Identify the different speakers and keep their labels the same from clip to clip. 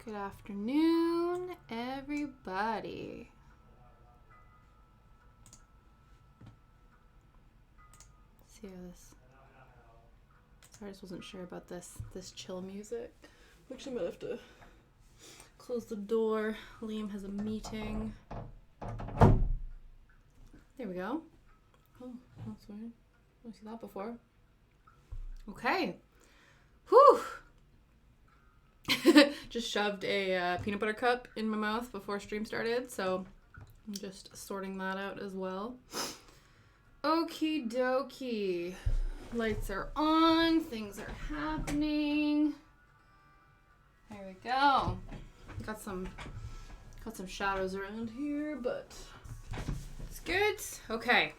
Speaker 1: Good afternoon, everybody. Let's see how this. Sorry, I just wasn't sure about this chill music. Actually, might have to close the door. Liam has a meeting. There we go. Oh, that's weird. I've seen that before. Okay. Whew. Just shoved a peanut butter cup in my mouth before stream started, so I'm just sorting that out as well. Okie dokie. Lights are on. Things are happening. There we go. Got some shadows around here, but it's good. Okay.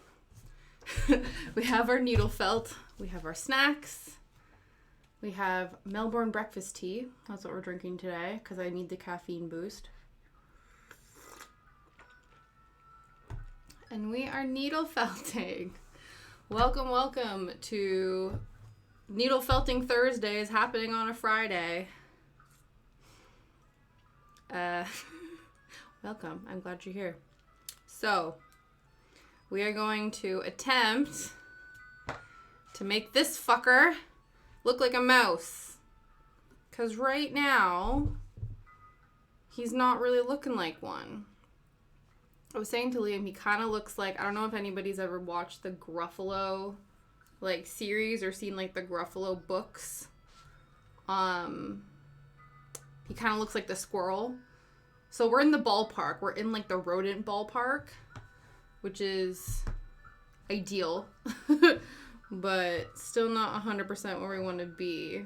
Speaker 1: We have our needle felt. We have our snacks. We have Melbourne breakfast tea. That's what we're drinking today because I need the caffeine boost. And we are needle felting. Welcome to Needle Felting Thursdays happening on a Friday. Welcome. I'm glad you're here. So, we are going to attempt to make this fucker look like a mouse. Because right now, he's not really looking like one. I was saying to Liam, he kind of looks like, I don't know if anybody's ever watched the Gruffalo, series or seen, the Gruffalo books. He kind of looks like the squirrel. So we're in the ballpark. We're in, the rodent ballpark, which is ideal. But still not 100% where we want to be.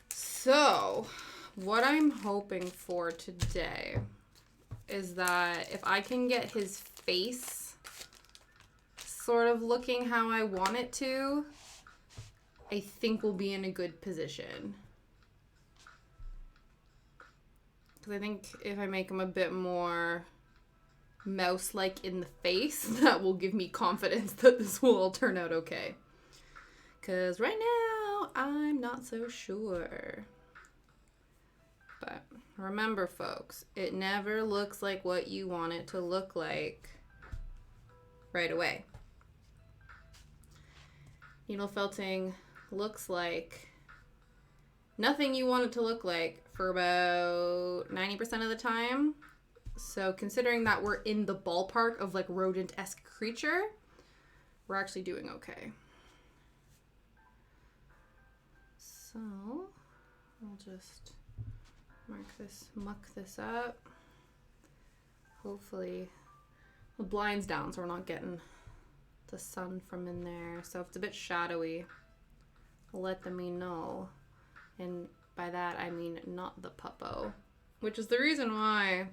Speaker 1: So, what I'm hoping for today is that if I can get his face sort of looking how I want it to, I think we'll be in a good position. Because I think if I make him a bit more mouse-like in the face, that will give me confidence that this will all turn out okay. Because right now, I'm not so sure. But remember, folks, it never looks like what you want it to look like right away. Needle felting looks like nothing you want it to look like for about 90% of the time. So considering that we're in the ballpark of rodent-esque creature, we're actually doing okay. So I'll just muck this up. Hopefully the blind's down so we're not getting the sun from in there. So if it's a bit shadowy, let me know. And by that I mean not the puppo, which is the reason why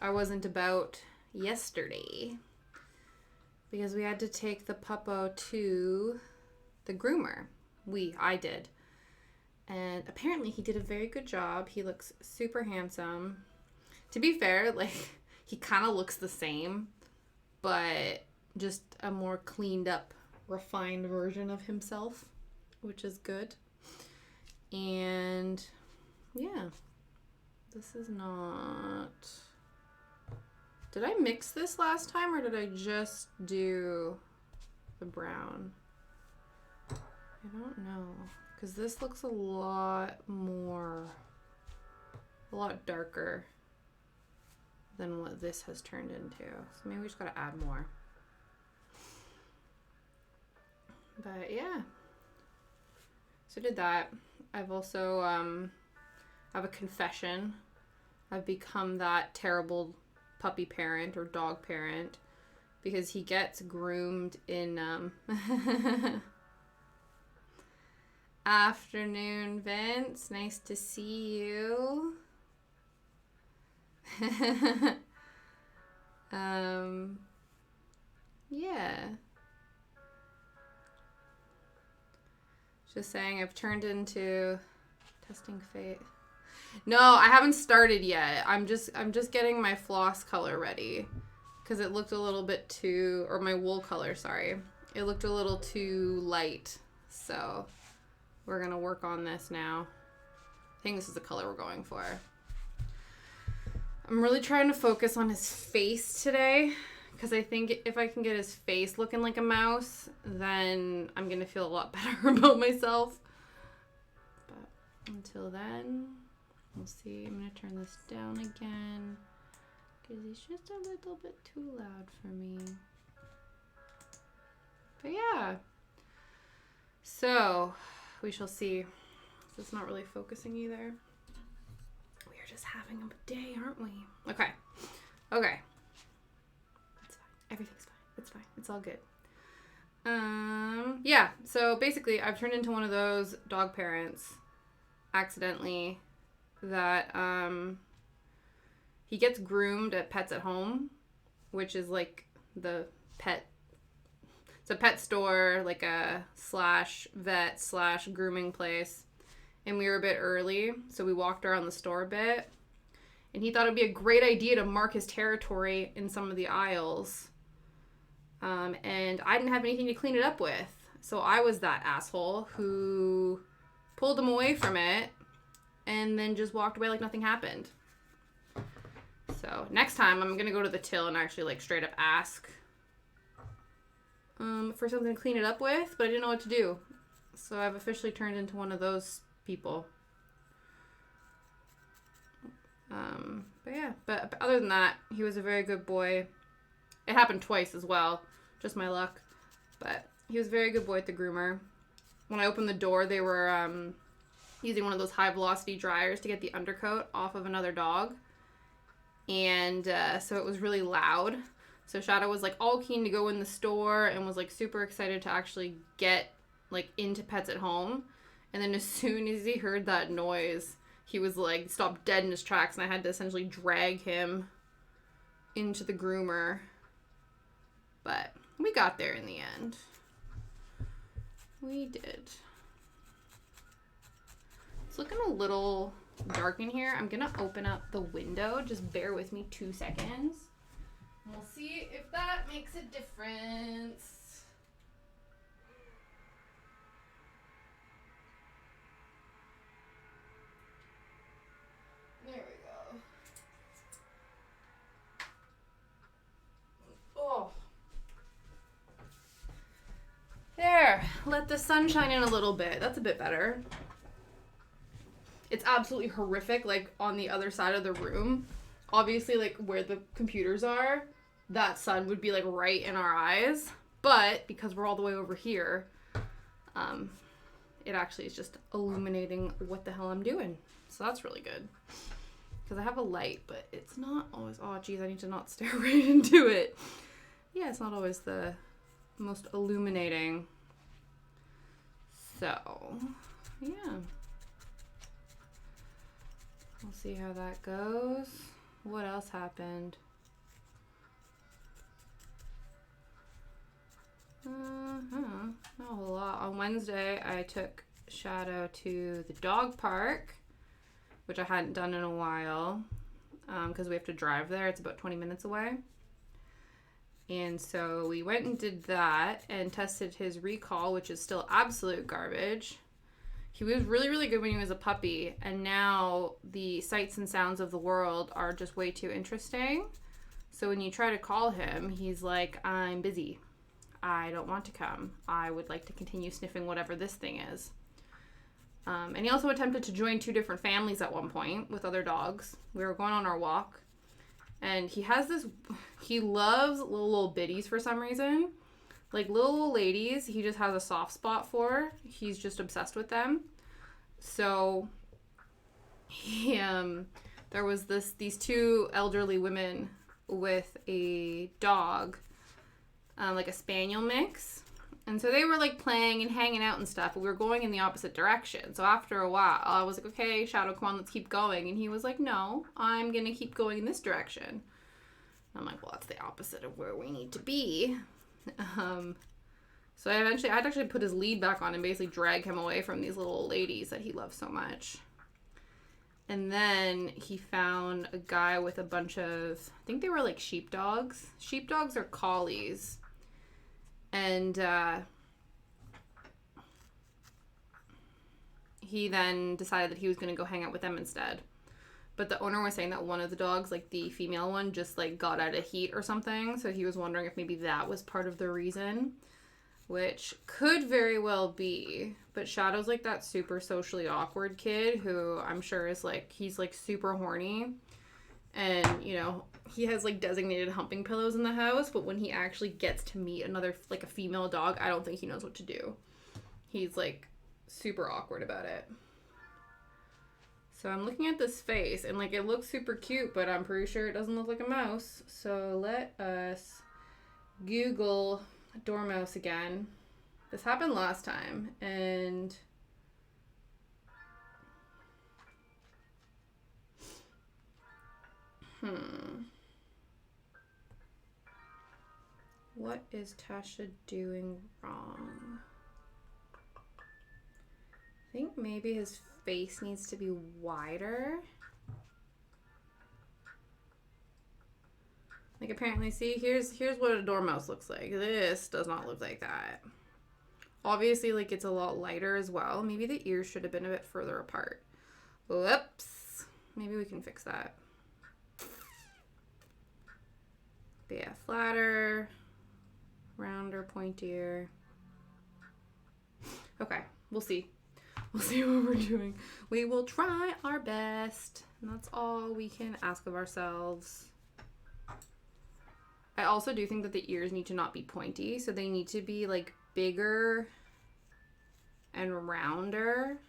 Speaker 1: I wasn't about yesterday, because we had to take the puppo to the groomer. I did. And apparently he did a very good job. He looks super handsome. To be fair, he kind of looks the same, but just a more cleaned up, refined version of himself, which is good. And yeah, this is not... Did I mix this last time or did I just do the brown? I don't know. Because this looks a lot darker than what this has turned into. So maybe we just gotta add more. But yeah. So I did that. I've also, I have a confession. I've become that terrible puppy parent or dog parent because he gets groomed in afternoon, Vince. Nice to see you. Yeah. Just saying I've turned into testing fate. No, I haven't started yet. I'm just getting my floss color ready because it looked a little bit too, or my wool color, sorry. It looked a little too light. So we're going to work on this now. I think this is the color we're going for. I'm really trying to focus on his face today, because I think if I can get his face looking like a mouse, then I'm going to feel a lot better about myself. But until then, we'll see. I'm going to turn this down again, because he's just a little bit too loud for me. But yeah. So, we shall see. It's not really focusing either. We're just having a day, aren't we? Okay. Okay. It's fine. Everything's fine. It's fine. It's all good. Yeah. So basically, I've turned into one of those dog parents accidentally that he gets groomed at Pets at Home, which is like the pet. It's a pet store, like a /vet/ grooming place. And we were a bit early, so we walked around the store a bit. And he thought it'd be a great idea to mark his territory in some of the aisles. And I didn't have anything to clean it up with. So I was that asshole who pulled him away from it and then just walked away like nothing happened. So next time I'm going to go to the till and actually like straight up ask for something to clean it up with, but I didn't know what to do. So I've officially turned into one of those people. But yeah, but other than that, he was a very good boy. It happened twice as well, just my luck. But he was a very good boy at the groomer. When I opened the door, they were using one of those high velocity dryers to get the undercoat off of another dog. And so it was really loud. So Shadow was like all keen to go in the store and was like super excited to actually get like into Pets at Home. And then as soon as he heard that noise, he was like stopped dead in his tracks, and I had to essentially drag him into the groomer. But we got there in the end. We did. It's looking a little dark in here. I'm gonna open up the window. Just bear with me 2 seconds. We'll see if that makes a difference. There we go. Oh. There. Let the sun shine in a little bit. That's a bit better. It's absolutely horrific, like, on the other side of the room. Obviously, like, where the computers are, that sun would be, like, right in our eyes. But, because we're all the way over here, it actually is just illuminating what the hell I'm doing. So that's really good. Because I have a light, but it's not always... Oh, geez, I need to not stare right into it. Yeah, it's not always the most illuminating. So, yeah. We'll see how that goes. What else happened? Not a whole lot. On Wednesday, I took Shadow to the dog park, which I hadn't done in a while, because we have to drive there. It's about 20 minutes away. And so we went and did that and tested his recall, which is still absolute garbage. He was really, really good when he was a puppy, and now the sights and sounds of the world are just way too interesting. So when you try to call him, he's like, I'm busy. I don't want to come. I would like to continue sniffing whatever this thing is. And he also attempted to join 2 different families at one point with other dogs. We were going on our walk, and he has this, he loves little bitties for some reason. Like little ladies, he just has a soft spot for. He's just obsessed with them. So he, there was these 2 elderly women with a dog, like a spaniel mix. And so they were like playing and hanging out and stuff, but we were going in the opposite direction. So after a while, I was like, okay, Shadow, come on, let's keep going. And he was like, no, I'm going to keep going in this direction. I'm like, well, that's the opposite of where we need to be. So I'd actually put his lead back on and basically drag him away from these little ladies that he loves so much. And then he found a guy with a bunch of, I think they were like sheepdogs. Sheepdogs are collies. And he then decided that he was going to go hang out with them instead. But the owner was saying that one of the dogs, like the female one, just like got out of heat or something. So he was wondering if maybe that was part of the reason, which could very well be. But Shadow's like that super socially awkward kid who I'm sure is like, he's like super horny. And, you know, he has like designated humping pillows in the house. But when he actually gets to meet another, like a female dog, I don't think he knows what to do. He's like super awkward about it. So I'm looking at this face, and, like, it looks super cute, but I'm pretty sure it doesn't look like a mouse. So let us Google dormouse again. This happened last time, and... What is Tasha doing wrong? I think maybe his face needs to be wider. Like, apparently, see, here's what a dormouse looks like. This does not look like that. Obviously, like, it's a lot lighter as well. Maybe the ears should have been a bit further apart. Whoops. Maybe we can fix that. But yeah, flatter, rounder, pointier. Okay, we'll see. We'll see what we're doing. We will try our best. And that's all we can ask of ourselves. I also do think that the ears need to not be pointy. So they need to be like bigger and rounder.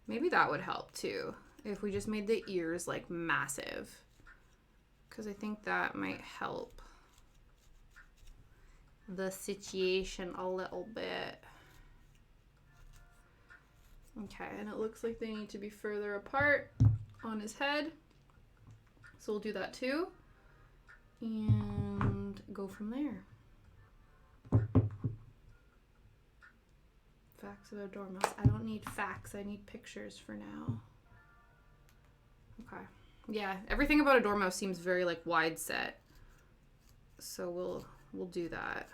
Speaker 1: Maybe that would help too. If we just made the ears like massive. Because I think that might help the situation a little bit. Okay, and it looks like they need to be further apart on his head. So we'll do that too. And go from there. Facts about dormouse. I don't need facts. I need pictures for now. Okay. Yeah, everything about a dormouse seems very like wide set. So we'll do that.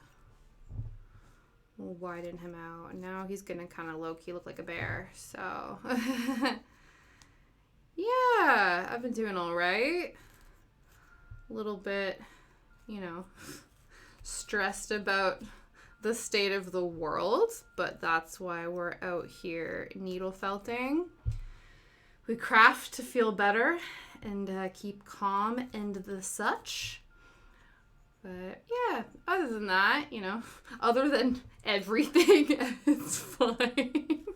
Speaker 1: We'll widen him out. And now he's gonna kind of low-key look like a bear. So yeah, I've been doing all right. A little bit, you know, stressed about the state of the world, but that's why we're out here needle felting. We craft to feel better and keep calm and the such. But yeah, other than that, you know, other than everything, it's fine.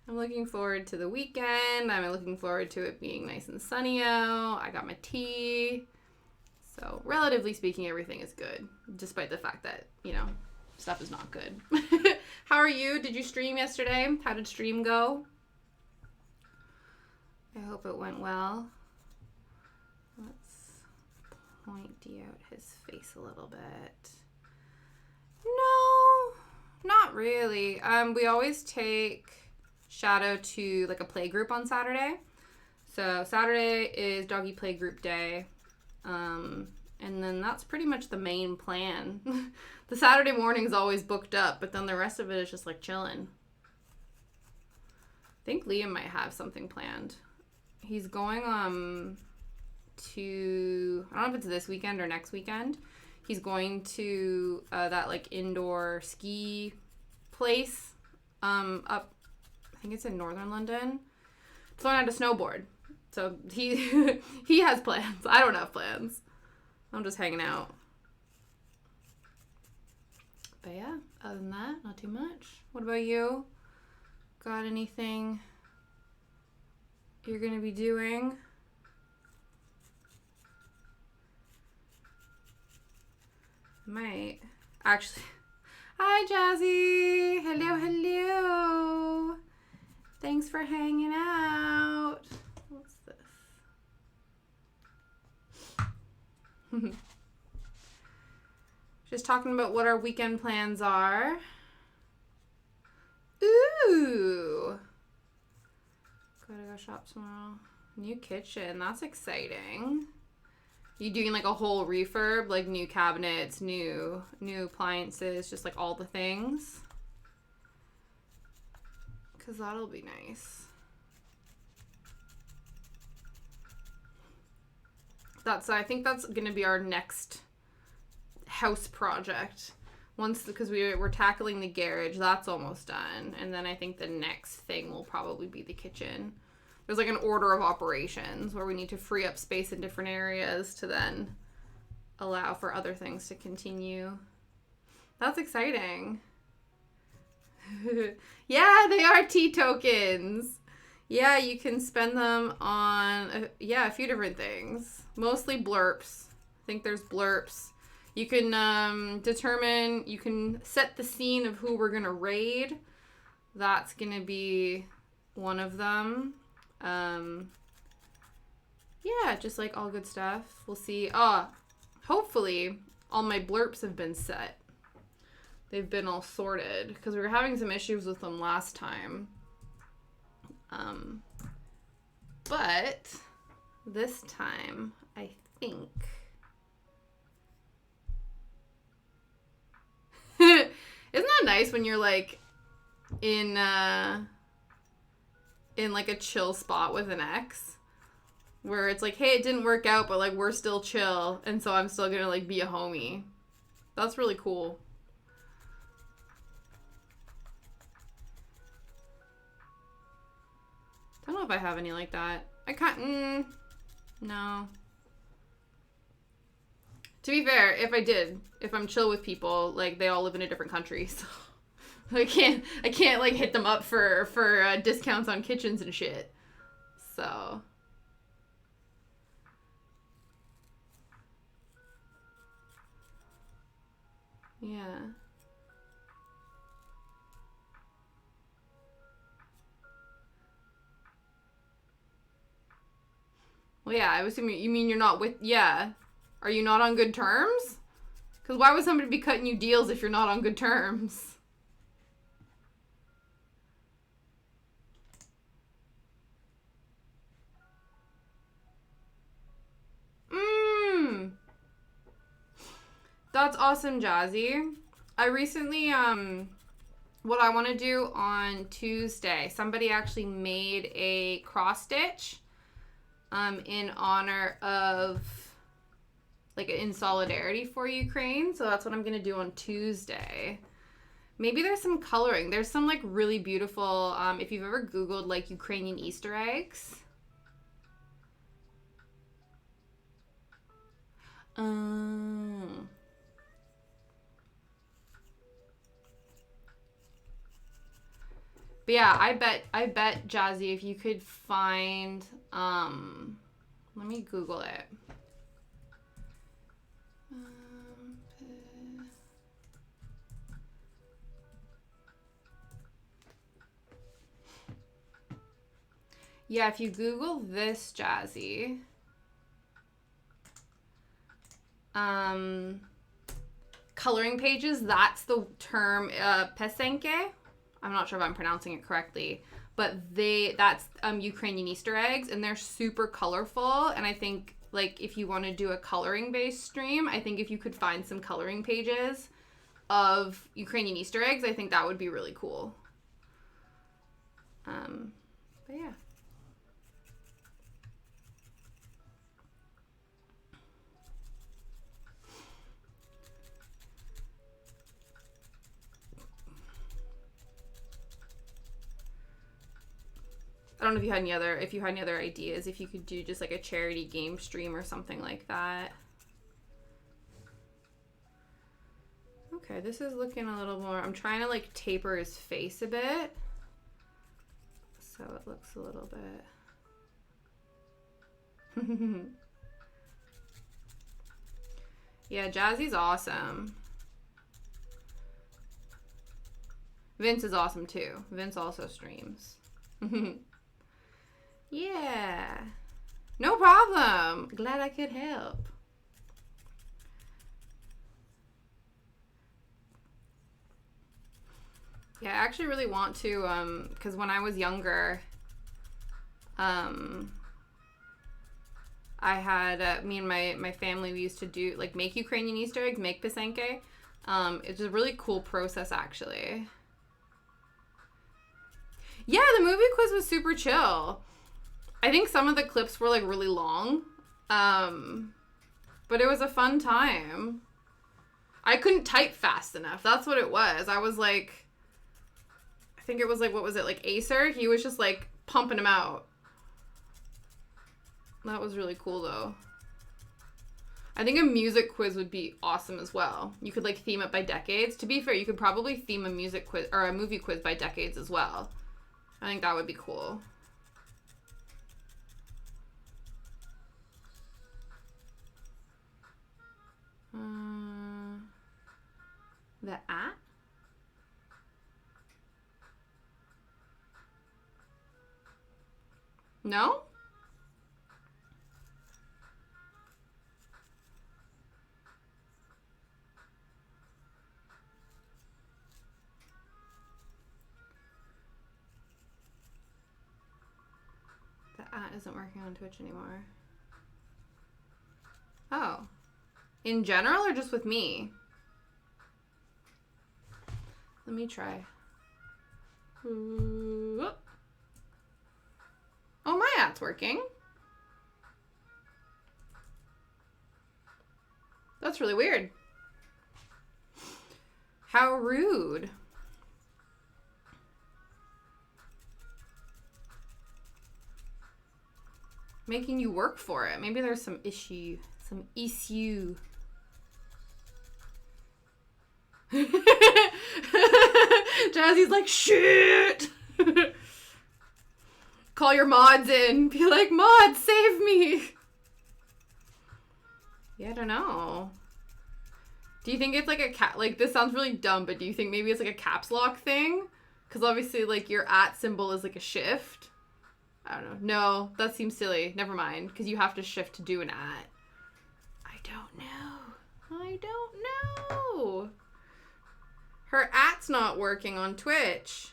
Speaker 1: I'm looking forward to the weekend. I'm looking forward to it being nice and sunny out. I got my tea. So, relatively speaking, everything is good. Despite the fact that, you know, stuff is not good. How are you? Did you stream yesterday? How did stream go? I hope it went well. Let's pointy out his face a little bit. No, not really. We always take Shadow to like a play group on Saturday. So Saturday is doggy play group day. And then that's pretty much the main plan. The Saturday morning is always booked up, but then the rest of it is just like chilling. I think Liam might have something planned. He's going to, I don't know if it's this weekend or next weekend. He's going to that like indoor ski place up, I think it's in northern London, to learn how to snowboard. So he he has plans. I don't have plans. I'm just hanging out. But yeah, other than that, not too much. What about you? Got anything you're gonna be doing? Might. Actually. Hi, Jazzy. Hello, hello. Thanks for hanging out. What's this? Just talking about what our weekend plans are. Ooh. Gotta go shop tomorrow. New kitchen. That's exciting. You doing like a whole refurb, like new cabinets, new appliances, just like all the things? because that'll be nice. I think that's going to be our next house project. Because we're tackling the garage, that's almost done. And then I think the next thing will probably be the kitchen. There's like an order of operations where we need to free up space in different areas to then allow for other things to continue. That's exciting. Yeah, they are T tokens. Yeah, you can spend them on, a few different things. Mostly blurps. I think there's blurps. You can you can set the scene of who we're going to raid. That's going to be one of them. Yeah, just like all good stuff. We'll see. Hopefully all my blurps have been set. They've been all sorted because we were having some issues with them last time. But this time, I think... Isn't that nice when you're like in like a chill spot with an ex where it's like, hey, it didn't work out, but like we're still chill, and so I'm still gonna like be a homie. That's really cool. I don't know if I have any like that. I can't. No. To be fair, if I'm chill with people, like they all live in a different country, so I can't like hit them up for discounts on kitchens and shit. So yeah. Well, yeah, I was assuming you mean you're not with, yeah. Are you not on good terms? Because why would somebody be cutting you deals if you're not on good terms? That's awesome, Jazzy. I recently, what I want to do on Tuesday, somebody actually made a cross stitch in honor of, like, in solidarity for Ukraine. So that's what I'm going to do on Tuesday. Maybe there's some coloring. There's some, like, really beautiful, if you've ever Googled, like, Ukrainian Easter eggs. But yeah, I bet, Jazzy, if you could find, let me Google it. Yeah, if you Google this, Jazzy, coloring pages, that's the term, pesenke. I'm not sure if I'm pronouncing it correctly, but that's Ukrainian Easter eggs, and they're super colorful. And I think, like, if you want to do a coloring based stream, I think if you could find some coloring pages of Ukrainian Easter eggs, I think that would be really cool. But yeah. I don't know if you had any other ideas, if you could do just like a charity game stream or something like that. Okay, this is looking a little more, I'm trying to like taper his face a bit, so it looks a little bit. Yeah, Jazzy's awesome. Vince is awesome too. Vince also streams. Yeah. No problem. Glad I could help. Yeah, I actually really want to, because when I was younger, I had, me and my family, we used to do, like, make Ukrainian Easter eggs, make pisanke. It's a really cool process, actually. Yeah, the movie quiz was super chill. I think some of the clips were like really long. But it was a fun time. I couldn't type fast enough. That's what it was. I was like, I think it was like, what was it? Like Acer? He was just like pumping them out. That was really cool though. I think a music quiz would be awesome as well. You could like theme it by decades. To be fair, you could probably theme a music quiz or a movie quiz by decades as well. I think that would be cool. The at? No? The at isn't working on Twitch anymore. Oh. In general or just with me? Let me try. Oh, my at's working. That's really weird. How rude. Making you work for it. Maybe there's some issue. Some issue. Jazzy's like, shit. Call your mods in. Be like, mods, save me. Yeah, I don't know. Do you think it's like a cat? Like, this sounds really dumb, but do you think maybe it's like a caps lock thing? Because obviously, like, your at symbol is like a shift. I don't know. No, that seems silly. Never mind. Because you have to shift to do an at. I don't know. I don't know. Her at's not working on Twitch.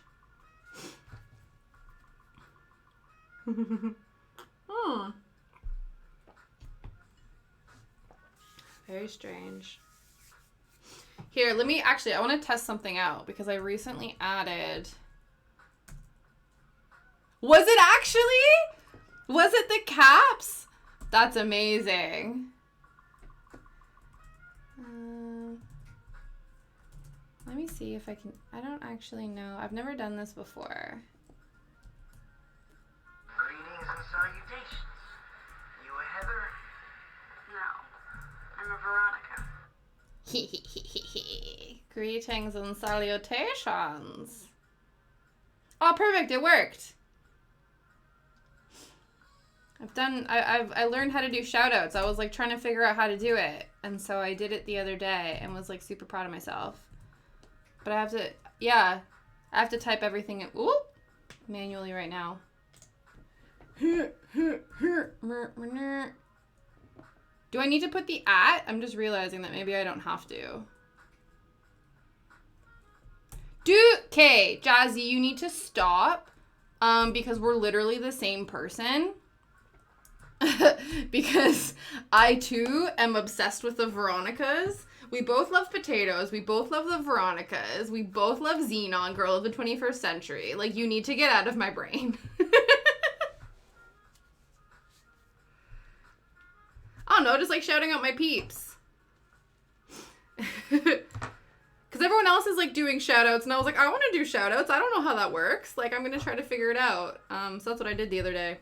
Speaker 1: Very strange. Here, let me actually, I want to test something out because I recently added. Was it actually? Was it the caps? That's amazing. Let me see if I can. I don't actually know. I've never done this before.
Speaker 2: Greetings and salutations. You a Heather? No. I'm a Veronica.
Speaker 1: Greetings and salutations. Oh, perfect. It worked. I learned how to do shout outs. I was like trying to figure out how to do it. And so I did it the other day and was like super proud of myself. But I have to, yeah, I have to type everything in, manually right now. Do I need to put the at? I'm just realizing that maybe I don't have to. Okay, Jazzy, you need to stop. Because we're literally the same person. Because I too am obsessed with the Veronicas. We both love potatoes. We both love the Veronicas. We both love Xenon, Girl of the 21st Century. Like, you need to get out of my brain. I don't know, just like shouting out my peeps. Because everyone else is like doing shout outs, and I was like, I want to do shout outs. I don't know how that works. Like, I'm going to try to figure it out. So that's what I did the other day.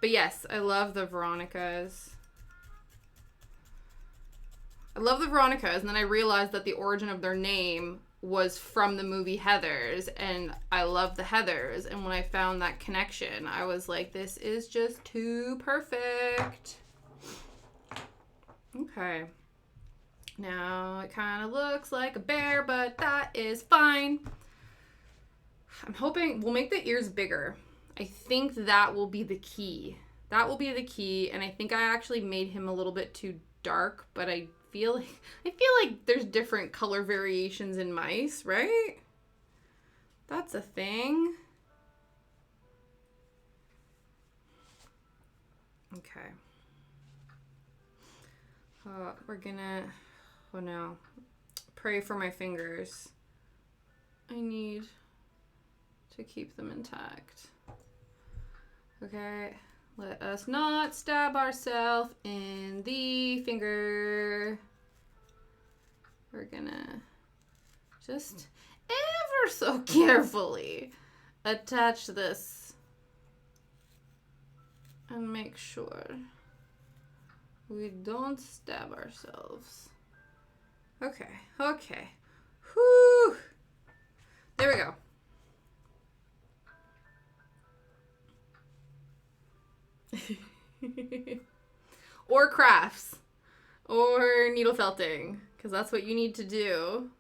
Speaker 1: But yes, I love the Veronicas. I love the Veronicas, and then I realized that the origin of their name was from the movie Heathers, and I love the Heathers, and when I found that connection, I was like, this is just too perfect. Okay. Now it kind of looks like a bear, but that is fine. I'm hoping we'll make the ears bigger. I think that will be the key. That will be the key, and I think I actually made him a little bit too dark, but I feel like there's different color variations in mice, right? That's a thing. Okay. We're gonna, oh no. pray for my fingers. I need to keep them intact. Okay, let us not stab ourselves in the finger. We're gonna just ever so carefully attach this and make sure we don't stab ourselves. Okay, okay. Whew. There we go. Or crafts. Or needle felting. Because that's what you need to do.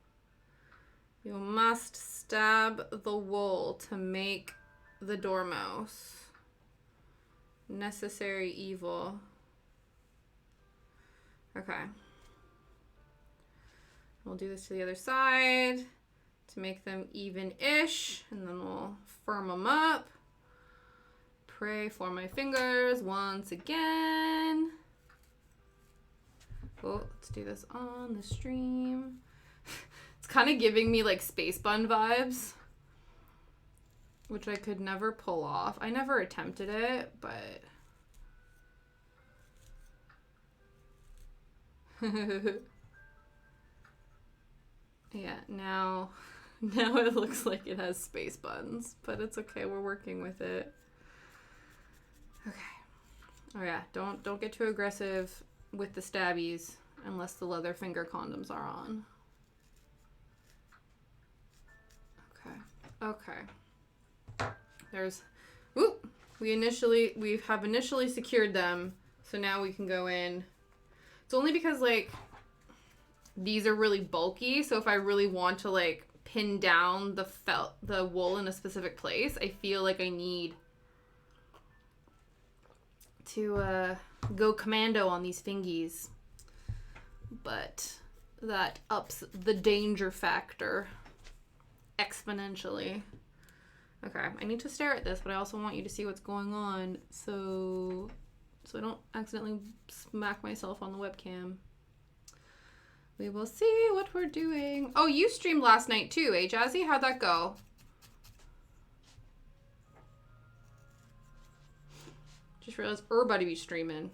Speaker 1: You must stab the wool to make the dormouse. Necessary evil. Okay. We'll do this to the other side to make them even-ish, and then we'll firm them up. Pray for my fingers once again. Oh, let's do this on the stream. It's kind of giving me like Space Bun vibes, which I could never pull off. I never attempted it, but yeah, now it looks like it has space buns, but it's okay. We're working with it. Okay. Oh yeah, don't get too aggressive with the stabbies unless the leather finger condoms are on. Okay. There's, oop, we have initially secured them, so now we can go in. It's only because like these are really bulky, so if I really want to like pin down the wool in a specific place, I feel like I need to go commando on these fingies. But that ups the danger factor exponentially. Okay, I need to stare at this, but I also want you to see what's going on, so I don't accidentally smack myself on the webcam. We will see what we're doing. Oh, you streamed last night too, eh, Jazzy? How'd that go? Just realized everybody be streaming.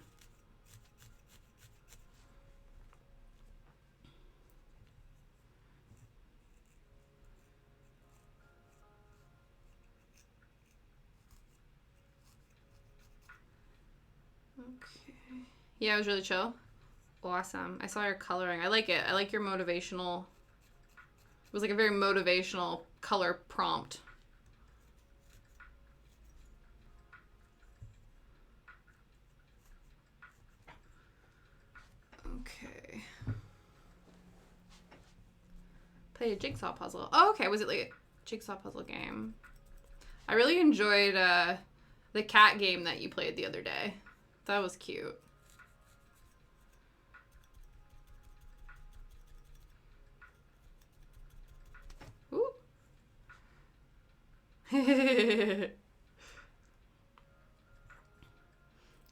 Speaker 1: Okay. Yeah, it was really chill. Awesome. I saw your coloring. I like it. I like your motivational. It was like a very motivational color prompt. Okay. Play a jigsaw puzzle. Oh, okay. Was it like a jigsaw puzzle game? I really enjoyed the cat game that you played the other day. That was cute. Ooh. Hey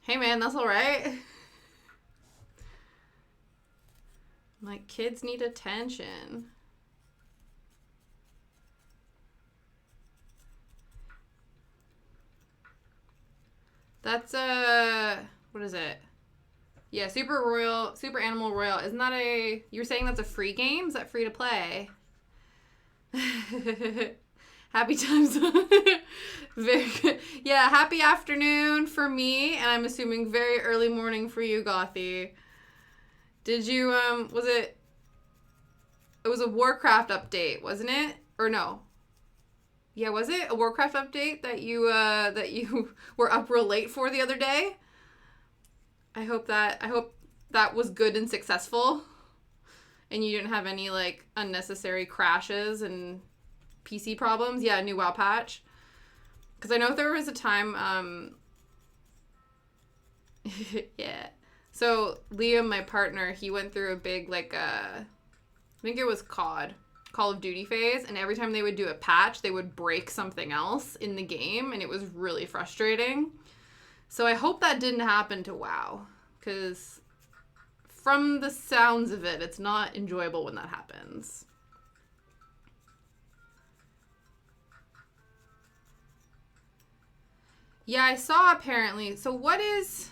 Speaker 1: man, that's all right. Like, kids need attention. That's what is it? Yeah, Super Animal Royale. Isn't that you're saying that's a free game? Is that free to play? Happy times. Very good. Yeah, happy afternoon for me, and I'm assuming very early morning for you, Gothy. Did you, it was a Warcraft update, wasn't it? Or no? Yeah, was it a Warcraft update that you were up real late for the other day? I hope that was good and successful, and you didn't have any like unnecessary crashes and PC problems. Yeah, new WoW patch. Because I know there was a time, yeah. So Liam, my partner, he went through a big like I think it was Call of Duty phase, and every time they would do a patch, they would break something else in the game, and it was really frustrating. So I hope that didn't happen to WoW, because from the sounds of it, it's not enjoyable when that happens. Yeah, I saw apparently. So what is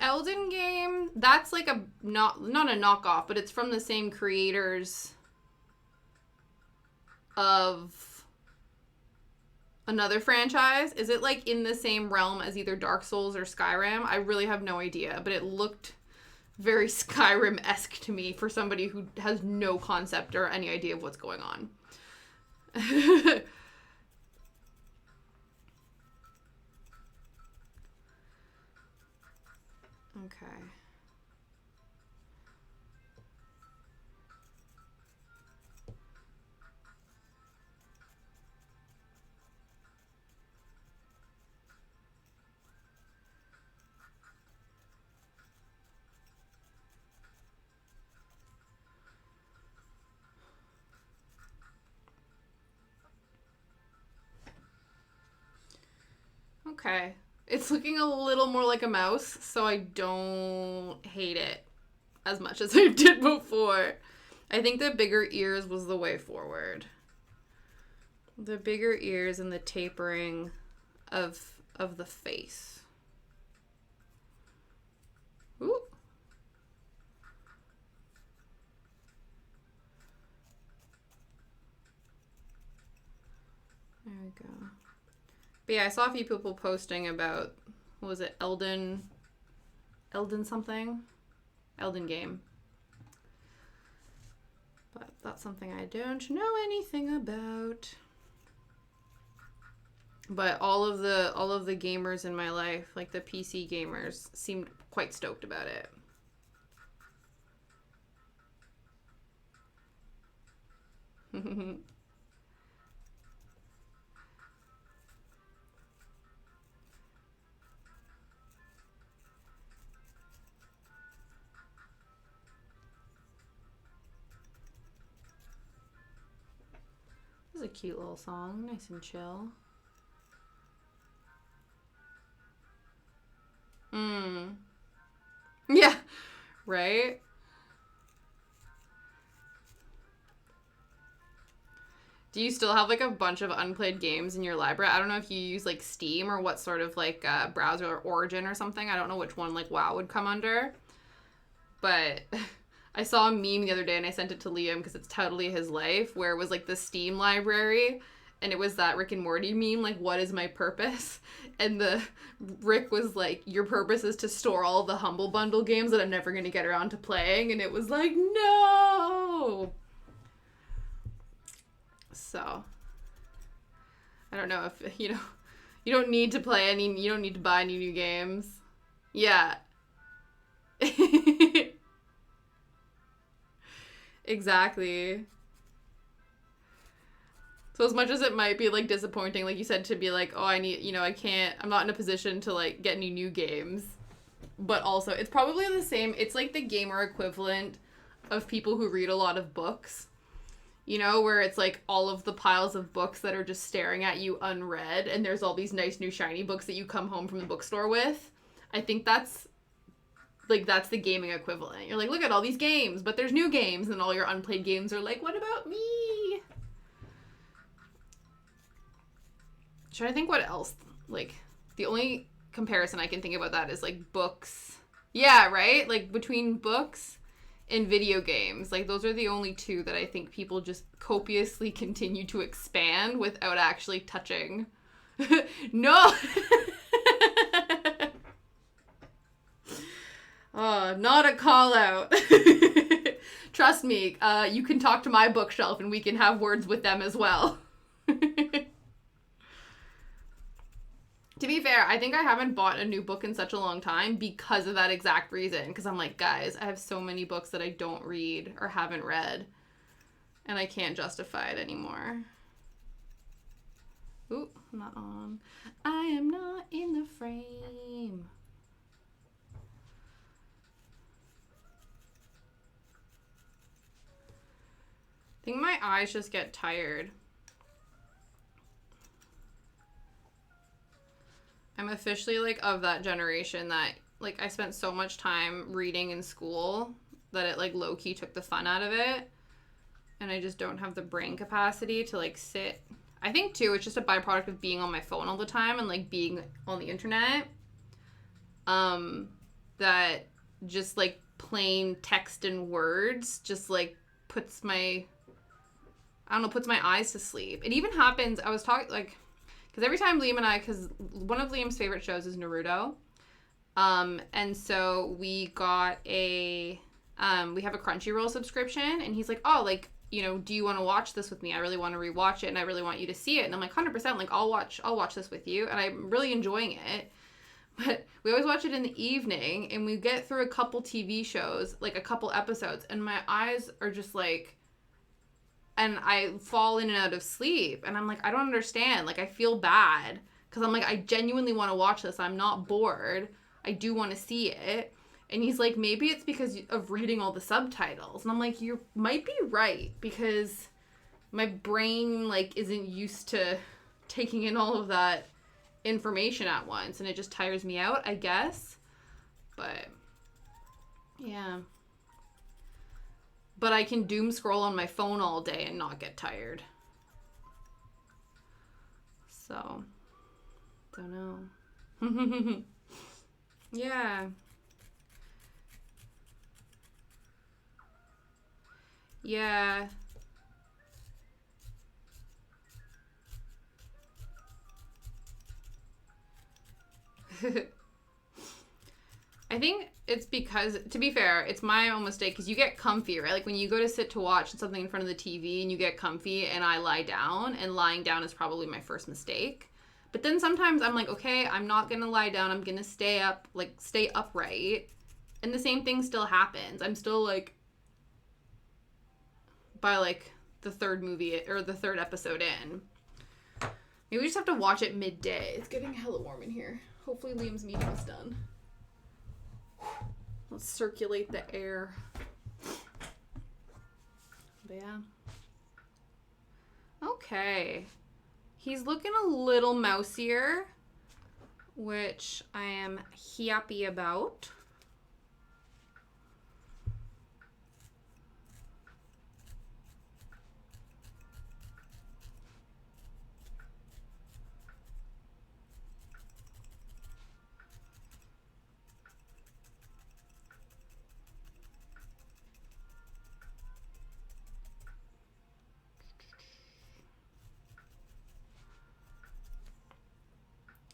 Speaker 1: Elden Game? That's like a not a knockoff, but it's from the same creators of another franchise. Is it like in the same realm as either Dark Souls or Skyrim? I really have no idea, but it looked very Skyrim-esque to me for somebody who has no concept or any idea of what's going on. Okay. Okay. It's looking a little more like a mouse, so I don't hate it as much as I did before. I think the bigger ears was the way forward. The bigger ears and the tapering of the face. Ooh. There we go. But yeah, I saw a few people posting about, what was it, Elden something? Elden Game. But that's something I don't know anything about. But all of the gamers in my life, like the PC gamers, seemed quite stoked about it. This is a cute little song, nice and chill. Yeah, right? Do you still have like a bunch of unplayed games in your library? I don't know if you use like Steam or what sort of like browser, or Origin or something. I don't know which one like WoW would come under. But I saw a meme the other day and I sent it to Liam because it's totally his life, where it was like the Steam library and it was that Rick and Morty meme, like, what is my purpose? And the Rick was like, your purpose is to store all the Humble Bundle games that I'm never going to get around to playing. And it was like, no! So, I don't know if, you don't need to play you don't need to buy any new games. Yeah. Exactly. So as much as it might be, like, disappointing, like you said, to be like, oh, I'm not in a position to, like, get any new games. But also, it's probably the same, it's like the gamer equivalent of people who read a lot of books. Where it's, like, all of the piles of books that are just staring at you unread, and there's all these nice new shiny books that you come home from the bookstore with. I think that's the gaming equivalent. You're like, look at all these games, but there's new games, and all your unplayed games are like, what about me? Trying to think what else, like, the only comparison I can think about that is, like, books. Yeah, right? Like, between books and video games. Like, those are the only two that I think people just copiously continue to expand without actually touching. No! Not a call out. Trust me, you can talk to my bookshelf and we can have words with them as well. To be fair, I think I haven't bought a new book in such a long time because of that exact reason. Because I'm like, guys, I have so many books that I don't read or haven't read. And I can't justify it anymore. Ooh, I'm not on. I am not in the frame. I think my eyes just get tired. I'm officially, like, of that generation that like, I spent so much time reading in school that it, like, low-key took the fun out of it. And I just don't have the brain capacity to, like, sit. I think, too, it's just a byproduct of being on my phone all the time and, like, being on the internet. That just, like, plain text and words just, like, puts my eyes to sleep. It even happens, I was talking, like, because every time Liam and I, because one of Liam's favorite shows is Naruto. And so we got we have a Crunchyroll subscription, and he's like, oh, like, you know, do you want to watch this with me? I really want to rewatch it, and I really want you to see it. And I'm like, 100%, like, I'll watch this with you, and I'm really enjoying it. But we always watch it in the evening, and we get through a couple TV shows, like a couple episodes, and my eyes are just like, and I fall in and out of sleep, and I'm like, I don't understand. Like, I feel bad, because I'm like, I genuinely want to watch this. I'm not bored. I do want to see it. And he's like, maybe it's because of reading all the subtitles. And I'm like, you might be right, because my brain, like, isn't used to taking in all of that information at once, and it just tires me out, I guess. But, yeah. But I can doom scroll on my phone all day and not get tired. So, don't know. Yeah. Yeah. I think it's because, to be fair, it's my own mistake, because you get comfy, right? Like, when you go to sit to watch something in front of the TV and you get comfy, and I lie down, and lying down is probably my first mistake. But then sometimes I'm like, okay, I'm not going to lie down. I'm going to stay up, like, stay upright. And the same thing still happens. I'm still, like, by, like, the third movie, or the third episode in. Maybe we just have to watch it midday. It's getting hella warm in here. Hopefully Liam's meeting's done. Let's circulate the air. But yeah. Okay. He's looking a little mousier, which I am happy about.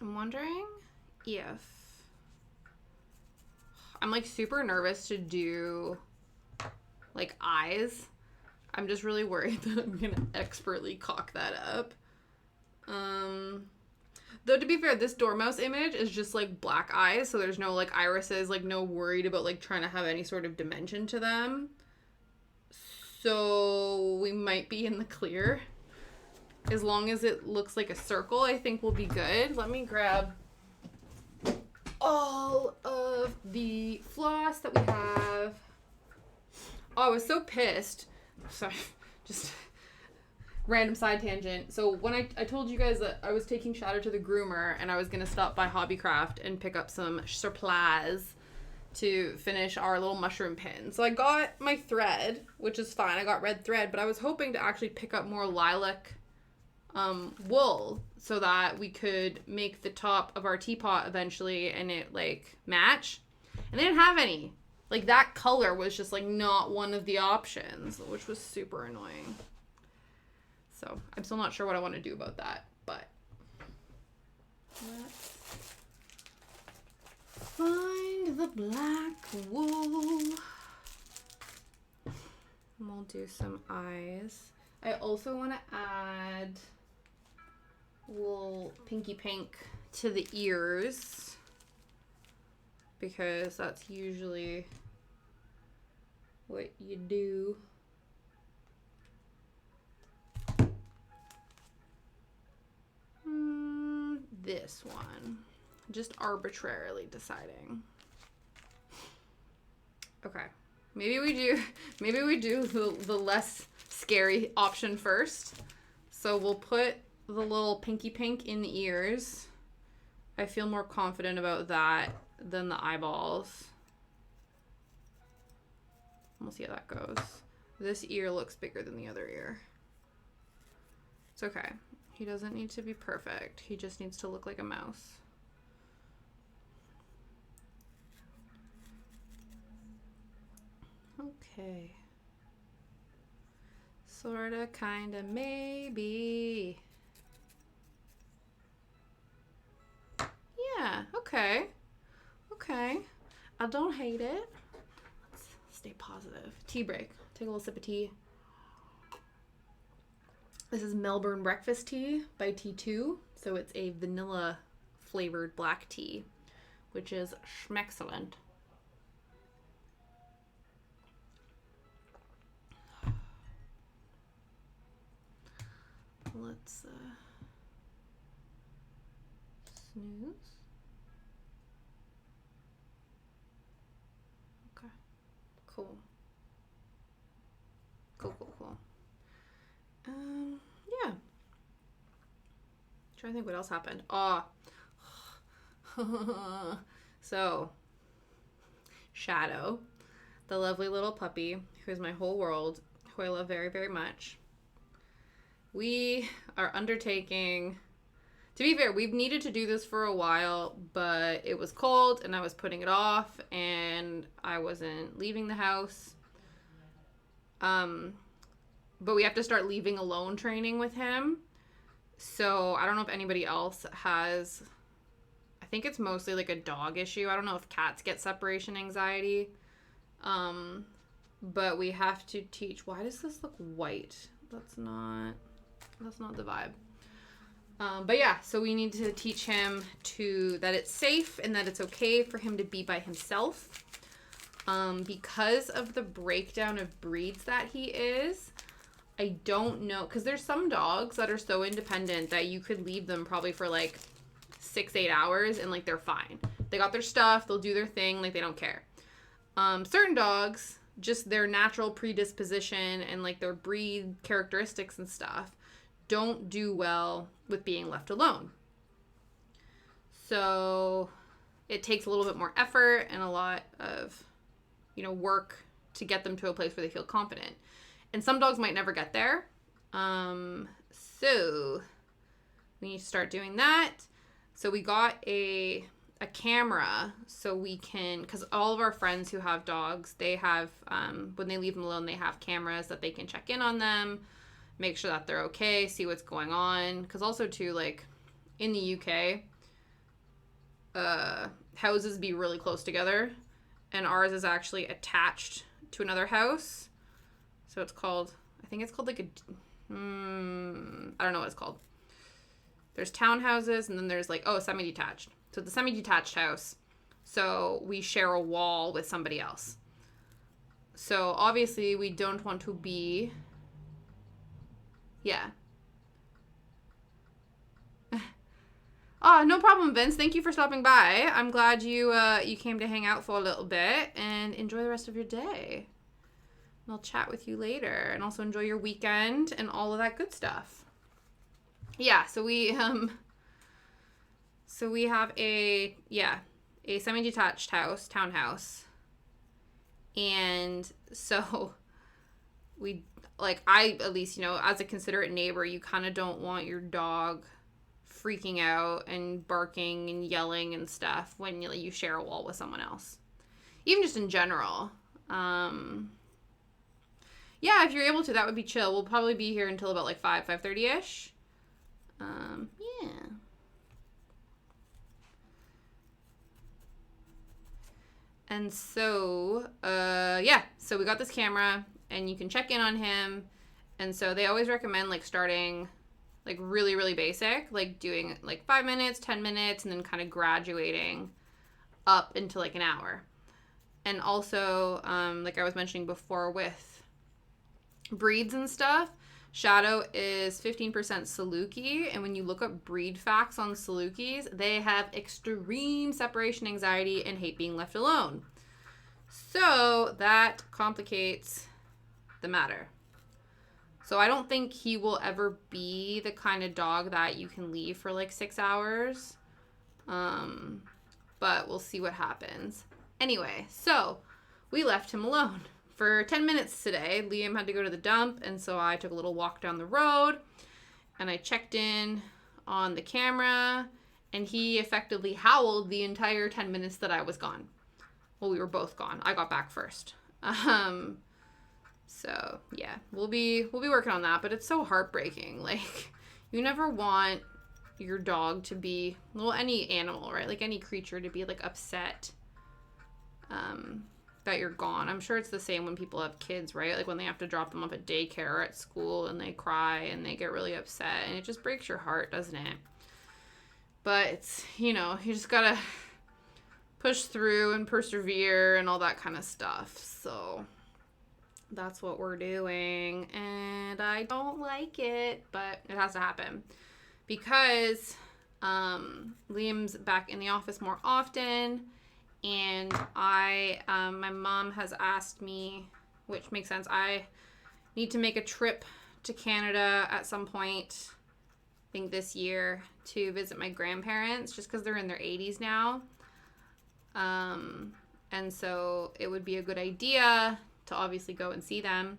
Speaker 1: I'm wondering if I'm, like, super nervous to do, like, eyes. I'm just really worried that I'm gonna expertly cock that up. Though, to be fair, this Dormouse image is just, like, black eyes, so there's no, like, irises, like, no worried about, like, trying to have any sort of dimension to them. So we might be in the clear. As long as it looks like a circle, I think we'll be good. Let me grab all of the floss that we have. Oh, I was so pissed. Sorry, just random side tangent. So when I told you guys that I was taking Shadow to the groomer, and I was going to stop by Hobbycraft and pick up some supplies to finish our little mushroom pin. So I got my thread, which is fine. I got red thread, but I was hoping to actually pick up more lilac wool so that we could make the top of our teapot eventually and it, like, match. And they didn't have any. Like, that color was just, like, not one of the options, which was super annoying. So I'm still not sure what I want to do about that, but let's find the black wool. And we'll do some eyes. I also want to add little pinky pink to the ears, because that's usually what you do. This one. Just arbitrarily deciding. Okay. Maybe we do the less scary option first. So we'll put the little pinky pink in the ears. I feel more confident about that. than the eyeballs. We'll see how that goes. This ear looks bigger than the other ear. It's okay. He doesn't need to be perfect. He just needs to look like a mouse. Okay. Sorta, kinda, maybe. Yeah, okay. Okay. I don't hate it. Let's stay positive. Tea break. Take a little sip of tea. This is Melbourne Breakfast Tea by T2. So it's a vanilla flavored black tea, which is schmexcellent. Let's snooze. Okay. Cool. Cool. Yeah. Trying to think what else happened. So, Shadow, the lovely little puppy who is my whole world, who I love very, very much. We are undertaking, to be fair, we've needed to do this for a while, but it was cold and I was putting it off and I wasn't leaving the house. But we have to start leaving alone training with him. So I don't know if anybody else has, I think it's mostly like a dog issue. I don't know if cats get separation anxiety. But we have to teach, why does this look white? That's not the vibe. But yeah, so we need to teach him that it's safe and that it's okay for him to be by himself. Because of the breakdown of breeds that he is, I don't know, because there's some dogs that are so independent that you could leave them probably for like 6-8 hours and like they're fine. They got their stuff, they'll do their thing, like they don't care. Certain dogs, just their natural predisposition and like their breed characteristics and stuff don't do well with being left alone. So it takes a little bit more effort and a lot of, work to get them to a place where they feel confident. And some dogs might never get there. So we need to start doing that. So we got a camera so we can, because all of our friends who have dogs, they have, when they leave them alone, they have cameras that they can check in on them, make sure that they're okay, see what's going on. Because also too, like in the UK, houses be really close together, and ours is actually attached to another house. So it's called, I think it's called like I don't know what it's called. There's townhouses and then there's like, semi-detached. So it's a semi-detached house. So we share a wall with somebody else. So obviously we don't want to be, yeah. No problem, Vince. Thank you for stopping by. I'm glad you came to hang out for a little bit, and enjoy the rest of your day. And I'll chat with you later, and also enjoy your weekend and all of that good stuff. Yeah, so we have a semi-detached townhouse. And so I, at least, as a considerate neighbor, you kind of don't want your dog freaking out and barking and yelling and stuff when you share a wall with someone else. Even just in general. Yeah, if you're able to, that would be chill. We'll probably be here until about like 5:30ish. Yeah. And so, so we got this camera and you can check in on him. And so they always recommend like starting like really, really basic, like doing like 5 minutes, 10 minutes, and then kind of graduating up into like an hour. And also, like I was mentioning before with breeds and stuff, Shadow is 15% Saluki, and when you look up breed facts on Salukis, they have extreme separation anxiety and hate being left alone. So that complicates the matter. So I don't think he will ever be the kind of dog that you can leave for like 6 hours. But but we'll see what happens. Anyway, so we left him alone for 10 minutes today. Liam had to go to the dump, and so I took a little walk down the road, and I checked in on the camera, and he effectively howled the entire 10 minutes that I was gone. Well, we were both gone. I got back first. So yeah, we'll be working on that, but it's so heartbreaking. Like, you never want your dog to be, well, any animal, right? Like any creature to be like upset that you're gone. I'm sure it's the same when people have kids, right? Like when they have to drop them off at daycare or at school and they cry and they get really upset, and it just breaks your heart, doesn't it? But it's, you know, you just gotta push through and persevere and all that kind of stuff. So that's what we're doing, and I don't like it, but it has to happen because Liam's back in the office more often, and my mom has asked me, which makes sense, I need to make a trip to Canada at some point, I think this year, to visit my grandparents, just because they're in their 80s now. And so it would be a good idea to obviously go and see them.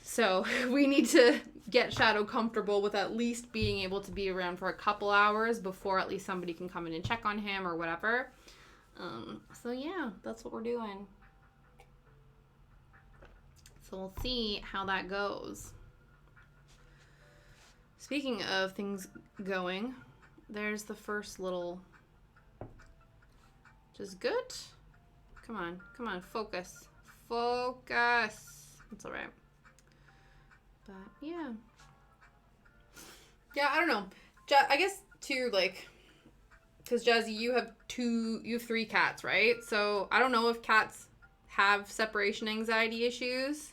Speaker 1: So we need to get Shadow comfortable with at least being able to be around for a couple hours before at least somebody can come in and check on him or whatever. So yeah, that's what we're doing. So we'll see how that goes. Speaking of things going, there's the first little... Just good. Come on, focus. It's all right. But yeah. Yeah, I don't know. I guess too, like, because Jazzy, you have 3 cats, right? So I don't know if cats have separation anxiety issues,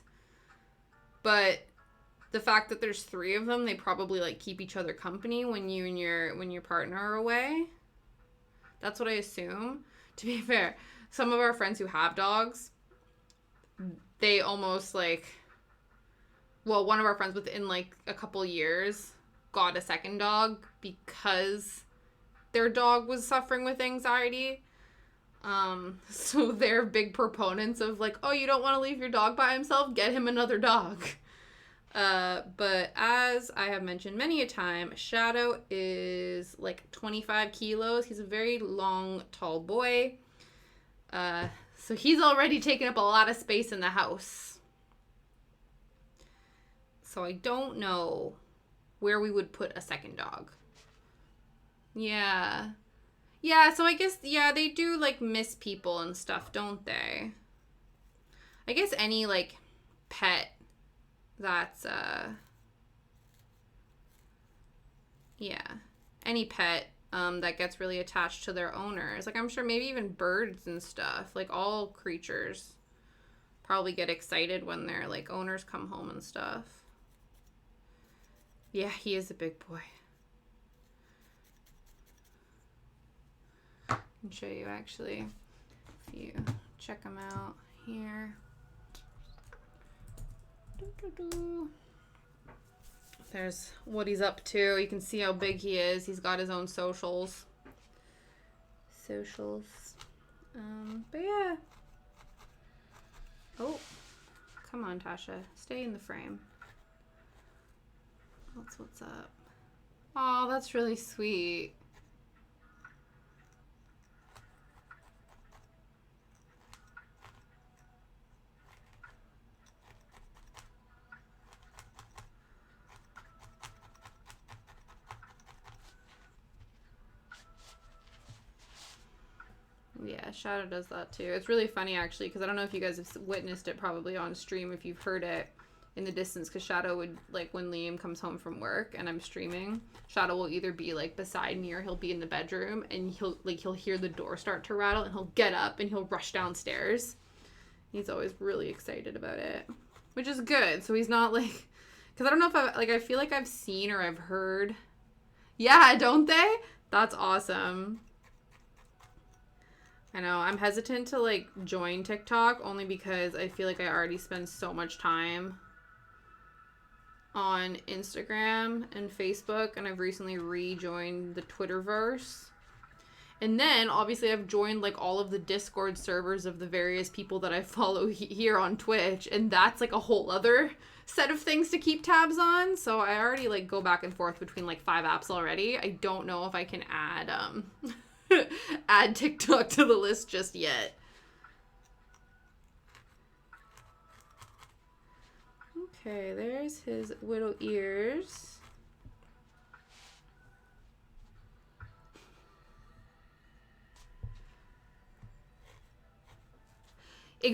Speaker 1: but the fact that there's 3 of them, they probably like keep each other company when you and your partner are away. That's what I assume. To be fair, some of our friends who have dogs, they almost like, well, one of our friends within like a couple years got a second dog because their dog was suffering with anxiety. So they're big proponents of like, oh, you don't want to leave your dog by himself? Get him another dog. But as I have mentioned many a time, Shadow is like 25 kilos. He's a very long, tall boy. So he's already taken up a lot of space in the house. So I don't know where we would put a second dog. Yeah. Yeah, so I guess, yeah, they do like miss people and stuff, don't they? I guess any like pet that's any pet that gets really attached to their owners, like I'm sure maybe even birds and stuff, like all creatures probably get excited when their like owners come home and stuff. Yeah, he is a big boy. I can show you actually if you check him out here. There's what he's up to. You can see how big he is. He's got his own socials. But yeah. Oh, come on, Tasha. Stay in the frame. That's what's up. Oh, that's really sweet. Yeah, Shadow does that too. It's really funny actually, because I don't know if you guys have witnessed it probably on stream, if you've heard it in the distance, because Shadow would, like when Liam comes home from work and I'm streaming, Shadow will either be like beside me or he'll be in the bedroom, and he'll hear the door start to rattle and he'll get up and he'll rush downstairs. He's always really excited about it, which is good. So he's not like, because I don't know if I feel like I've seen or I've heard. Yeah, don't they? That's awesome. I know, I'm hesitant to like join TikTok only because I feel like I already spend so much time on Instagram and Facebook, and I've recently rejoined the Twitterverse. And then, obviously, I've joined, like, all of the Discord servers of the various people that I follow here on Twitch. And that's, like, a whole other set of things to keep tabs on. So I already, like, go back and forth between, like, 5 apps already. I don't know if I can add, add TikTok to the list just yet. Okay, there's his widow ears.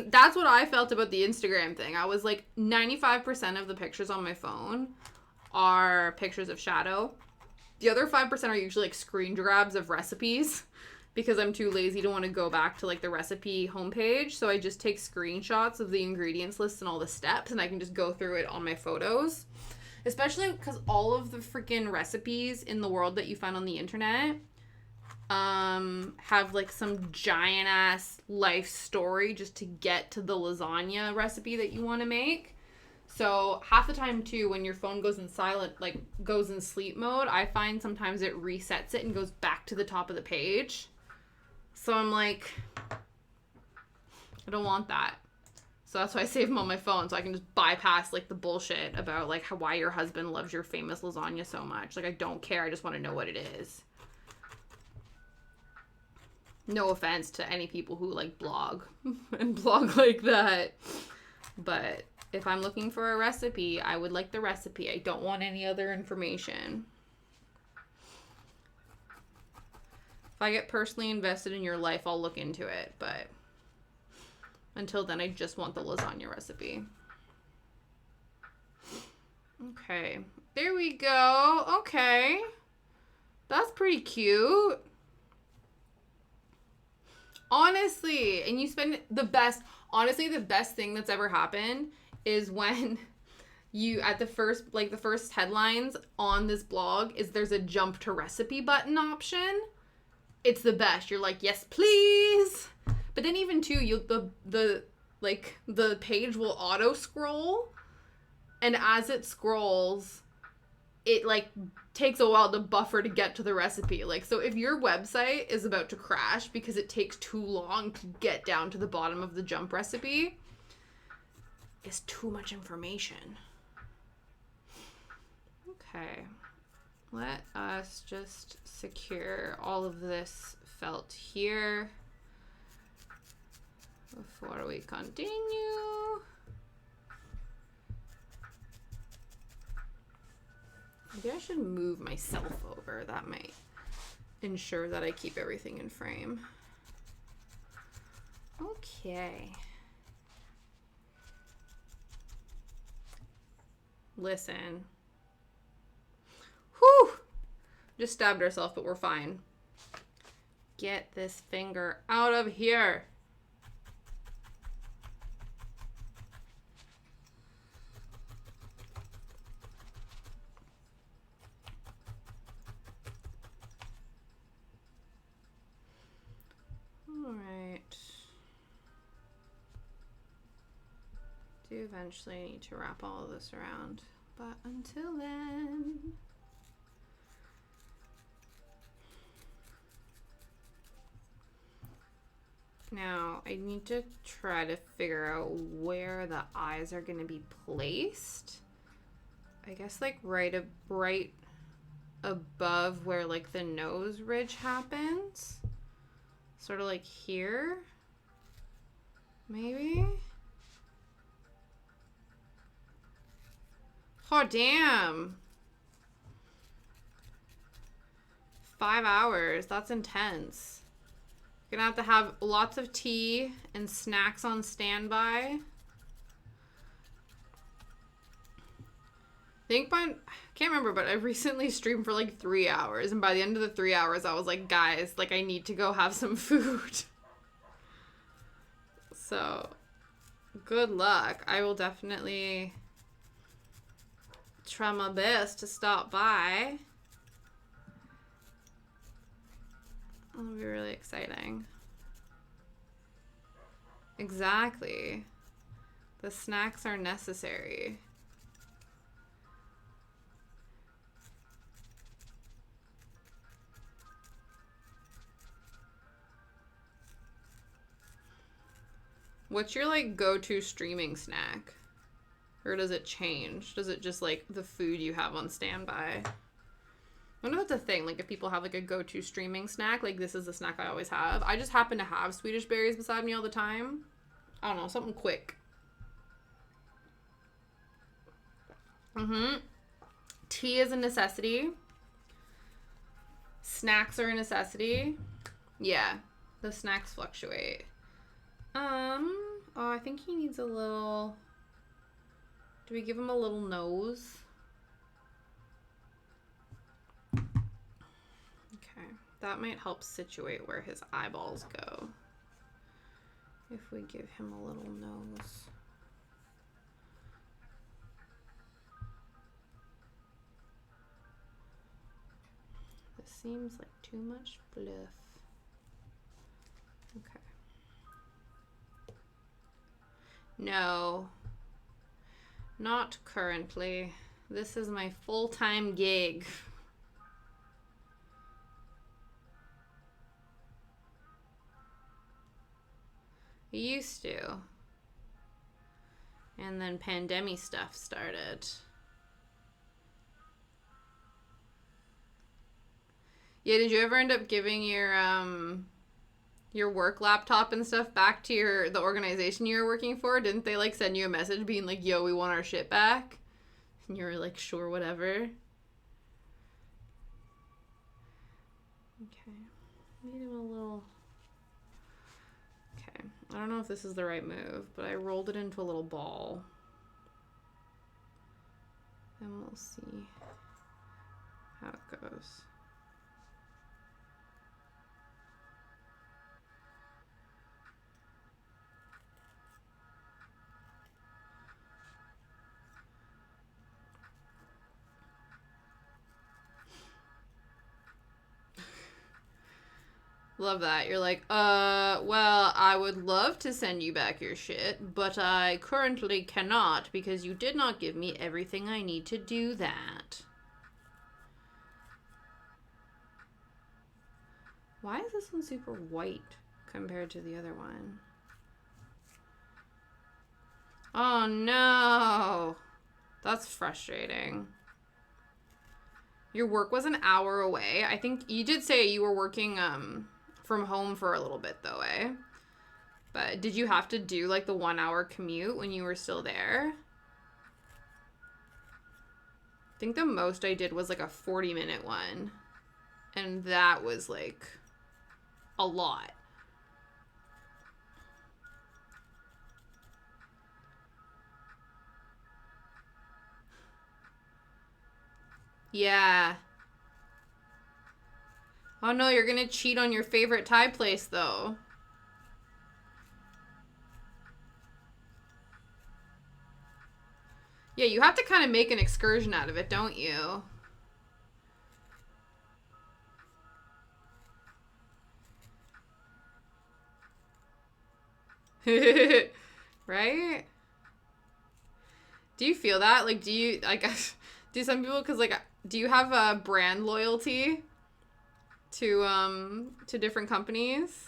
Speaker 1: That's what I felt about the Instagram thing. I was like, 95% of the pictures on my phone are pictures of Shadow. The other 5% are usually like screen grabs of recipes because I'm too lazy to want to go back to like the recipe homepage. So I just take screenshots of the ingredients list and all the steps, and I can just go through it on my photos. Especially because all of the freaking recipes in the world that you find on the internet have like some giant ass life story just to get to the lasagna recipe that you want to make. So half the time too, when your phone goes in silent, like goes in sleep mode, I find sometimes it resets it and goes back to the top of the page. So I'm like, I don't want that. So that's why I save them on my phone, so I can just bypass like the bullshit about like why your husband loves your famous lasagna so much. Like, I don't care. I just want to know what it is. No offense to any people who like blog and blog like that. But if I'm looking for a recipe, I would like the recipe. I don't want any other information. If I get personally invested in your life, I'll look into it. But until then, I just want the lasagna recipe. Okay. There we go. Okay. That's pretty cute. Honestly, and you spend the best, honestly, the best thing that's ever happened is when you, at the first, like the first headlines on this blog is there's a jump to recipe button option. It's the best. You're like, yes, please. But then even too, the page will auto scroll, and as it scrolls, it like takes a while to buffer to get to the recipe. Like, so if your website is about to crash because it takes too long to get down to the bottom of the jump recipe, it's too much information. Okay. Let us just secure all of this felt here before we continue. Maybe I should move myself over. That might ensure that I keep everything in frame. Okay. Listen. Whew! Just stabbed ourselves, but we're fine. Get this finger out of here. Alright. Do eventually need to wrap all of this around, but until then... Now, I need to try to figure out where the eyes are going to be placed. I guess like right above where like the nose ridge happens. Sort of like here. Maybe? Oh, damn. 5 hours. That's intense. Gonna have lots of tea and snacks on standby. I can't remember, but I recently streamed for like 3 hours, and by the end of the 3 hours, I was like, guys, like, I need to go have some food. So, good luck. I will definitely try my best to stop by. That'll be really exciting. Exactly. The snacks are necessary. What's your, like, go-to streaming snack? Or does it change? Does it just, like, the food you have on standby? I wonder if that's a thing. Like, if people have, like, a go-to streaming snack, like, this is the snack I always have. I just happen to have Swedish berries beside me all the time. I don't know, something quick. Tea is a necessity. Snacks are a necessity. Yeah, the snacks fluctuate. Oh, I think he needs a little... Do we give him a little nose? Okay, that might help situate where his eyeballs go. If we give him a little nose. This seems like too much fluff. Okay. No. Not currently. This is my full-time gig. I used to. And then pandemic stuff started. Yeah, did you ever end up giving your work laptop and stuff back to the organization you were working for? Didn't they, like, send you a message being like, yo, we want our shit back? And you were like, sure, whatever. Okay. Made him a little... Okay. I don't know if this is the right move, but I rolled it into a little ball. And we'll see how it goes. Love that. You're like, well, I would love to send you back your shit, but I currently cannot because you did not give me everything I need to do that. Why is this one super white compared to the other one? Oh no. That's frustrating. Your work was an hour away. I think you did say you were working, from home for a little bit though, eh? But did you have to do like the 1 hour commute when you were still there? I think the most I did was like a 40-minute one. And that was like a lot. Yeah. Oh no, you're gonna cheat on your favorite Thai place though. Yeah, you have to kind of make an excursion out of it, don't you? Right? Do you feel that? Like, do you, like, do some people, because, like, do you have a brand loyalty to different companies?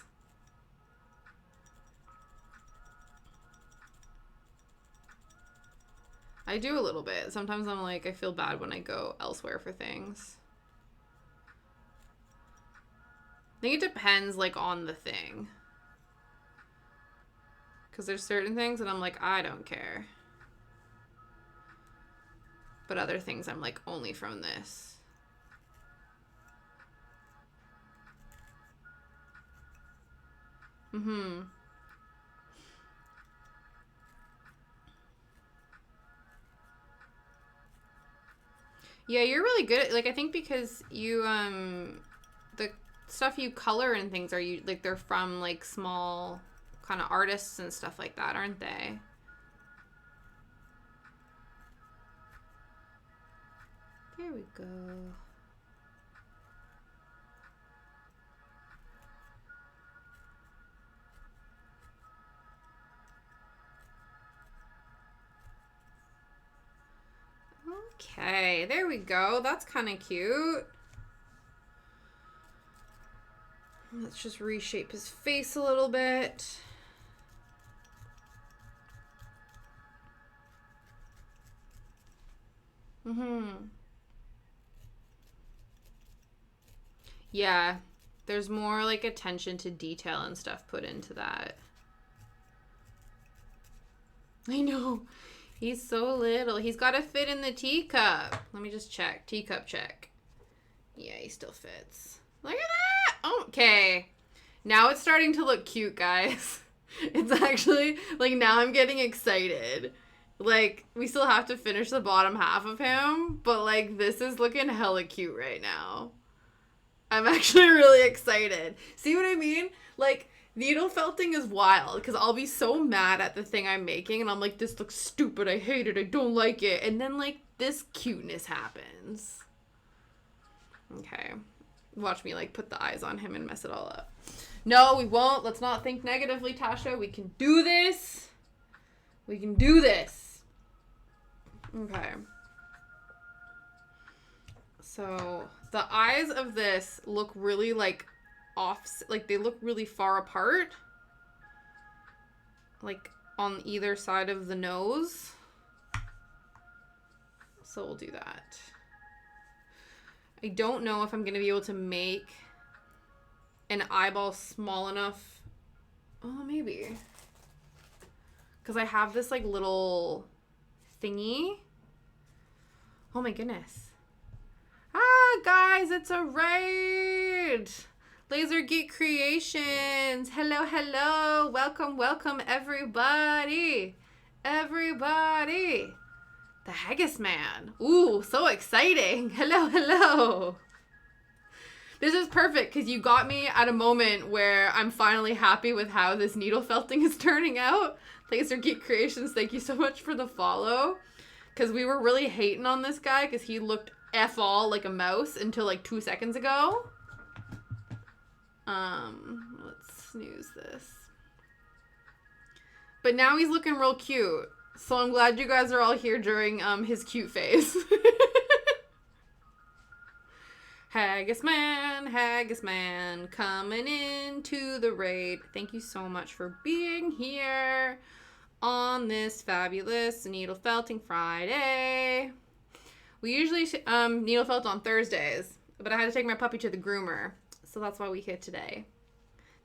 Speaker 1: I do a little bit. Sometimes I'm like, I feel bad when I go elsewhere for things. I think it depends, like, on the thing. Because there's certain things that I'm like, I don't care. But other things I'm like, only from this. Yeah, you're really good at, like, I think because you, the stuff you color and things are, you, like, they're from, like, small kind of artists and stuff like that, aren't they? There we go. Okay, there we go. That's kind of cute. Let's just reshape his face a little bit. Mm-hmm. Yeah. There's more like attention to detail and stuff put into that. I know. He's so little. He's got to fit in the teacup. Let me just check. Teacup check. Yeah, he still fits. Look at that. Okay. Now it's starting to look cute, guys. It's actually, like, now I'm getting excited. Like, we still have to finish the bottom half of him, but, like, this is looking hella cute right now. I'm actually really excited. See what I mean? Like, needle felting is wild, because I'll be so mad at the thing I'm making, and I'm like, this looks stupid, I hate it, I don't like it, and then, like, this cuteness happens. Okay. Watch me, like, put the eyes on him and mess it all up. No, we won't. Let's not think negatively, Tasha. We can do this. We can do this. Okay. So, the eyes of this look really, like, off. Like, they look really far apart. Like, on either side of the nose. So, we'll do that. I don't know if I'm going to be able to make an eyeball small enough. Oh, maybe. Because I have this, like, little thingy. Oh, my goodness. Ah, guys, it's a raid. Laser Geek Creations. Hello, hello. Welcome, welcome, everybody. Everybody. The Haggis Man. Ooh, so exciting. Hello, hello. This is perfect because you got me at a moment where I'm finally happy with how this needle felting is turning out. Laser Geek Creations, thank you so much for the follow. Because we were really hating on this guy because he looked F-all like a mouse until like 2 seconds ago. Let's snooze this. But now he's looking real cute. So I'm glad you guys are all here during his cute phase. Haggis Man, coming into the raid. Thank you so much for being here on this fabulous Needle Felting Friday. We usually needle felt on Thursdays, but I had to take my puppy to the groomer, so that's why we're here today.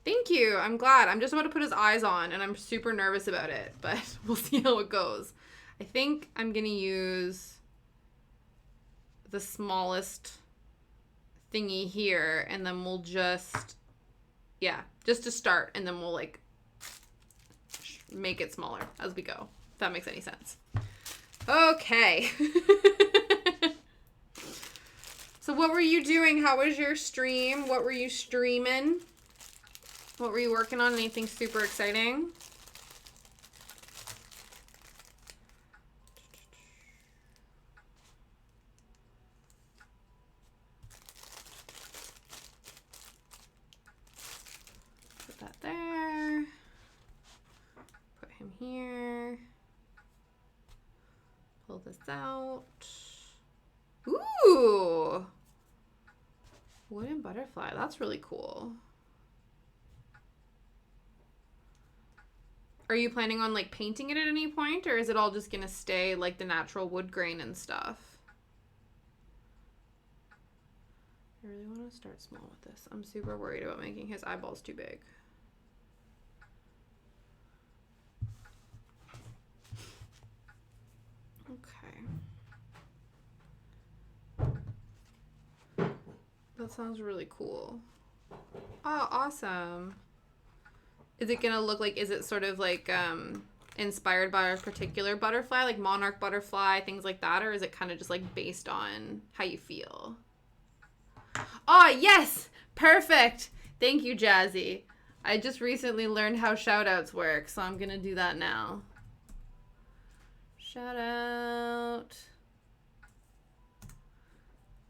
Speaker 1: Thank you. I'm glad. I'm just about to put his eyes on, and I'm super nervous about it, but we'll see how it goes. I think I'm going to use the smallest thingy here, and then we'll just to start, and then we'll, like, make it smaller as we go, if that makes any sense. Okay. So what were you doing? How was your stream? What were you streaming? What were you working on? Anything super exciting? Put that there. Put him here. Pull this out. Ooh! Wooden butterfly. That's really cool. Are you planning on, like, painting it at any point, or is it all just gonna stay, like, the natural wood grain and stuff? I really want to start small with this. I'm super worried about making his eyeballs too big. Okay. That sounds really cool. Oh, awesome. Is it gonna look like, is it sort of like inspired by a particular butterfly, like monarch butterfly, things like that, or is it kind of just like based on how you feel? Oh, yes! Perfect! Thank you, Jazzy. I just recently learned how shoutouts work, so I'm gonna do that now. Shout out.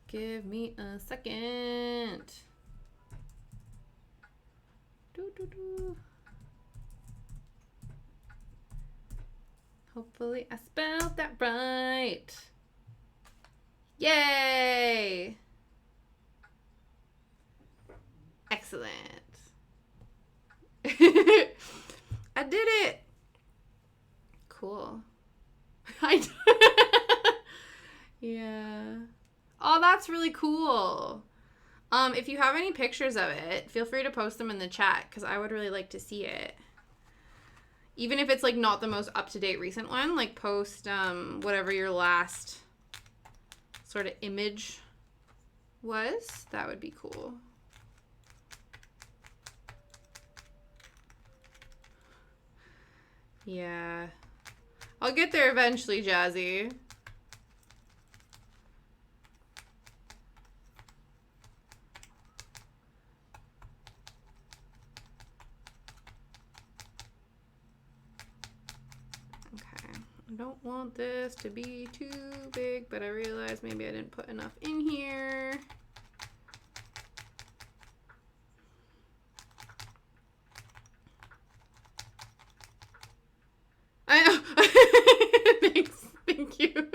Speaker 1: Give me a second. Doo-doo-doo. Hopefully I spelled that right. Yay! Excellent. I did it. Cool. Yeah. Oh, that's really cool. If you have any pictures of it, feel free to post them in the chat because I would really like to see it. Even if it's like not the most up-to-date recent one, like post whatever your last sort of image was. That would be cool. Yeah. I'll get there eventually, Jazzy. I don't want this to be too big, but I realized maybe I didn't put enough in here. I know. Thanks. Thank you.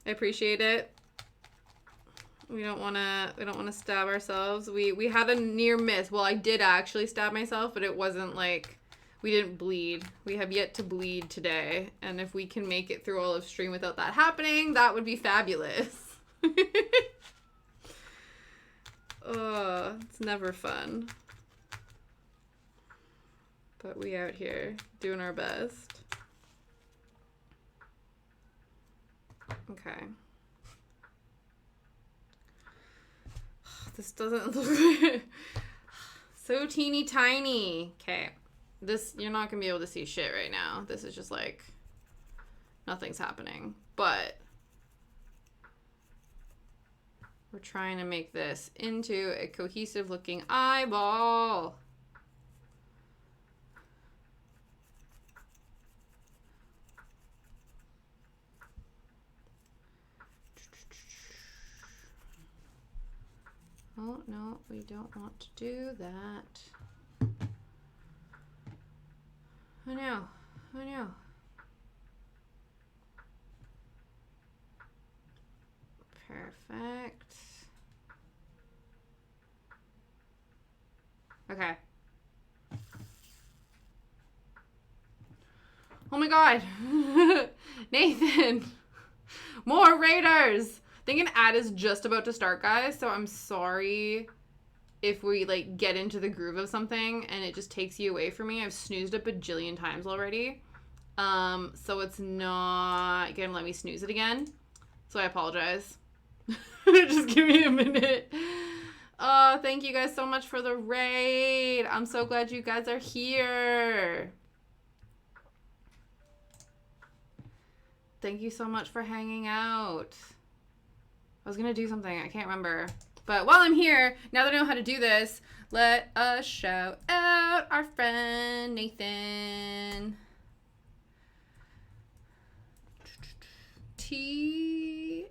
Speaker 1: I appreciate it. We don't want to stab ourselves. We had a near miss. Well, I did actually stab myself, but it wasn't like we didn't bleed. We have yet to bleed today. And if we can make it through all of stream without that happening, that would be fabulous. Oh, it's never fun. But we out here doing our best. Okay. This doesn't look so teeny tiny. Okay. This, you're not going to be able to see shit right now. This is just like, nothing's happening. But we're trying to make this into a cohesive looking eyeball. Oh, no, we don't want to do that. Oh no, oh no. Perfect. Okay. Oh my god. Nathan. More raiders. I think an ad is just about to start, guys, so I'm sorry if we like get into the groove of something and it just takes you away from me. I've snoozed a bajillion times already. So it's not gonna let me snooze it again. So I apologize. Just give me a minute. Thank you guys so much for the raid. I'm so glad you guys are here. Thank you so much for hanging out. I was gonna do something, I can't remember. But while I'm here, now that I know how to do this, let us shout out our friend Nathan. TMH.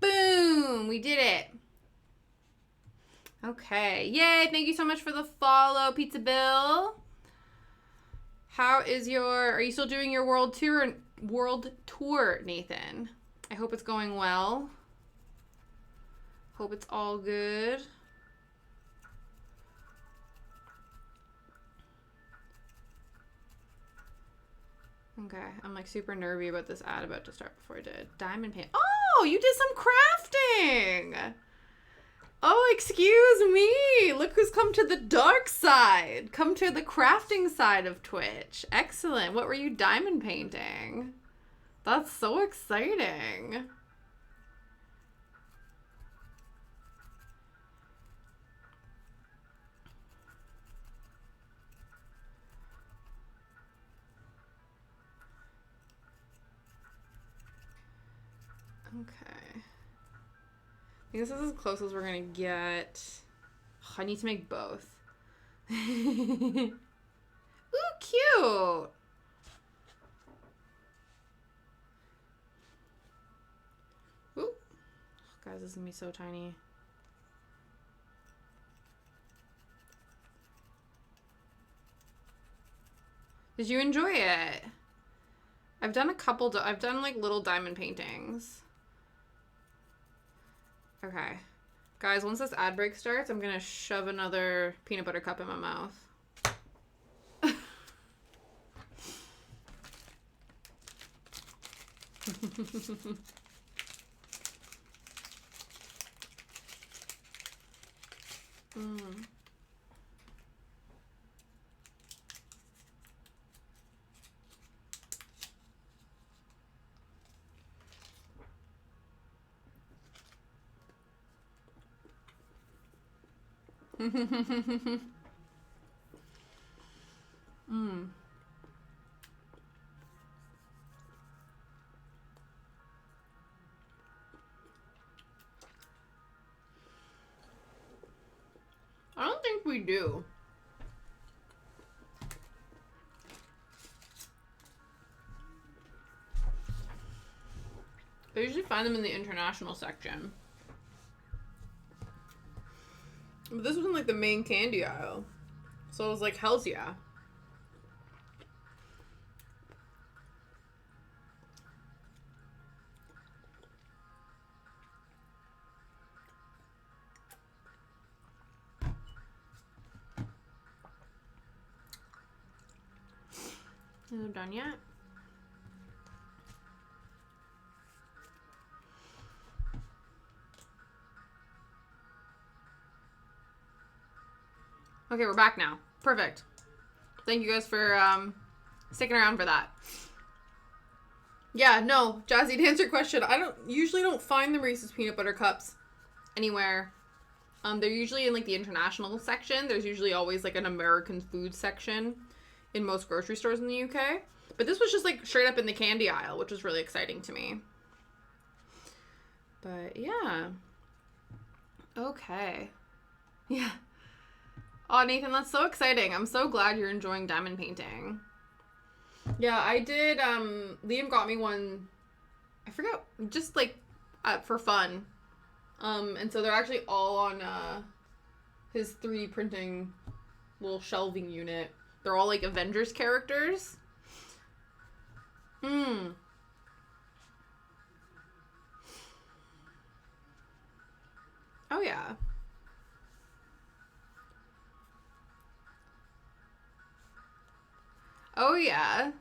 Speaker 1: Boom! We did it. Okay. Yay! Thank you so much for the follow, Pizza Bill. How is are you still doing your world tour, Nathan? I hope it's going well. Hope it's all good. Okay, I'm like super nervy about this ad about to start before I did. Diamond paint. Oh, you did some crafting. Oh, excuse me. Look who's come to the dark side. Come to the crafting side of Twitch. Excellent. What were you diamond painting? That's so exciting. Okay. I think this is as close as we're gonna get. Oh, I need to make both. Ooh, cute! Ooh. Guys, this is gonna be so tiny. Did you enjoy it? I've done a couple, I've done like little diamond paintings. Okay. Guys, once this ad break starts, I'm gonna shove another peanut butter cup in my mouth. Mm. Mm. I don't think we do. I usually find them in the international section. But this wasn't like the main candy aisle. So I was like, hell's yeah. Is it done yet? Okay, we're back now. Perfect. Thank you guys for sticking around for that. Yeah, no, Jazzy, to answer your question, I usually don't find the Reese's Peanut Butter Cups anywhere. They're usually in like the international section. There's usually always like an American food section in most grocery stores in the UK. But this was just like straight up in the candy aisle, which was really exciting to me. But yeah. Okay. Yeah. Oh, Nathan, that's so exciting. I'm so glad you're enjoying diamond painting. Yeah, I did, Liam got me one, I forget, just like, for fun. And so they're actually all on, his 3D printing little shelving unit. They're all like Avengers characters. Oh yeah. Oh yeah.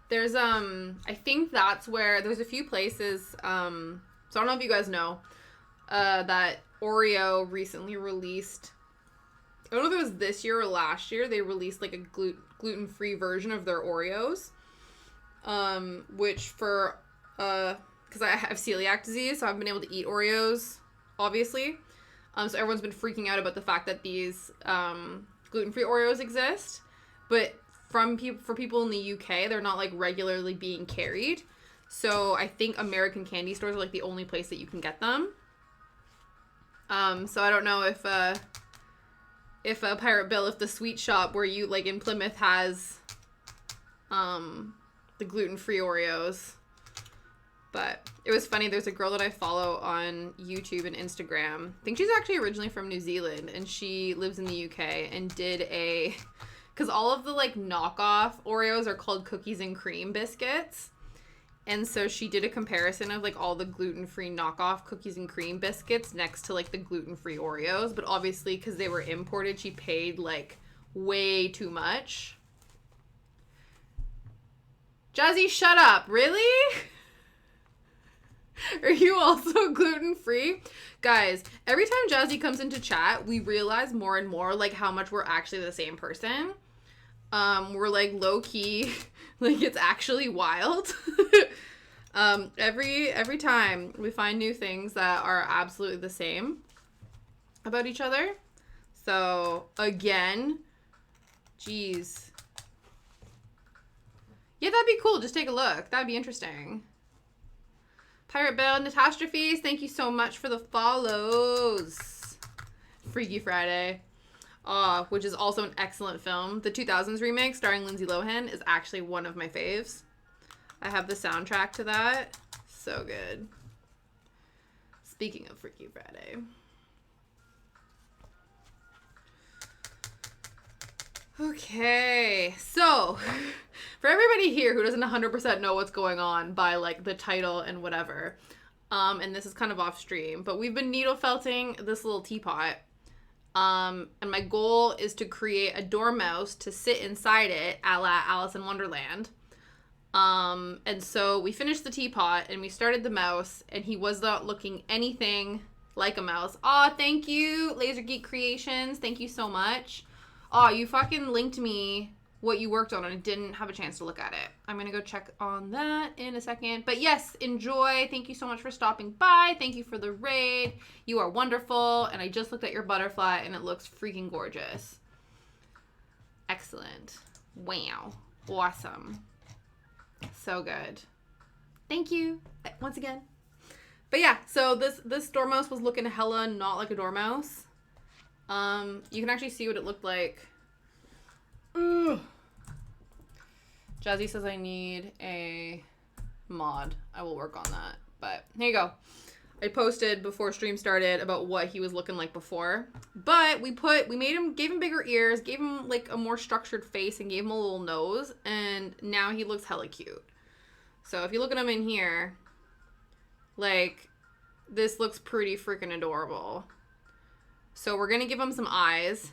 Speaker 1: There's I think that's where there's a few places so I don't know if you guys know that Oreo recently released, I don't know if it was this year or last year, they released like a gluten-free version of their Oreos. Which for because I have celiac disease, so I haven't been able to eat Oreos, obviously. So everyone's been freaking out about the fact that these gluten-free Oreos exist. But for people in the UK, they're not like regularly being carried. So I think American candy stores are like the only place that you can get them. So I don't know if Pirate Bill, if the sweet shop where you like in Plymouth has the gluten-free Oreos. But it was funny. There's a girl that I follow on YouTube and Instagram. I think she's actually originally from New Zealand, and she lives in the UK and did a... Because all of the, like, knockoff Oreos are called cookies and cream biscuits. And so she did a comparison of, like, all the gluten-free knockoff cookies and cream biscuits next to, like, the gluten-free Oreos. But obviously, because they were imported, she paid, like, way too much. Jazzy, shut up. Really? Are you also gluten-free? Guys, every time Jazzy comes into chat, we realize more and more, like, how much we're actually the same person. We're, like, low-key, like, it's actually wild. Every time we find new things that are absolutely the same about each other. So, again, geez. Yeah, that'd be cool. Just take a look. That'd be interesting. Pirate Bill, Natastrophes, thank you so much for the follows. Freaky Friday. Which is also an excellent film. The 2000s remake starring Lindsay Lohan is actually one of my faves. I have the soundtrack to that. So good. Speaking of Freaky Friday. Okay, so for everybody here who doesn't 100% know what's going on by like the title and whatever, and this is kind of off stream, but we've been needle felting this little teapot, and my goal is to create a dormouse to sit inside it a la Alice in Wonderland. And so we finished the teapot and we started the mouse, and he was not looking anything like a mouse. Aw, thank you, Laser Geek Creations. Thank you so much. Aw, you fucking linked me what you worked on and I didn't have a chance to look at it. I'm gonna go check on that in a second. But yes, enjoy. Thank you so much for stopping by. Thank you for the raid. You are wonderful. And I just looked at your butterfly and it looks freaking gorgeous. Excellent. Wow. Awesome. So good. Thank you once again. But yeah, so this dormouse was looking hella not like a dormouse. You can actually see what it looked like. Ugh. Jazzy says I need a mod. I will work on that. But here you go. I posted before stream started about what he was looking like before. But we gave him bigger ears, gave him like a more structured face, and gave him a little nose. And now he looks hella cute. So if you look at him in here, like, this looks pretty freaking adorable. So we're going to give him some eyes.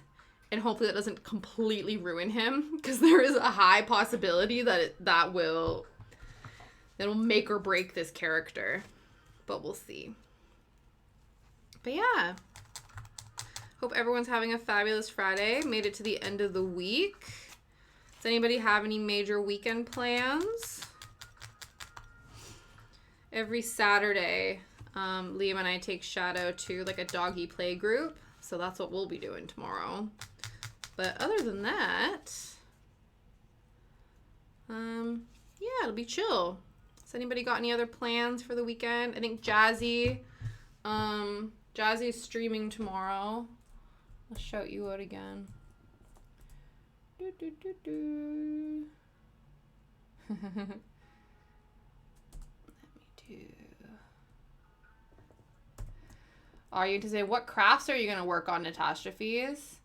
Speaker 1: And hopefully that doesn't completely ruin him, because there is a high possibility that that'll make or break this character. But we'll see. But yeah. Hope everyone's having a fabulous Friday. Made it to the end of the week. Does anybody have any major weekend plans? Every Saturday, Liam and I take Shadow to like a doggy play group. So that's what we'll be doing tomorrow. But other than that, yeah, it'll be chill. Has anybody got any other plans for the weekend? I think Jazzy's streaming tomorrow. I'll shout you out again. Let me do. Are you to say what crafts are you gonna work on, Natastrophes?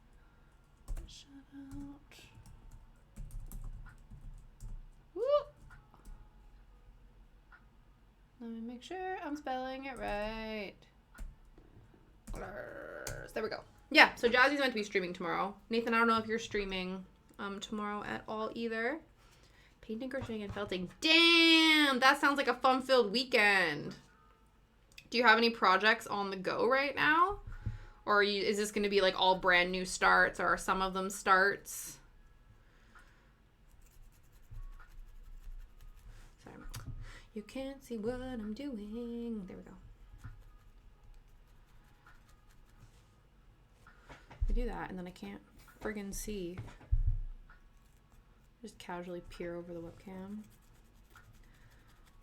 Speaker 1: Let me make sure I'm spelling it right. There we go. Yeah, so Jazzy's meant to be streaming tomorrow. Nathan, I don't know if you're streaming tomorrow at all either. Painting, crocheting, and felting. Damn, that sounds like a fun-filled weekend. Do you have any projects on the go right now? Or is this going to be like all brand new starts, or are some of them starts? Sorry. You can't see what I'm doing. There we go. I do that and then I can't friggin' see. Just casually peer over the webcam.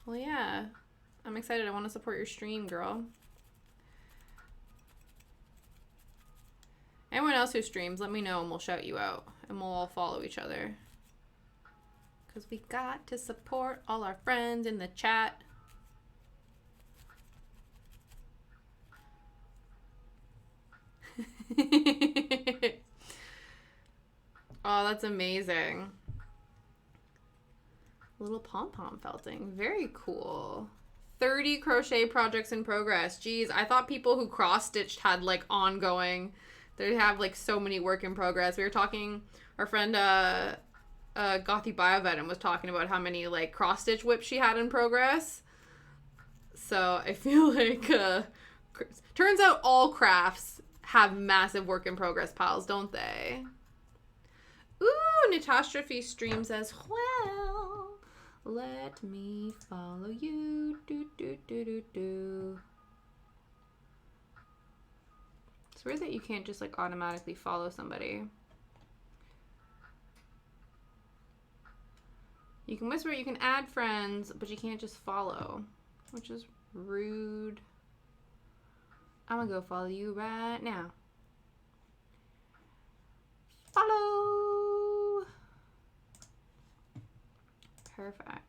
Speaker 1: Well, yeah. I'm excited. I want to support your stream, girl. Anyone else who streams, let me know and we'll shout you out. And we'll all follow each other. Because we got to support all our friends in the chat. Oh, that's amazing. Little pom-pom felting. Very cool. 30 crochet projects in progress. Jeez, I thought people who cross-stitched had like ongoing. They have like so many work in progress. We were talking, our friend Gothy Biovenom was talking about how many like cross-stitch whips she had in progress. So I feel like turns out all crafts have massive work in progress piles, don't they? Ooh, Natastrophe streams as well. Let me follow you. Do, do, do, do, do. It's weird that you can't just like automatically follow somebody. You can whisper, you can add friends, but you can't just follow, which is rude. I'm gonna go follow you right now. Follow. Perfect.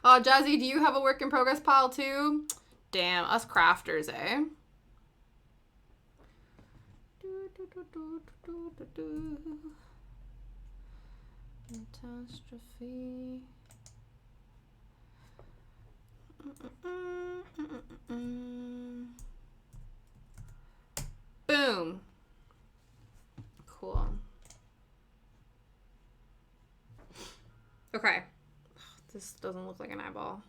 Speaker 1: Oh, Jazzy, do you have a work in progress pile too? Damn, us crafters, eh? Catastrophe. Boom. Cool. Okay. This doesn't look like an eyeball.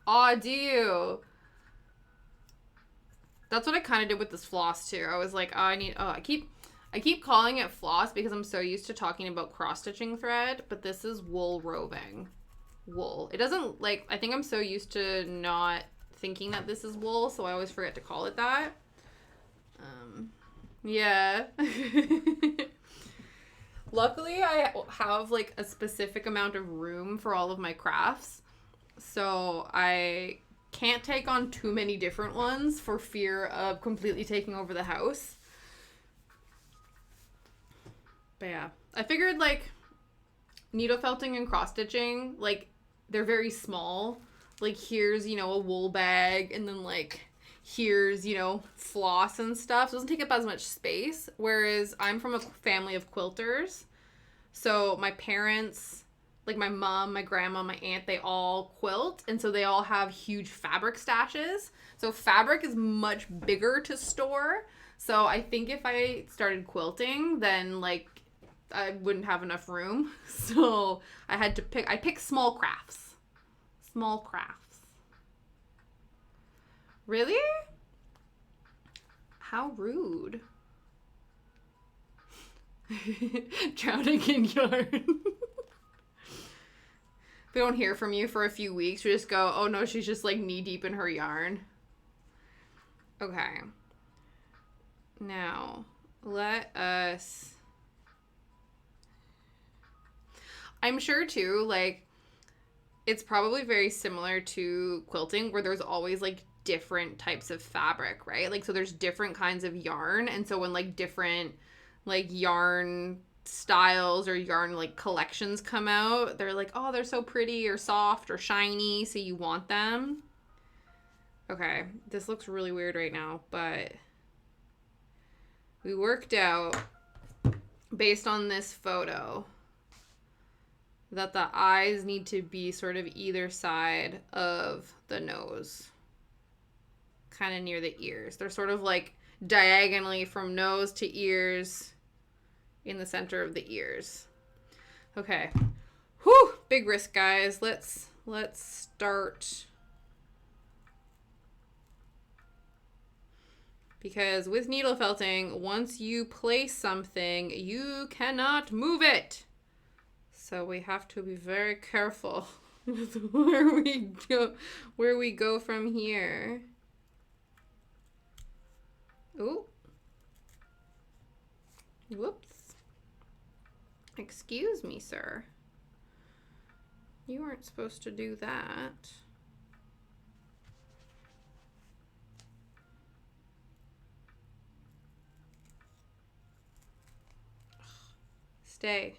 Speaker 1: Aw, do you? That's what I kind of did with this floss too. I was like, oh, I keep calling it floss because I'm so used to talking about cross-stitching thread, but this is wool roving. Wool. It doesn't, like, I think I'm so used to not thinking that this is wool, so I always forget to call it that. Yeah. Luckily, I have, like, a specific amount of room for all of my crafts, so I can't take on too many different ones for fear of completely taking over the house. But yeah, I figured, like, needle felting and cross stitching, like, they're very small. Like, here's, you know, a wool bag, and then, like, here's, you know, floss and stuff. So it doesn't take up as much space. Whereas I'm from a family of quilters. So my parents, like my mom, my grandma, my aunt, they all quilt. And so they all have huge fabric stashes. So fabric is much bigger to store. So I think if I started quilting, then, like, I wouldn't have enough room. So I picked small crafts. Small crafts. Really? How rude. Drowning in yarn. If we don't hear from you for a few weeks, we just go, oh no, she's just, like, knee deep in her yarn. Okay. Now, let us... I'm sure too, like, it's probably very similar to quilting where there's always, like, different types of fabric, right? Like, so there's different kinds of yarn. And so when, like, different, like, yarn styles or yarn, like, collections come out, they're like, oh, they're so pretty or soft or shiny, so you want them. Okay, this looks really weird right now, but we worked out, based on this photo, that the eyes need to be sort of either side of the nose. Kind of near the ears. They're sort of, like, diagonally from nose to ears in the center of the ears. Okay. Whew! Big risk, guys. Let's start. Because with needle felting, once you place something, you cannot move it. So we have to be very careful with where we go from here. Ooh. Whoops. Excuse me, sir. You weren't supposed to do that. Stay.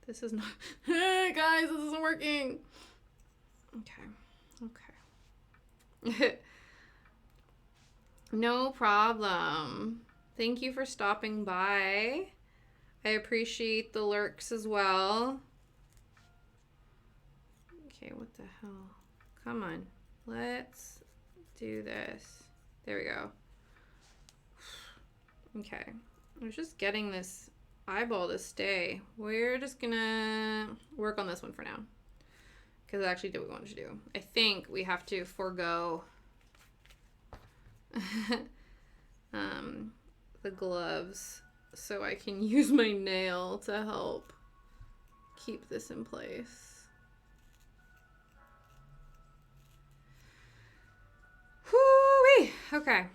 Speaker 1: This is not... Guys, this isn't working. Okay. No problem. Thank you for stopping by. I appreciate the lurks as well. Okay, what the hell? Come on. Let's do this. There we go. Okay. I was just getting this eyeball to stay. We're just gonna work on this one for now, because I actually did what we wanted to do. I think we have to forego the gloves so I can use my nail to help keep this in place. Whoo-wee! Okay.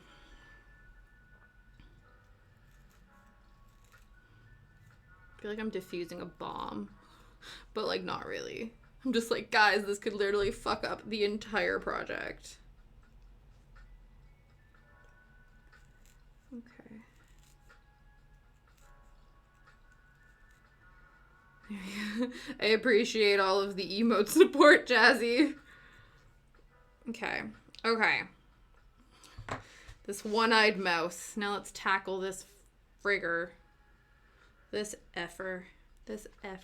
Speaker 1: I feel like I'm diffusing a bomb, but, like, not really. I'm just like, guys, this could literally fuck up the entire project. Okay. I appreciate all of the emote support, Jazzy. Okay. Okay. This one-eyed mouse. Now let's tackle this frigger. This effer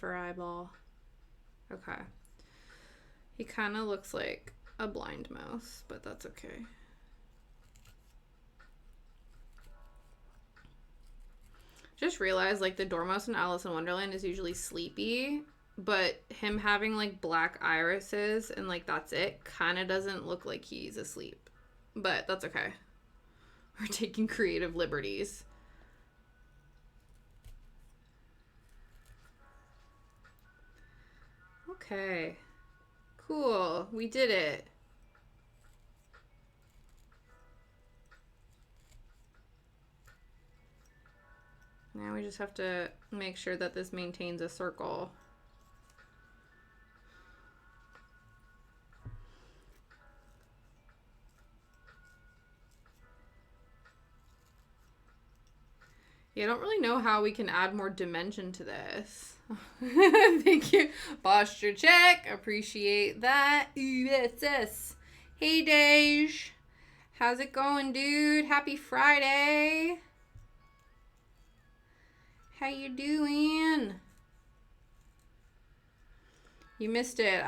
Speaker 1: eyeball. Okay. He kind of looks like a blind mouse, but that's okay. Just realized, like, the Dormouse in Alice in Wonderland is usually sleepy, but him having, like, black irises and, like, that's it, kind of doesn't look like he's asleep. But that's okay. We're taking creative liberties. Okay. Cool. We did it. Now we just have to make sure that this maintains a circle. Yeah, I don't really know how we can add more dimension to this. Thank you. Posture check. Appreciate that. USS. Hey, Dej. How's it going, dude? Happy Friday. How you doing? You missed it.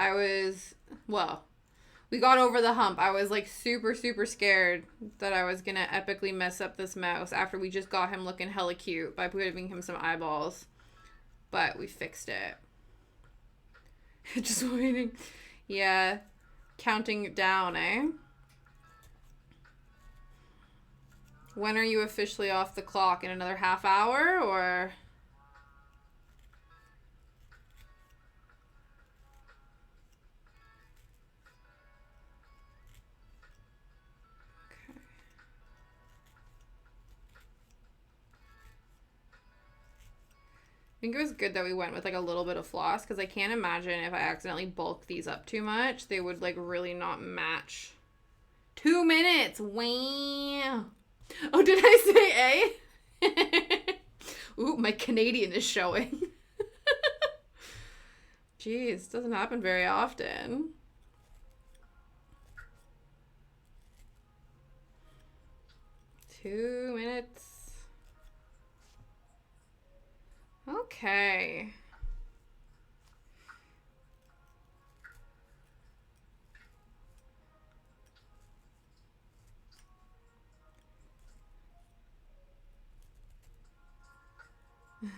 Speaker 1: We got over the hump. I was like super, super scared that I was gonna epically mess up this mouse after we just got him looking hella cute by giving him some eyeballs. But we fixed it. Just waiting. Yeah. Counting it down, eh? When are you officially off the clock? In another half hour, or? Okay. I think it was good that we went with like a little bit of floss, because I can't imagine if I accidentally bulk these up too much, they would like really not match. 2 minutes! Wow! Oh, did I say A? Ooh, my Canadian is showing. Jeez, doesn't happen very often. Two minutes. Okay.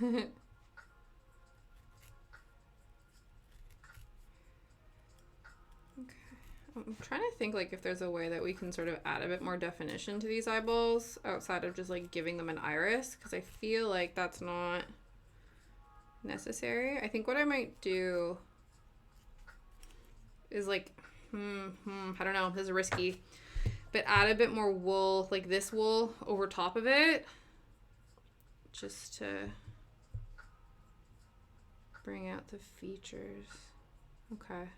Speaker 1: I'm trying to think like if there's a way that we can sort of add a bit more definition to these eyeballs outside of just like giving them an iris, because I feel like that's not necessary. I think what I might do is like, I don't know, this is risky, but add a bit more wool, like this wool over top of it, just to bring out the features. Okay.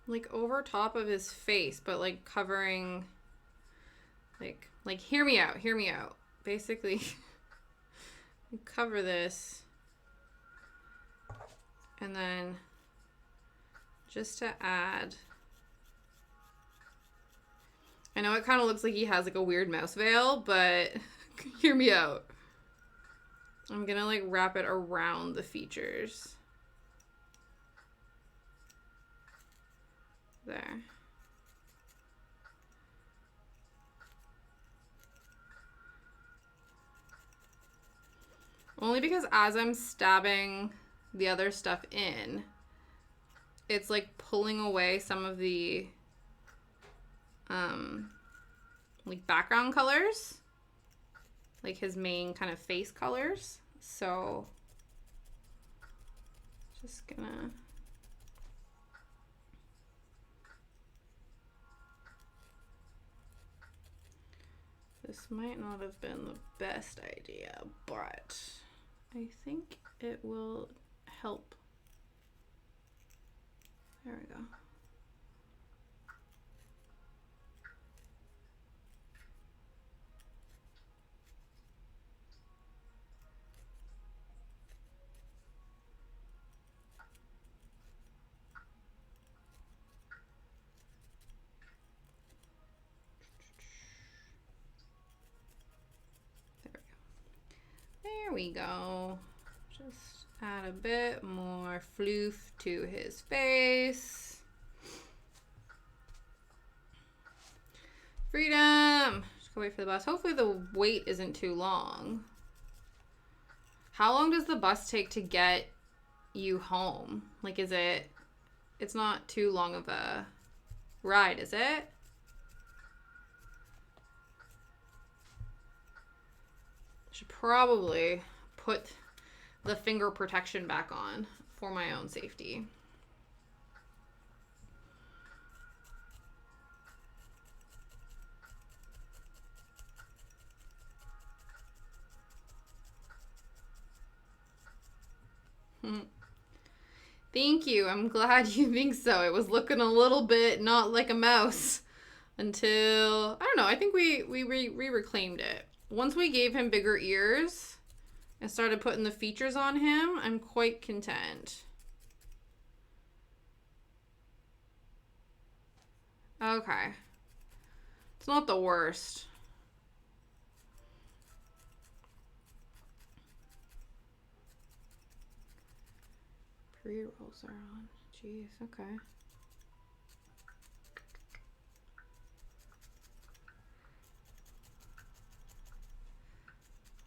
Speaker 1: Like over top of his face, but like covering, like hear me out. Basically, cover this, and then just to add. I know it kind of looks like he has like a weird mouse veil, but hear me out. I'm gonna like wrap it around the features. There. Only because as I'm stabbing the other stuff in, it's like pulling away some of the like background colors, like his main kind of face colors. So just gonna this might not have been the best idea, but I think it will help. There we go. we go. Just add a bit more floof to his face. Freedom! Just go wait for the bus. Hopefully the wait isn't too long. How long does the bus take to get you home? Like, is it... It's not too long of a ride, is it? Should probably put the finger protection back on for my own safety. Thank you. I'm glad you think so. It was looking a little bit not like a mouse until, I don't know, I think we reclaimed it. Once we gave him bigger ears and started putting the features on him, I'm quite content. Okay. It's not the worst. Pre-rolls are on. Jeez, okay.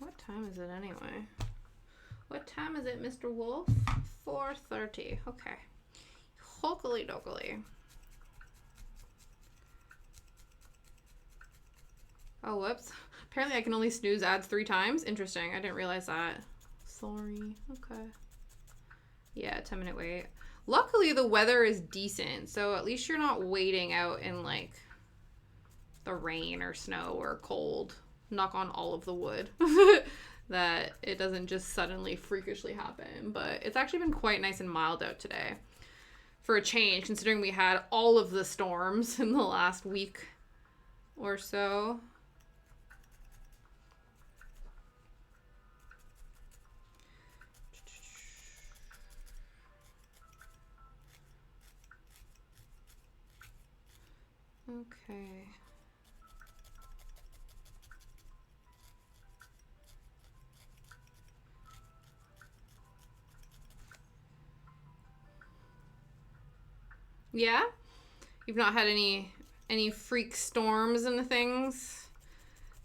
Speaker 1: What time is it anyway? What time is it, Mr. Wolf? 4:30. Okay. Hokily dokily. Oh, whoops. Apparently I can only snooze ads 3 times. Interesting. I didn't realize that. Sorry. Okay. Yeah, 10-minute wait. Luckily, the weather is decent, so at least you're not waiting out in, like, the rain or snow or cold. Knock on all of the wood. That it doesn't just suddenly freakishly happen. But it's actually been quite nice and mild out today. For a change, considering we had all of the storms in the last week or so. Okay. Yeah? You've not had any freak storms and things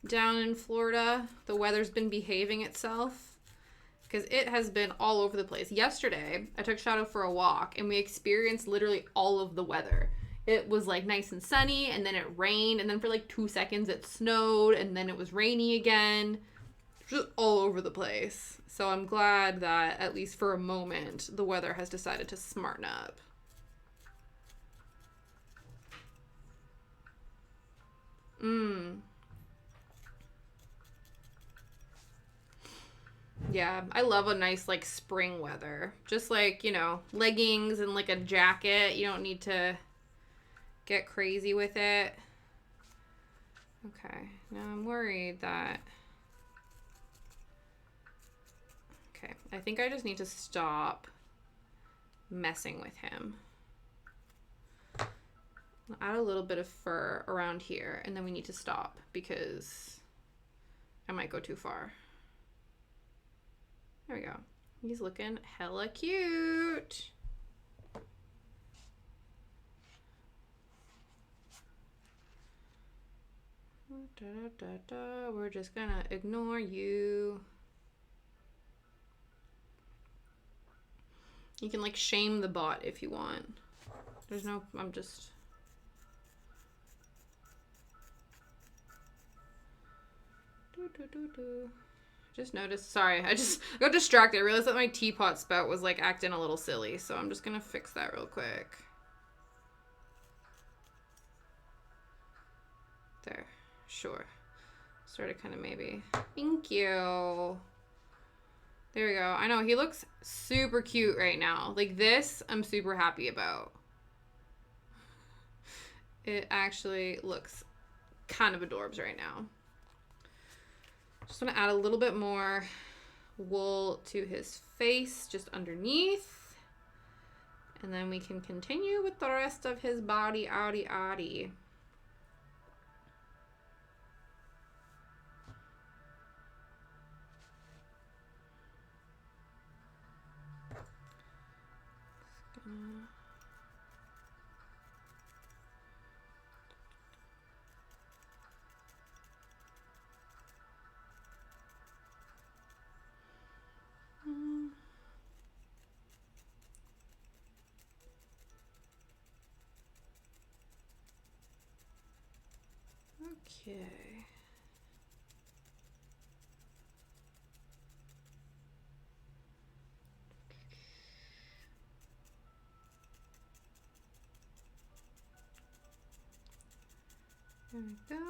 Speaker 1: down in Florida? The weather's been behaving itself? Because it has been all over the place. Yesterday, I took Shadow for a walk and we experienced literally all of the weather. It was like nice and sunny, and then it rained, and then for like 2 seconds it snowed, and then it was rainy again. Just all over the place. So I'm glad that at least for a moment the weather has decided to smarten up. Yeah, I love a nice like spring weather. Just like, you know, leggings and like a jacket. You don't need to get crazy with it. Okay, now I'm worried that... Okay, I think I just need to stop messing with him. I'll add a little bit of fur around here, and then we need to stop because I might go too far. There we go. He's looking hella cute. We're just gonna ignore you. You can like shame the bot if you want. There's no, I'm just... Just noticed, sorry, I just got distracted. I realized that my teapot spout was like acting a little silly, so I'm just gonna fix that real quick. There, sure. Started kind of maybe. Thank you. There we go. I know, he looks super cute right now. Like this, I'm super happy about. It actually looks kind of adorbs right now. Just want to add a little bit more wool to his face, just underneath. And then we can continue with the rest of his body, outie. Okay. There we go.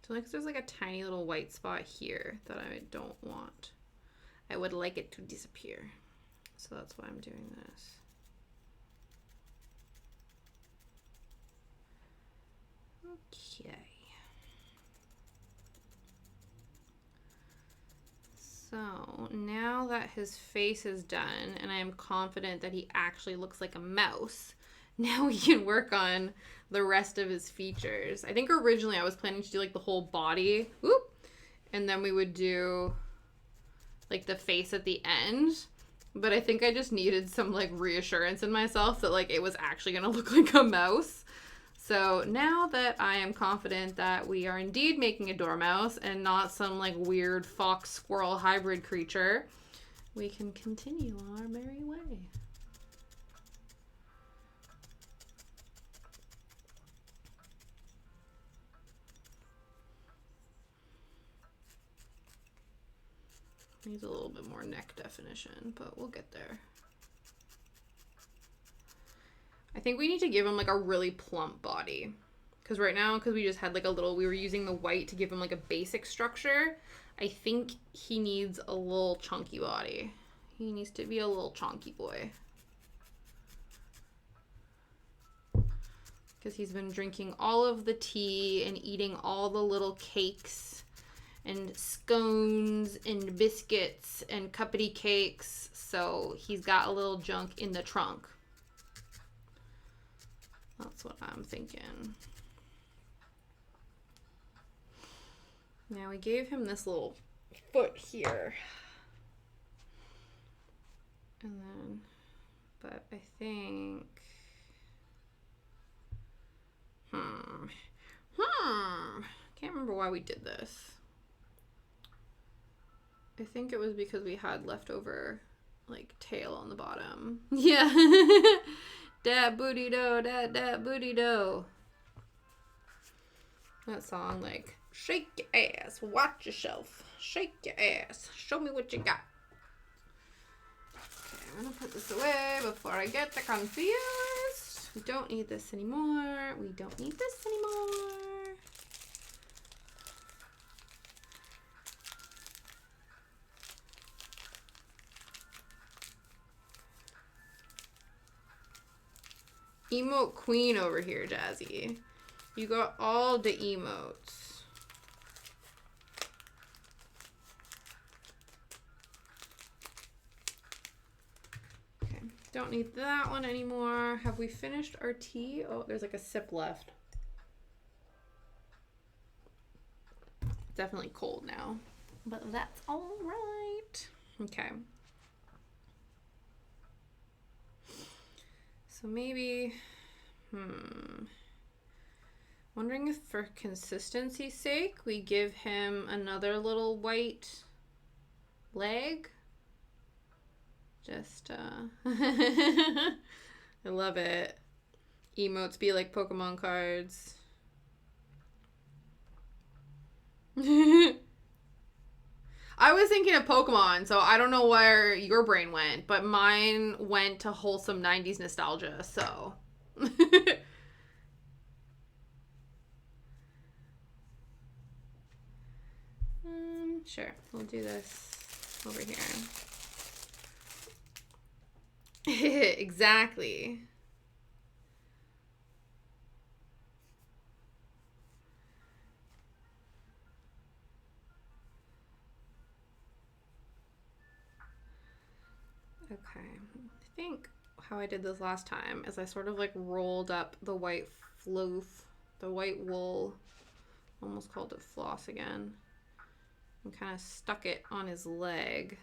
Speaker 1: So like there's like a tiny little white spot here that I don't want. I would like it to disappear. So that's why I'm doing this. Okay. So now that his face is done and I am confident that he actually looks like a mouse, now we can work on the rest of his features. I think originally I was planning to do like the whole body, whoop, and then we would do like the face at the end. But I think I just needed some like reassurance in myself that like it was actually gonna look like a mouse. So now that I am confident that we are indeed making a dormouse and not some like weird fox squirrel hybrid creature, we can continue on our merry way. Needs a little bit more neck definition, but we'll get there. I think we need to give him like a really plump body. Because right now, because we just had like a little, we were using the white to give him like a basic structure. I think he needs a little chunky body. He needs to be a little chunky boy. Because he's been drinking all of the tea and eating all the little cakes and scones and biscuits and cuppity cakes. So he's got a little junk in the trunk. That's what I'm thinking. Now we gave him this little foot here. And then, but I think, can't remember why we did this. I think it was because we had leftover like tail on the bottom. Yeah. Dat booty dough, dat booty dough. That song, like, shake your ass, watch yourself, shake your ass, show me what you got. Okay, I'm gonna put this away before I get confused. We don't need this anymore. We don't need this anymore. Emote queen over here, Jazzy. You got all the emotes. Okay, don't need that one anymore. Have we finished our tea? Oh, there's like a sip left. Definitely cold now, but that's all right. Okay. So maybe, wondering if for consistency's sake, we give him another little white leg. Just, I love it. Emotes be like Pokemon cards. I was thinking of Pokemon, so I don't know where your brain went, but mine went to wholesome 90s nostalgia, so. Sure, we'll do this over here. Exactly. Okay, I think how I did this last time is I sort of like rolled up the white floof, the white wool, almost called it floss again, and kind of stuck it on his leg,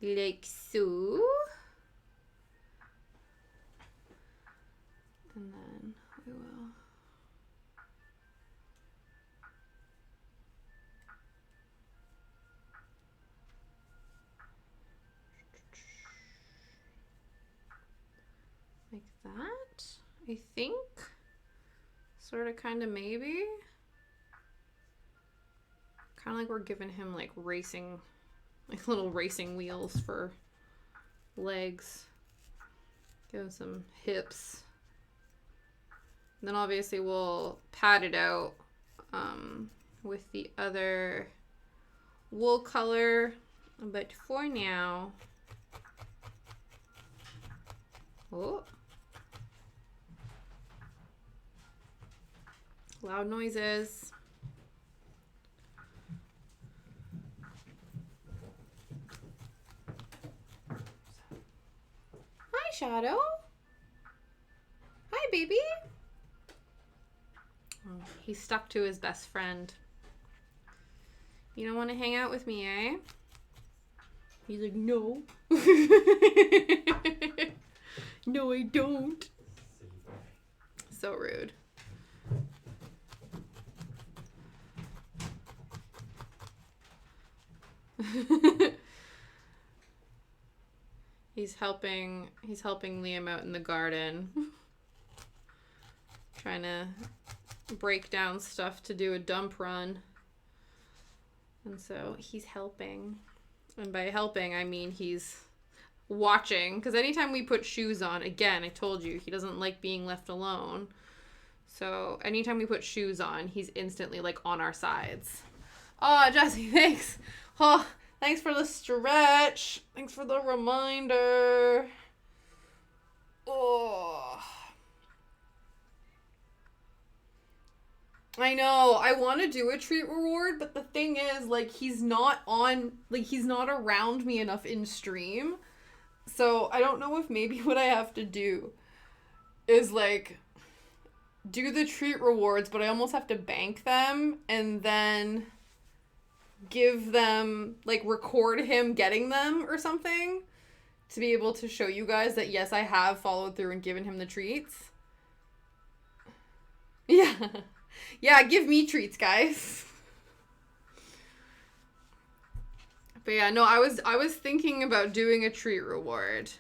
Speaker 1: like so. And then we will I think. Sort of, kind of, maybe. Kind of like we're giving him like racing, like little racing wheels for legs. Give him some hips. And then obviously we'll pad it out with the other wool color. But for now, oh, loud noises. Hi, Shadow. Hi, baby. Oh, he's stuck to his best friend. You don't want to hang out with me, eh? He's like, no. No, I don't. So rude. He's helping Liam out in the garden. Trying to break down stuff to do a dump run. And so he's helping. And by helping, I mean he's watching. Because anytime we put shoes on, again, I told you, he doesn't like being left alone. So anytime we put shoes on, he's instantly like on our sides. Oh, Jesse, thanks. Oh, thanks for the stretch. Thanks for the reminder. Oh. I know. I want to do a treat reward, but the thing is, like, he's not around me enough in stream. So I don't know if maybe what I have to do is, like, do the treat rewards, but I almost have to bank them and then give them, like, record him getting them or something to be able to show you guys that, yes, I have followed through and given him the treats. Yeah. Yeah, give me treats, guys. But yeah, no, I was thinking about doing a treat reward.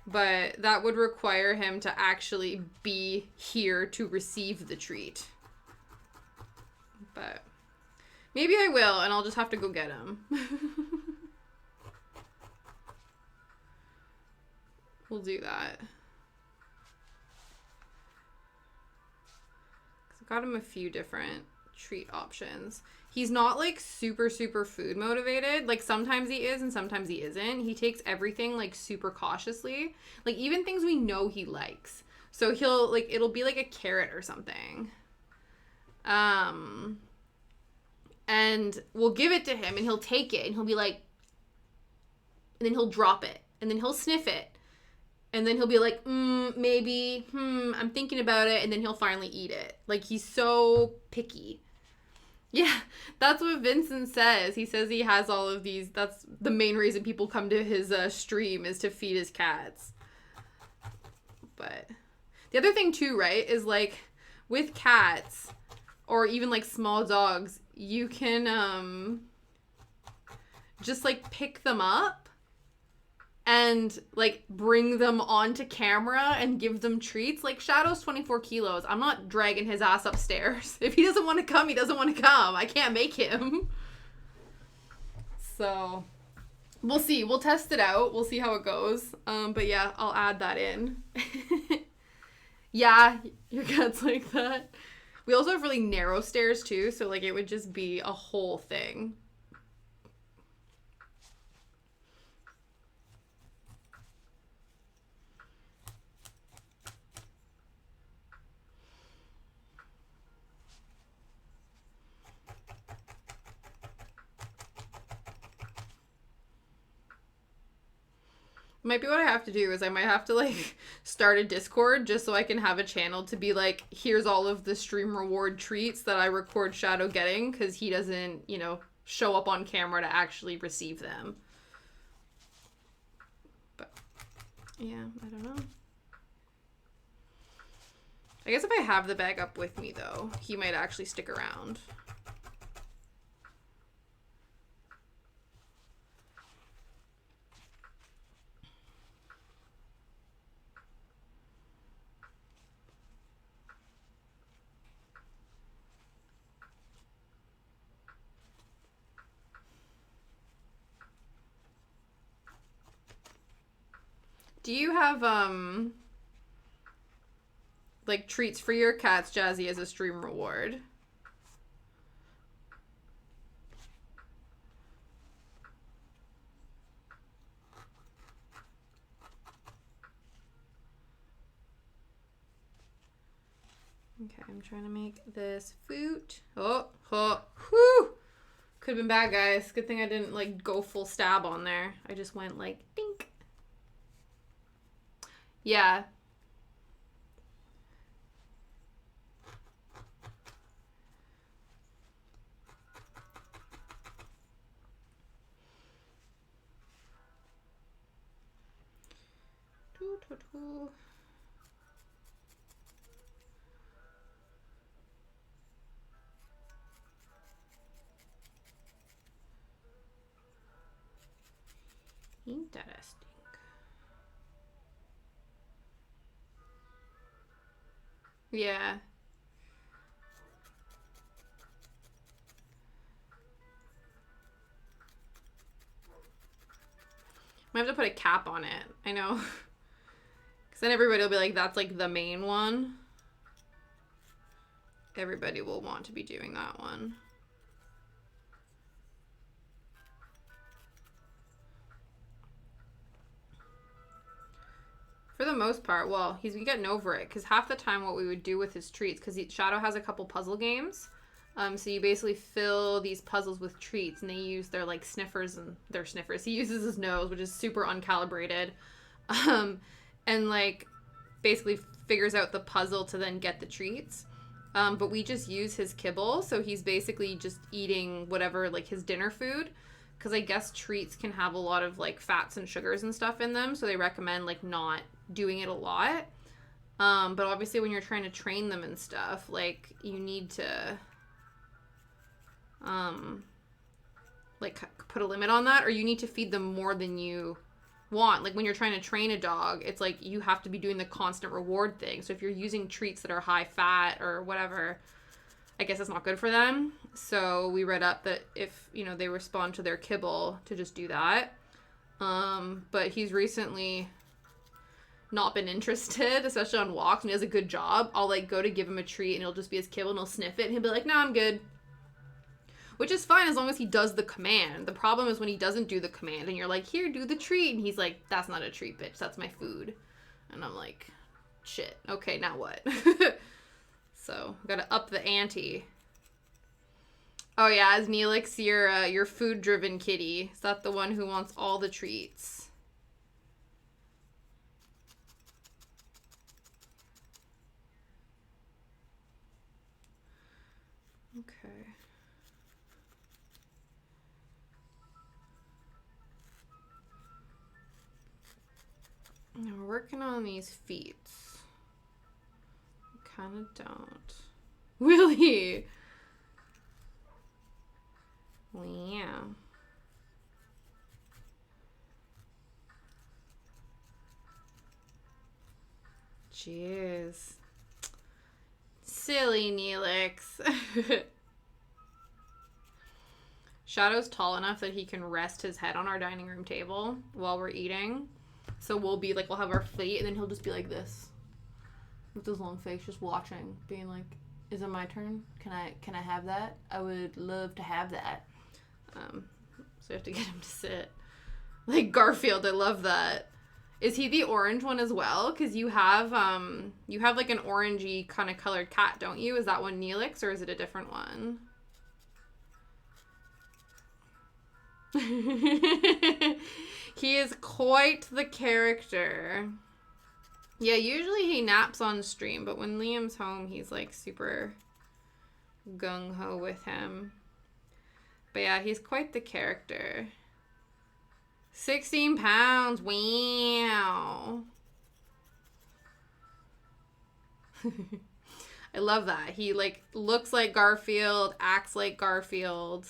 Speaker 1: But that would require him to actually be here to receive the treat. But maybe I will, and I'll just have to go get him. We'll do that. I've got him a few different treat options. He's not like super food motivated. Like sometimes he is and sometimes he isn't. He takes everything like super cautiously. Like even things we know he likes. So he'll like, it'll be like a carrot or something. And we'll give it to him and he'll take it and he'll be like, and then he'll drop it and then he'll sniff it. And then he'll be like, maybe, I'm thinking about it. And then he'll finally eat it. Like, he's so picky. Yeah, that's what Vincent says. He says he has all of these. That's the main reason people come to his stream is to feed his cats. But the other thing, too, right, is, like, with cats or even, like, small dogs, you can just, like, pick them up. And, like, bring them onto camera and give them treats. Like, Shadow's 24 kilos. I'm not dragging his ass upstairs. If he doesn't want to come, he doesn't want to come. I can't make him. So, we'll see. We'll test it out. We'll see how it goes. But yeah, I'll add that in. Yeah, your cat's like that. We also have really narrow stairs, too. So, like, it would just be a whole thing. Might be what I have to do is I might have to, like, start a Discord just so I can have a channel to be like, here's all of the stream reward treats that I record Shadow getting because he doesn't, you know, show up on camera to actually receive them. But, yeah, I don't know. I guess if I have the bag up with me, though, he might actually stick around. Do you have, like, treats for your cats, Jazzy, as a stream reward? Okay, I'm trying to make this food. Oh, whew! Could have been bad, guys. Good thing I didn't, like, go full stab on there. I just went, like, dink. Yeah. Doo-doo-doo. Interesting. Yeah. I have to put a cap on it. I know. Because then everybody will be like, that's like the main one. Everybody will want to be doing that one. For the most part, well, he's getting over it. Because half the time what we would do with his treats, because Shadow has a couple puzzle games. So you basically fill these puzzles with treats, and they use their, like, sniffers and their sniffers. He uses his nose, which is super uncalibrated. And, like, basically figures out the puzzle to then get the treats. But we just use his kibble, so he's basically just eating whatever, like, his dinner food. Because I guess treats can have a lot of, like, fats and sugars and stuff in them, so they recommend, like, not doing it a lot. But obviously when you're trying to train them and stuff, like, you need to, like, put a limit on that, or you need to feed them more than you want. Like, when you're trying to train a dog, it's like you have to be doing the constant reward thing. So if you're using treats that are high fat or whatever, I guess it's not good for them. So we read up that if, you know, they respond to their kibble, to just do that. But he's recently not been interested, especially on walks, and he does a good job. I'll, like, go to give him a treat, and it'll just be his kibble, and he'll sniff it, and he'll be like, no, I'm good. Which is fine as long as he does the command. The problem is when he doesn't do the command, and you're like, here, do the treat, and he's like, that's not a treat, bitch, that's my food. And I'm like, shit, okay, now what? So, gotta up the ante. Oh yeah, is Neelix your food-driven kitty? Is that the one who wants all the treats? Okay. Now we're working on these feet. Kind of don't. Really? Wow. Jeez. Silly Neelix. Shadow's tall enough that he can rest his head on our dining room table while we're eating. So we'll be like, we'll have our plate, and then he'll just be like this. With his long face, just watching, being like, is it my turn? Can I have that? I would love to have that. So you have to get him to sit. Like Garfield, I love that. Is he the orange one as well? Because you have like an orangey kind of colored cat, don't you? Is that one Neelix, or is it a different one? He is quite the character. Yeah, usually he naps on stream, but when Liam's home, he's like super gung-ho with him. But yeah, he's quite the character. 16 pounds. Wow. I love that. He, like, looks like Garfield, acts like Garfield.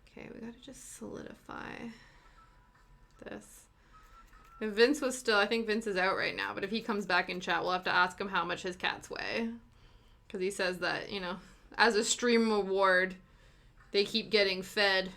Speaker 1: Okay, we gotta just solidify this. If Vince was still, I think Vince is out right now, but if he comes back in chat, we'll have to ask him how much his cats weigh. Because he says that, you know, as a stream reward, they keep getting fed.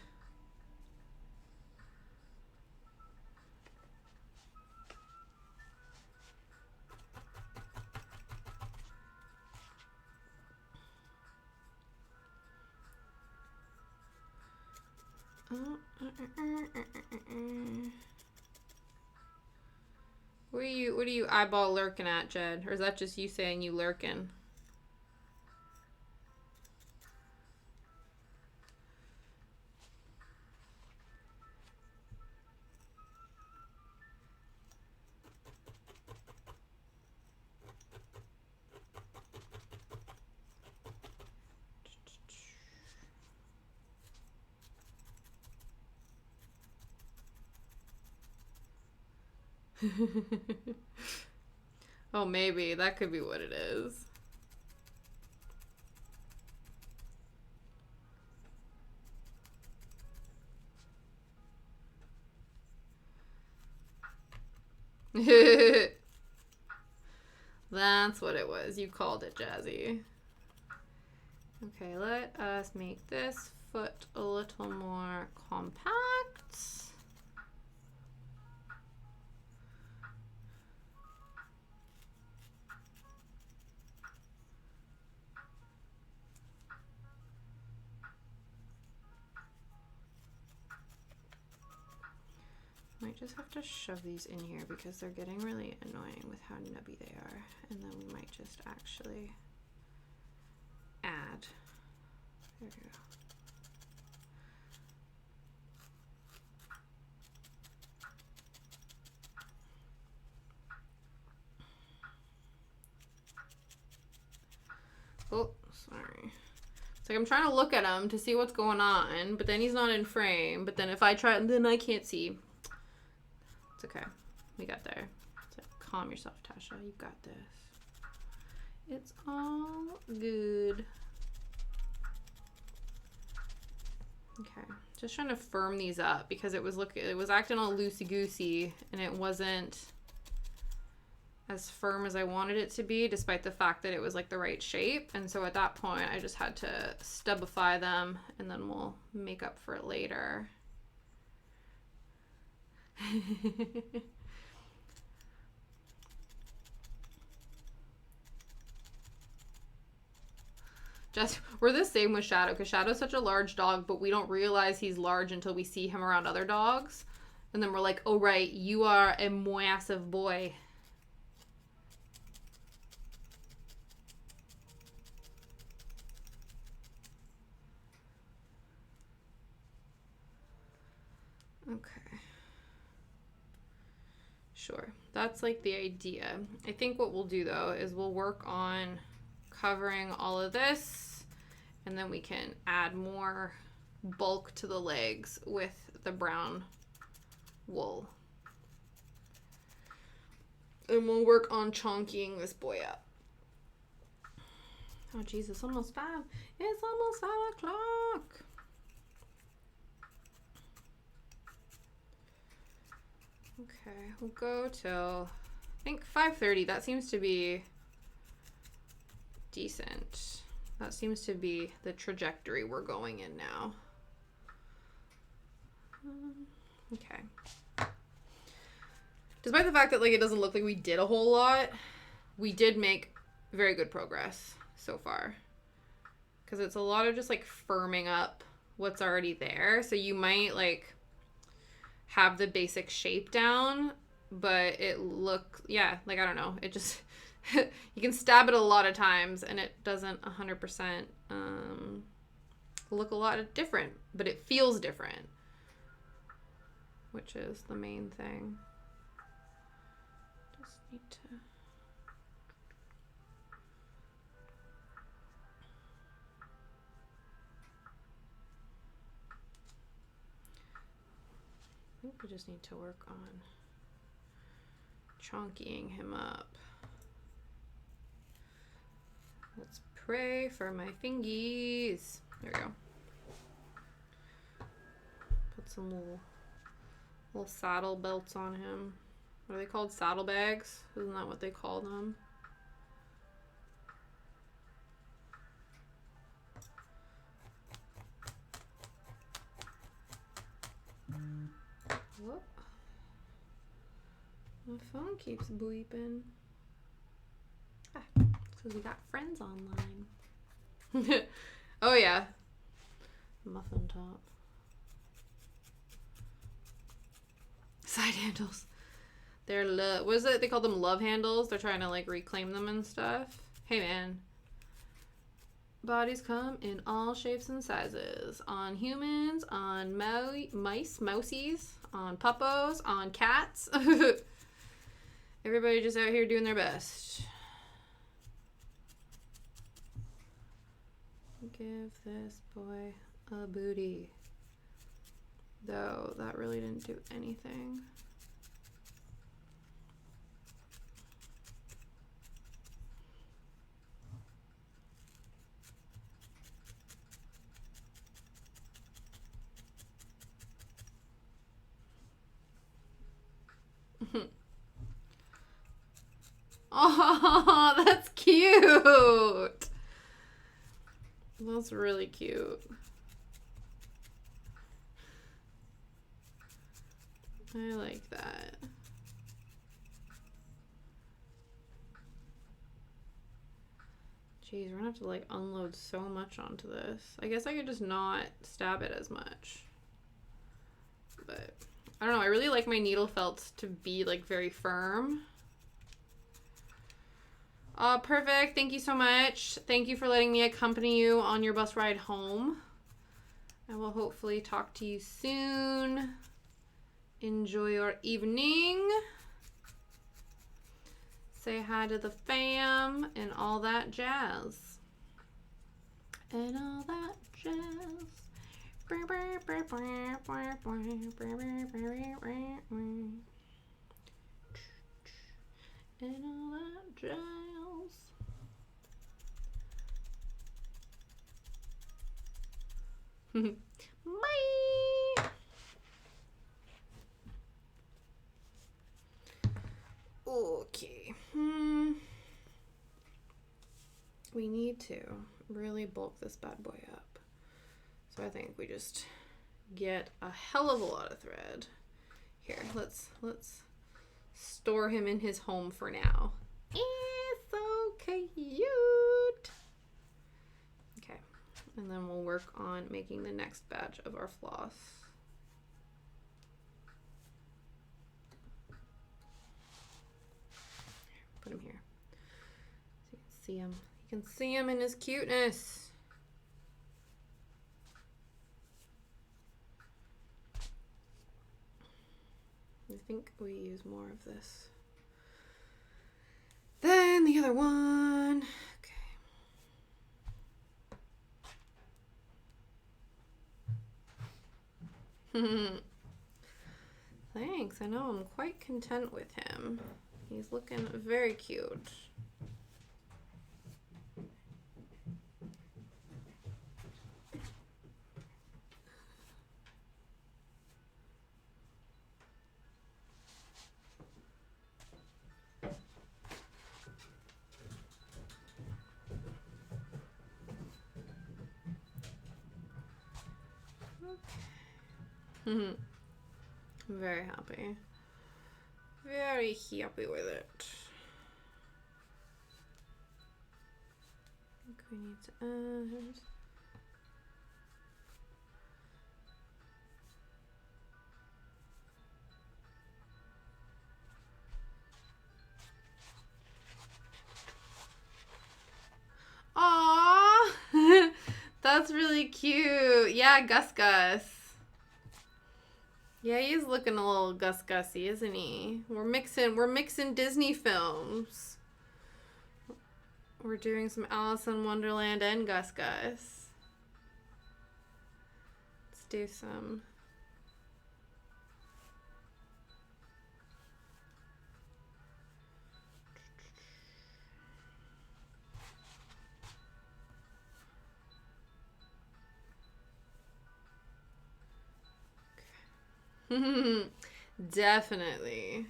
Speaker 1: What are you eyeball lurking at, Jed? Or is that just you saying you lurking? Oh, maybe. That could be what it is. That's what it was. You called it, Jazzy. Okay, let us make this foot a little more compact. Might just have to shove these in here because they're getting really annoying with how nubby they are. And then we might just actually add. There we go. Oh, sorry. It's like I'm trying to look at him to see what's going on, but then he's not in frame. But then if I try, then I can't see. It's okay. We got there. It's like, calm yourself, Tasha. You got this. It's all good. Okay. Just trying to firm these up because it was acting all loosey-goosey and it wasn't as firm as I wanted it to be, despite the fact that it was like the right shape. And so at that point, I just had to stubify them and then we'll make up for it later. Just, we're the same with Shadow, because Shadow's such a large dog, but we don't realize he's large until we see him around other dogs. And then we're like, oh right, you are a massive boy. Okay. Sure. That's like the idea. I think what we'll do though is we'll work on covering all of this and then we can add more bulk to the legs with the brown wool. And we'll work on chonkying this boy up. Oh geez, it's almost 5. It's almost 5 o'clock. Okay, we'll go till, I think 5:30. That seems to be decent. That seems to be the trajectory we're going in now. Okay. Despite the fact that like it doesn't look like we did a whole lot, we did make very good progress so far. Because it's a lot of just like firming up what's already there. So you might like have the basic shape down, but it yeah, like I don't know, it just you can stab it a lot of times and it doesn't 100% look a lot different, but it feels different, which is the main thing. Just need to I think we just need to work on chonkying him up. Let's pray for my fingies. There we go. Put some little saddle belts on him. What are they called? Saddlebags? Isn't that what they call them? Whoop. My phone keeps bleeping. Ah, because we got friends online. Oh yeah. Muffin top. Side handles. They're what is it? They call them love handles. They're trying to like reclaim them and stuff. Hey man. Bodies come in all shapes and sizes. On humans, on mice, mousies, on puppos, on cats. Everybody just out here doing their best. Give this boy a booty. Though that really didn't do anything. Oh, that's cute. That's really cute. I like that. Jeez, we're gonna have to like unload so much onto this. I guess I could just not stab it as much. But I don't know, I really like my needle felts to be like very firm. Perfect. Thank you so much. Thank you for letting me accompany you on your bus ride home. I will hopefully talk to you soon. Enjoy your evening. Say hi to the fam and all that jazz. And all that jazz. And all that jazz. Bye. Okay. We need to really bulk this bad boy up. So I think we just get a hell of a lot of thread. Here, let's store him in his home for now. It's so cute. Okay, and then we'll work on making the next batch of our floss. Put him here so you can see him. You can see him in his cuteness. I think we use more of this than the other one. Okay. Thanks. I know I'm quite content with him. He's looking very cute. I'm very happy. Very happy with it. I think we need to add. Aww! That's really cute. Yeah, Gus Gus. Yeah, he's looking a little Gus Gussy, isn't he? We're mixing Disney films. We're doing some Alice in Wonderland and Gus Gus. Let's do some. Definitely.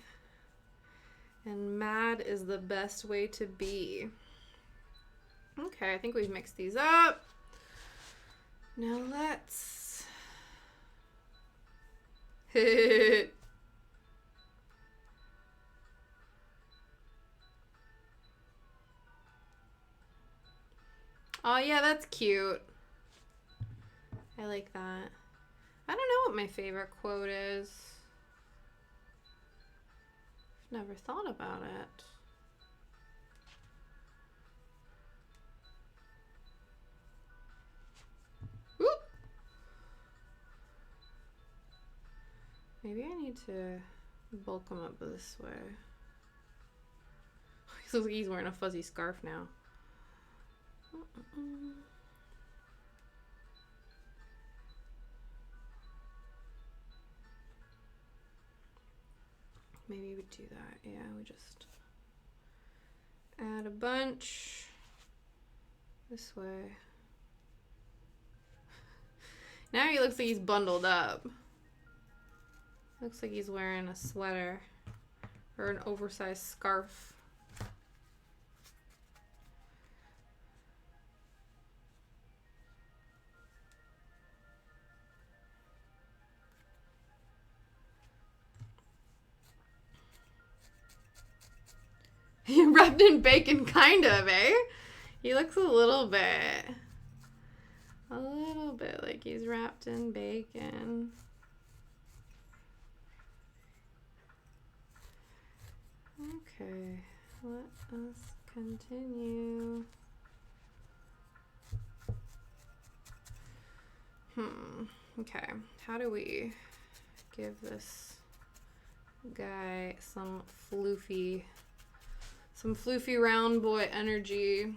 Speaker 1: And mad is the best way to be. Okay, I think we've mixed these up. Now let's... Oh yeah, that's cute. I like that. I don't know what my favorite quote is. Never thought about it. Whoop. Maybe I need to bulk him up this way. He looks like he's wearing a fuzzy scarf now. Maybe we do that. Yeah, we just add a bunch this way. Now he looks like he's bundled up. Looks like he's wearing a sweater or an oversized scarf. Wrapped in bacon, kind of, eh? He looks a little bit like he's wrapped in bacon. Okay, let us continue. Okay, how do we give this guy some floofy round boy energy?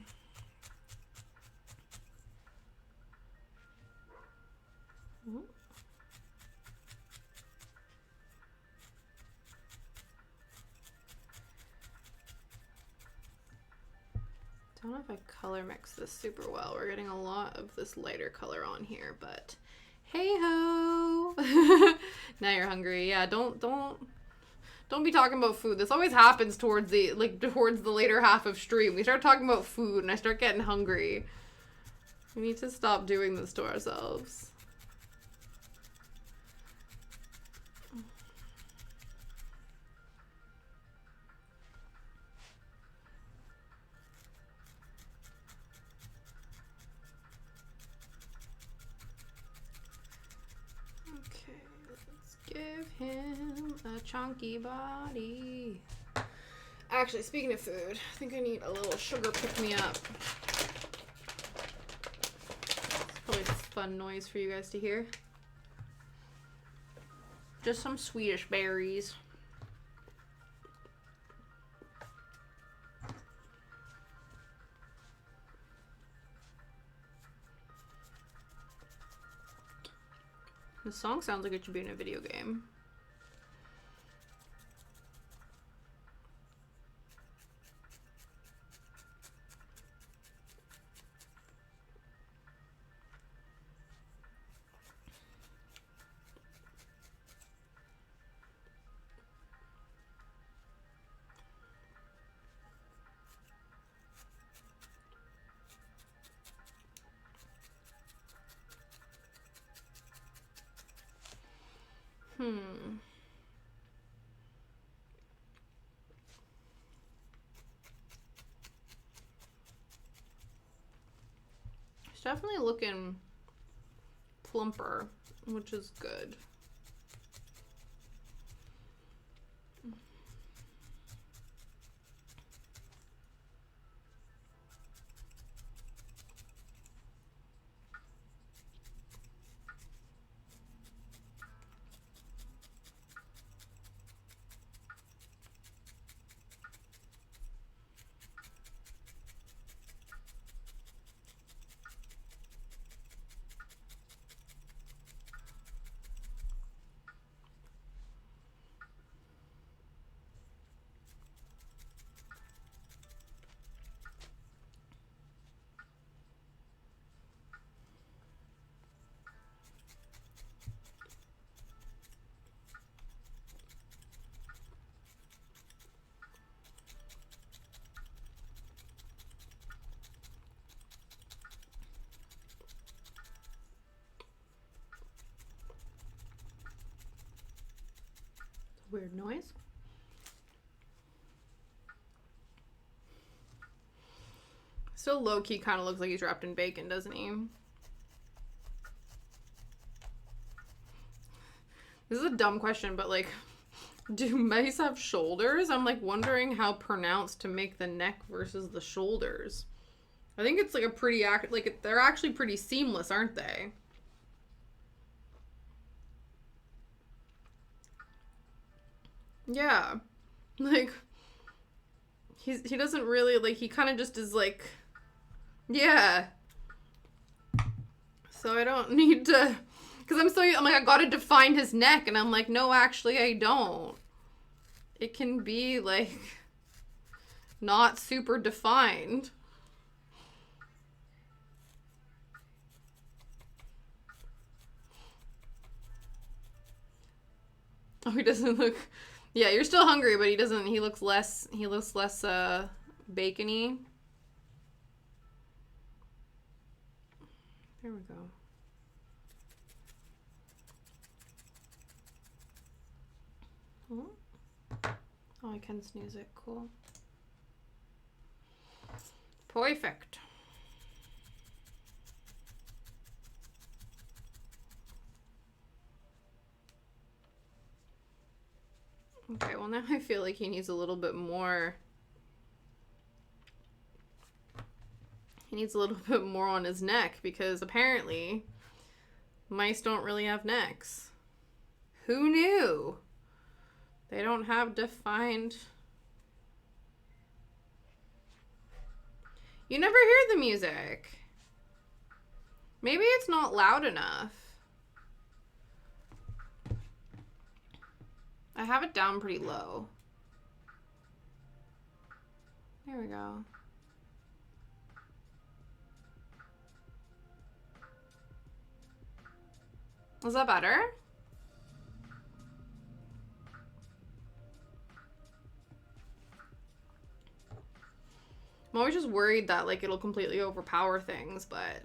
Speaker 1: Don't know if I color mix this super well. We're getting a lot of this lighter color on here, but hey ho. Now you're hungry. Yeah, don't be talking about food. This always happens towards the later half of stream. We start talking about food and I start getting hungry. We need to stop doing this to ourselves. Okay, let's give him a chunky body. Actually, speaking of food, I think I need a little sugar pick-me-up. It's probably just fun noise for you guys to hear. Just some Swedish berries. The song sounds like it should be in a video game. It's definitely looking plumper, which is good. Weird noise. Still low-key kind of looks like he's wrapped in bacon, doesn't he? This is a dumb question, but like, Do mice have shoulders? I'm like wondering how pronounced to make the neck versus the shoulders. I think it's like a pretty they're actually pretty seamless, aren't they? Yeah. Like he doesn't really like he kind of just is like yeah. So I don't need to because I'm like I got to define his neck and I'm like no, actually I don't. It can be like not super defined. Oh, he doesn't look. Yeah, you're still hungry, but he doesn't. He looks less bacony. There we go. Oh, I can snooze it. Cool. Perfect. Okay, well now I feel like he needs a little bit more. He needs a little bit more on his neck because apparently mice don't really have necks. Who knew? They don't have defined... You never hear the music. Maybe it's not loud enough. I have it down pretty low. There we go. Is that better? I'm always just worried that like it'll completely overpower things, but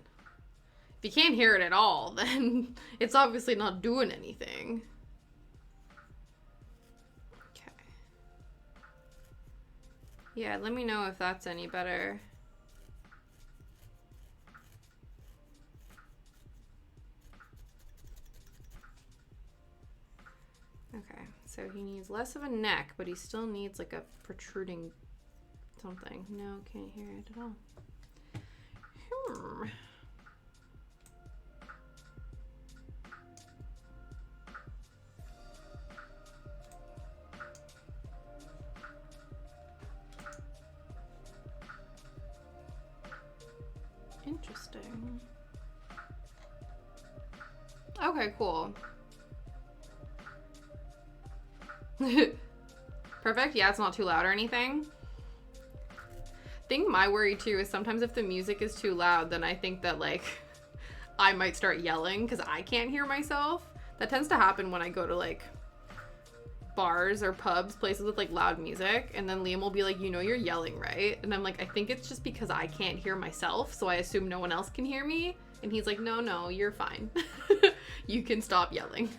Speaker 1: if you can't hear it at all, then it's obviously not doing anything. Okay. Yeah, let me know if that's any better. Okay, so he needs less of a neck, but he still needs like a protruding something. No, can't hear it at all. Interesting. Okay, cool. Perfect. Yeah, it's not too loud or anything. I think my worry too is sometimes if the music is too loud, then I think that like I might start yelling because I can't hear myself. That tends to happen when I go to like bars or pubs, places with like loud music, and then Liam will be like, you know, you're yelling, right? And I'm like, I think it's just because I can't hear myself, so I assume no one else can hear me. And he's like, no, you're fine. You can stop yelling.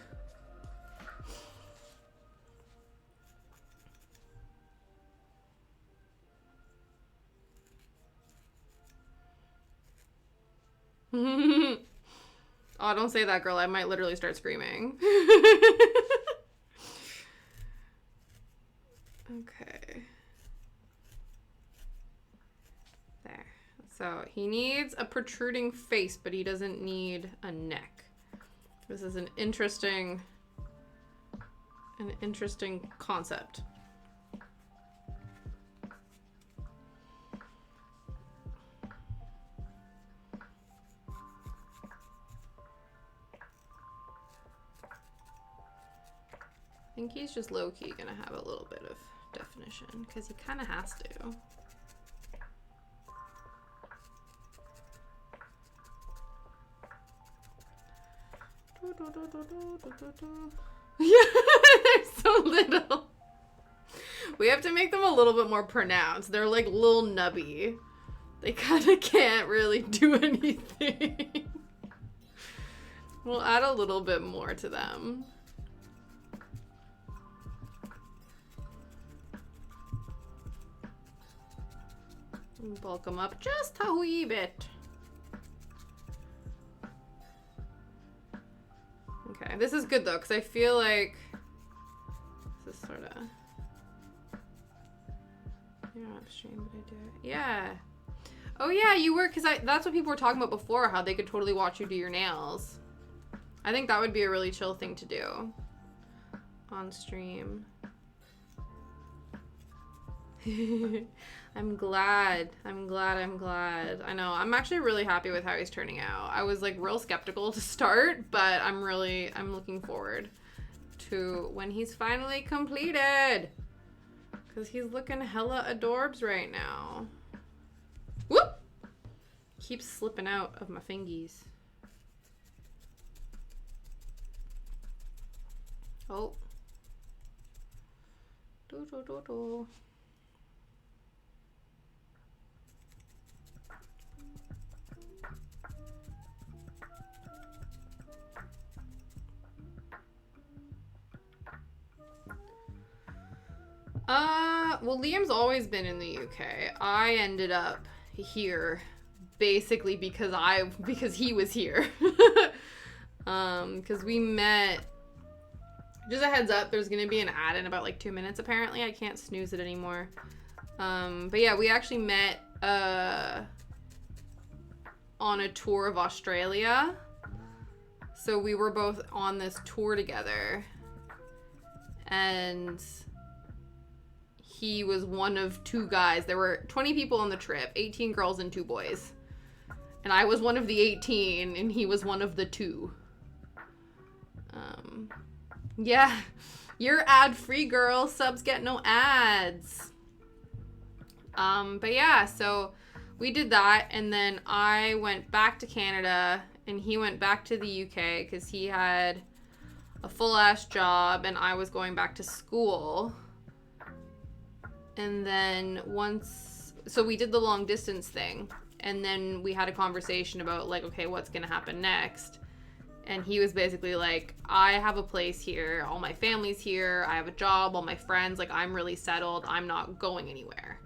Speaker 1: Oh, don't say that, girl. I might literally start screaming. Okay. There. So he needs a protruding face, but he doesn't need a neck. This is an interesting concept. I think he's just low-key gonna have a little bit of definition because he kind of has to. Yeah, they're so little. We have to make them a little bit more pronounced. They're like little nubby. They kind of can't really do anything. We'll add a little bit more to them. Bulk them up just a wee bit. Okay, this is good though, because I feel like this this sort of... You're not upstream, but I do it. Yeah. Oh yeah, you were, because that's what people were talking about before, how they could totally watch you do your nails. I think that would be a really chill thing to do on stream. I'm glad. I know. I'm actually really happy with how he's turning out. I was like real skeptical to start, but I'm looking forward to when he's finally completed. Because he's looking hella adorbs right now. Whoop! Keeps slipping out of my fingies. Oh. Do, do, do, do. Well, Liam's always been in the UK. I ended up here basically because he was here. Because we met, just a heads up, there's gonna be an ad in about like 2 minutes apparently. I can't snooze it anymore. But yeah, we actually met on a tour of Australia. So we were both on this tour together. And he was one of 2 guys. There were 20 people on the trip, 18 girls and 2 boys. And I was one of the 18 and he was one of the 2. Yeah, you're ad-free, girl. Subs get no ads. But yeah, so we did that, and then I went back to Canada and he went back to the UK because he had a full-ass job and I was going back to school. And then so we did the long distance thing, and then we had a conversation about like, okay, what's gonna happen next? And he was basically like, I have a place here, all my family's here, I have a job, all my friends, like I'm really settled, I'm not going anywhere.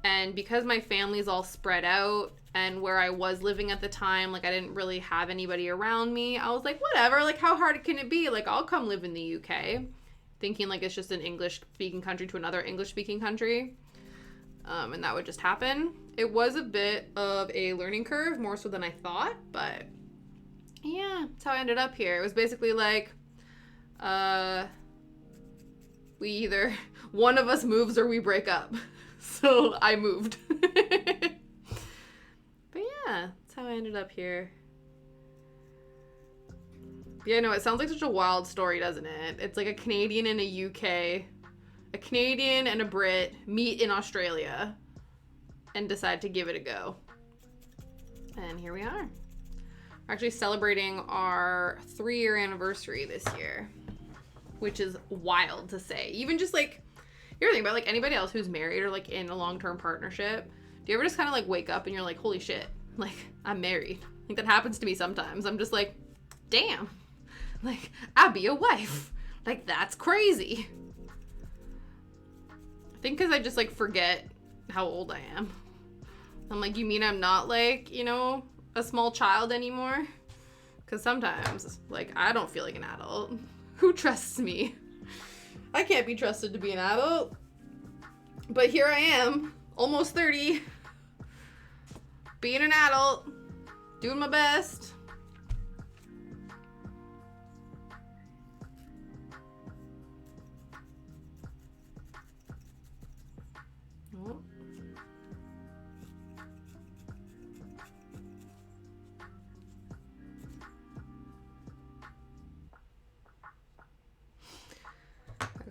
Speaker 1: And because my family's all spread out, and where I was living at the time, like I didn't really have anybody around me, I was like, whatever, like how hard can it be? Like I'll come live in the UK. Thinking like it's just an English-speaking country to another English-speaking country. And that would just happen. It was a bit of a learning curve, more so than I thought, but yeah, that's how I ended up here. It was basically like, we either, one of us moves or we break up. So I moved. But yeah, that's how I ended up here. Yeah, no, it sounds like such a wild story, doesn't it? It's like a Canadian and a UK, a Canadian and a Brit meet in Australia and decide to give it a go. And here we are. We're actually celebrating our 3-year anniversary this year, which is wild to say. Even just like, you ever think about like anybody else who's married or like in a long-term partnership? Do you ever just kind of like wake up and you're like, holy shit, like I'm married? I think that happens to me sometimes. I'm just like, damn. Like, I'd be a wife. Like, that's crazy. I think because I just, like, forget how old I am. I'm like, you mean I'm not, like, you know, a small child anymore? Because sometimes, like, I don't feel like an adult. Who trusts me? I can't be trusted to be an adult. But here I am, almost 30. Being an adult. Doing my best.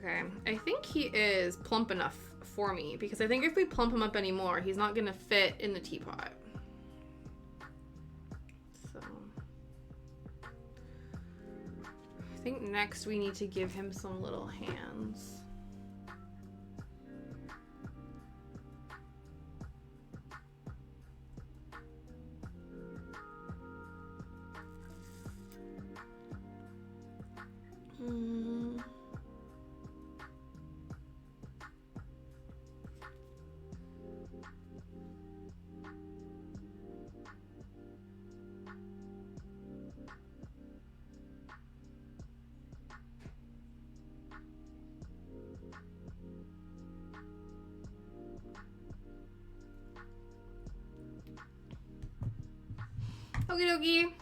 Speaker 1: Okay, I think he is plump enough for me, because I think if we plump him up anymore, he's not gonna fit in the teapot. So, I think next we need to give him some little hands. Okie dokie.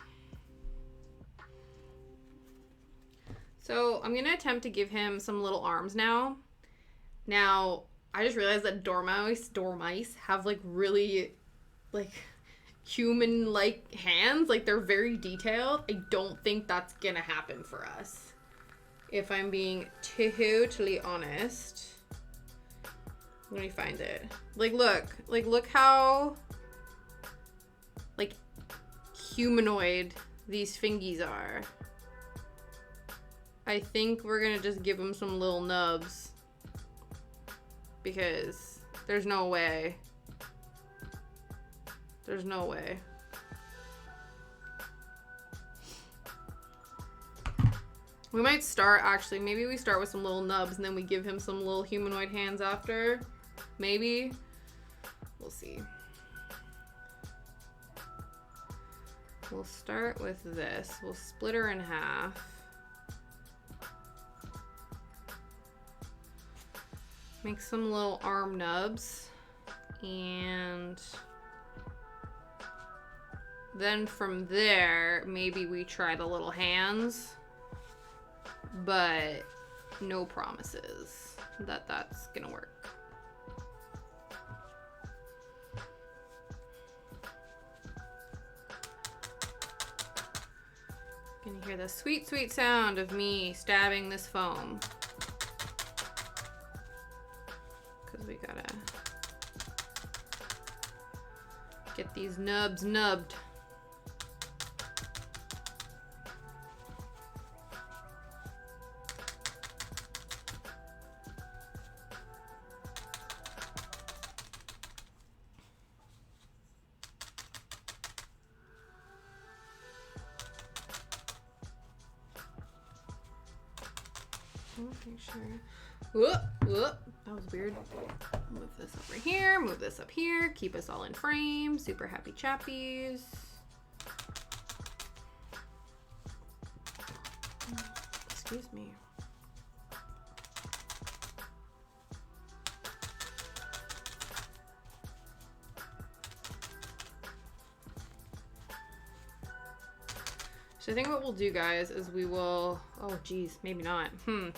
Speaker 1: So I'm gonna attempt to give him some little arms now. Now, I just realized that dormice have like really like human-like hands. Like they're very detailed. I don't think that's gonna happen for us. If I'm being totally honest. Let me find it. Like look how like humanoid these fingies are. I think we're gonna just give them some little nubs because there's no way. There's no way. We might start, actually, maybe we start with some little nubs and then we give him some little humanoid hands after. Maybe. We'll see. We'll start with this. We'll split her in half. Make some little arm nubs. And then from there, maybe we try the little hands. But no promises that that's gonna work. Can you hear the sweet, sweet sound of me stabbing this foam? Because we gotta get these nubs nubbed. Make sure. Whoop, whoop. That was weird. Move this over here. Move this up here. Keep us all in frame. Super happy chappies. Excuse me. So I think what we'll do, guys, is we will... Oh, geez. Maybe not. I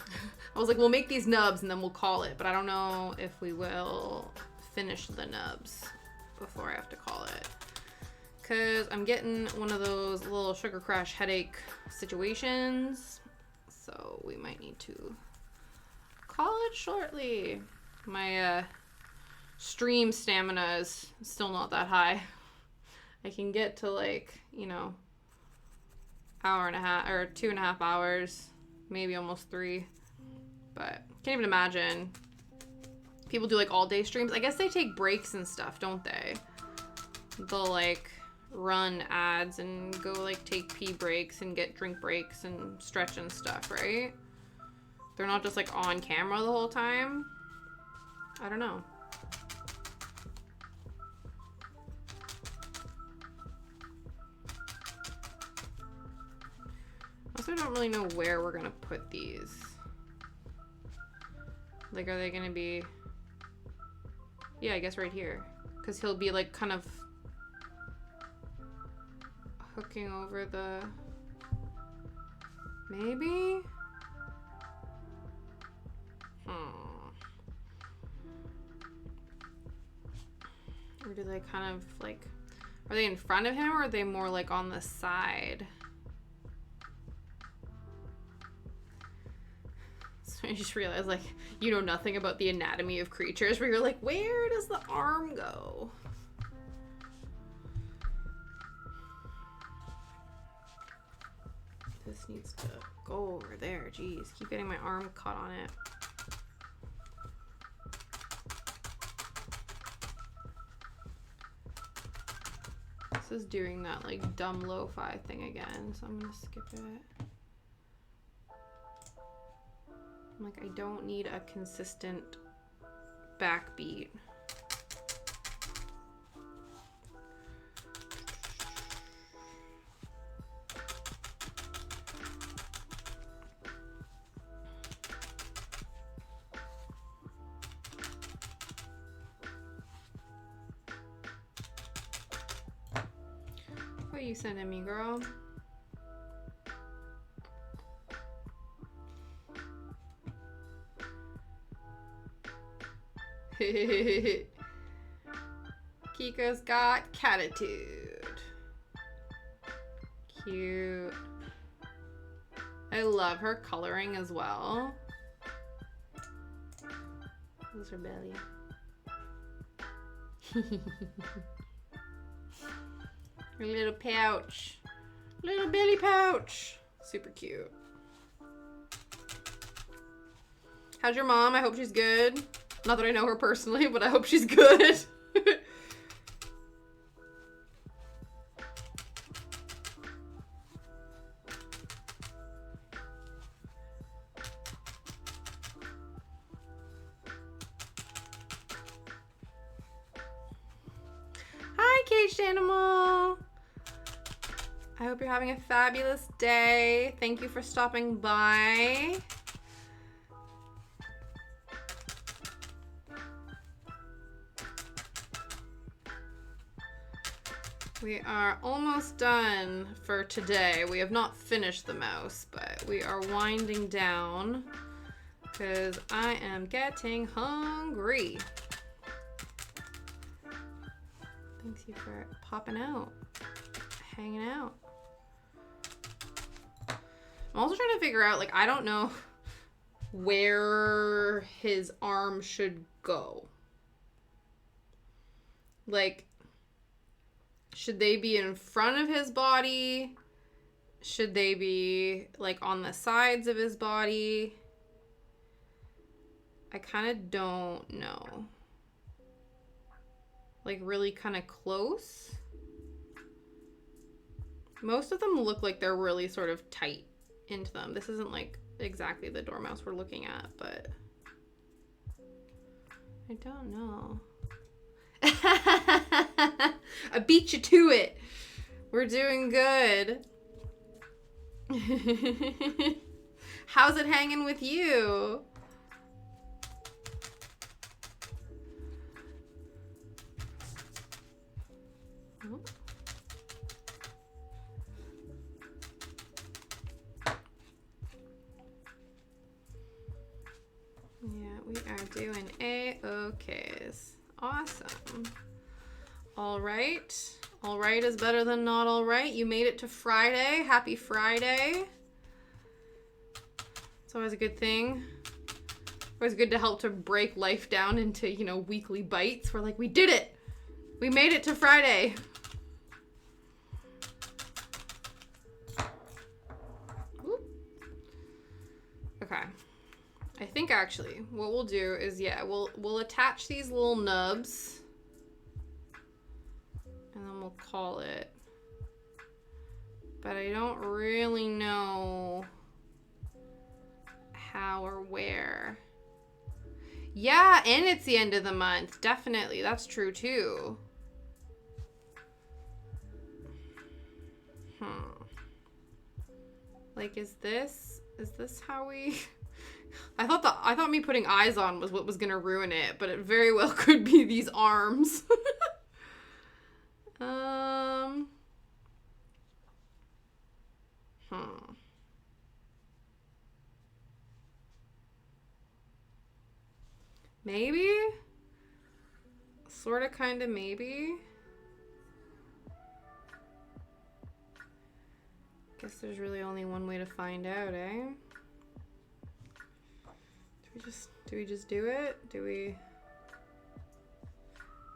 Speaker 1: was like, we'll make these nubs and then we'll call it. But I don't know if we will finish the nubs before I have to call it. Because I'm getting one of those little sugar crash headache situations. So we might need to call it shortly. My stream stamina is still not that high. I can get to like, you know... hour and a half or 2.5 hours, maybe almost 3, but can't even imagine. People do like all day streams. I guess they take breaks and stuff, don't they? They'll like run ads and go like take pee breaks and get drink breaks and stretch and stuff, right? They're not just like on camera the whole time. I don't know. Also, I don't really know where we're gonna put these. Like, are they gonna be... Yeah, I guess right here. Because he'll be, like, kind of hooking over the... Maybe? Or do they kind of, like... Are they in front of him, or are they more, like, on the side? I just realized, like, you know nothing about the anatomy of creatures, where you're like, where does the arm go? This needs to go over there. Jeez, keep getting my arm caught on it. This is doing that, like, dumb lo-fi thing again, so I'm gonna skip it. Like, I don't need a consistent backbeat. What are you sending me, girl? Kika's got catitude. Cute. I love her coloring as well. Where's her belly? Her little pouch. Little belly pouch. Super cute. How's your mom? I hope she's good. Not that I know her personally, but I hope she's good. Hi, caged animal. I hope you're having a fabulous day. Thank you for stopping by. We are almost done for today. We have not finished the mouse, but we are winding down because I am getting hungry. Thanks you for popping out, hanging out. I'm also trying to figure out, like, I don't know where his arm should go. Like, should they be in front of his body? Should they be, like, on the sides of his body? I kind of don't know. Like, really kind of close? Most of them look like they're really sort of tight into them. This isn't, like, exactly the dormouse we're looking at, but I don't know. I beat you to it. We're doing good. How's it hanging with you? Oh. Yeah, we are doing A-OKs. Awesome. All right. All right is better than not all right. You made it to Friday. Happy Friday. It's always a good thing. Always good to help to break life down into, you know, weekly bites. We're like, we did it. We made it to Friday. Whoop. Okay. I think actually what we'll do is, yeah, we'll attach these little nubs. And then we'll call it. But I don't really know how or where. Yeah, and it's the end of the month. Definitely. That's true too. Like, is this how we... I thought me putting eyes on was what was gonna ruin it, but it very well could be these arms. Maybe? Sorta, kinda, maybe? Guess there's really only one way to find out, eh? Do we just do it? Do we...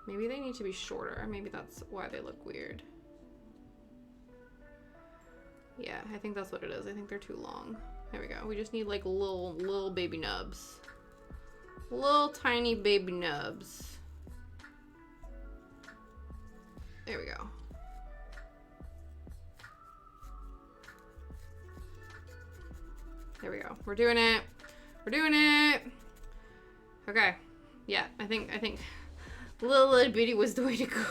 Speaker 1: Maybe they need to be shorter. Maybe that's why they look weird. Yeah, I think that's what it is. I think they're too long. There we go. We just need like little baby nubs. Little tiny baby nubs. There we go. There we go. We're doing it. We're doing it. Okay. Yeah, I think little bitty was the way to go.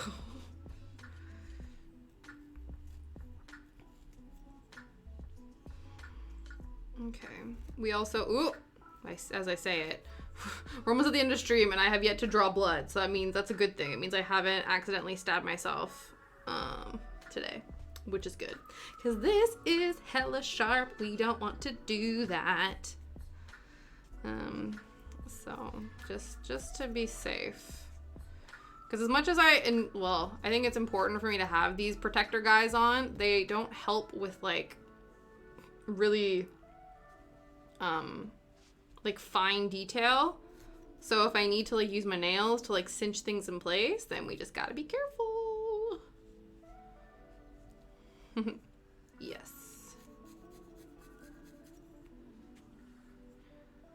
Speaker 1: Okay. We also, ooh, as I say it, we're almost at the end of stream and I have yet to draw blood. So that means that's a good thing. It means I haven't accidentally stabbed myself today. which is good. Because this is hella sharp. We don't want to do that. So just to be safe. Because as much as I think it's important for me to have these protector guys on, they don't help with like really like fine detail. So if I need to like use my nails to like cinch things in place, then we just gotta be careful. Yes.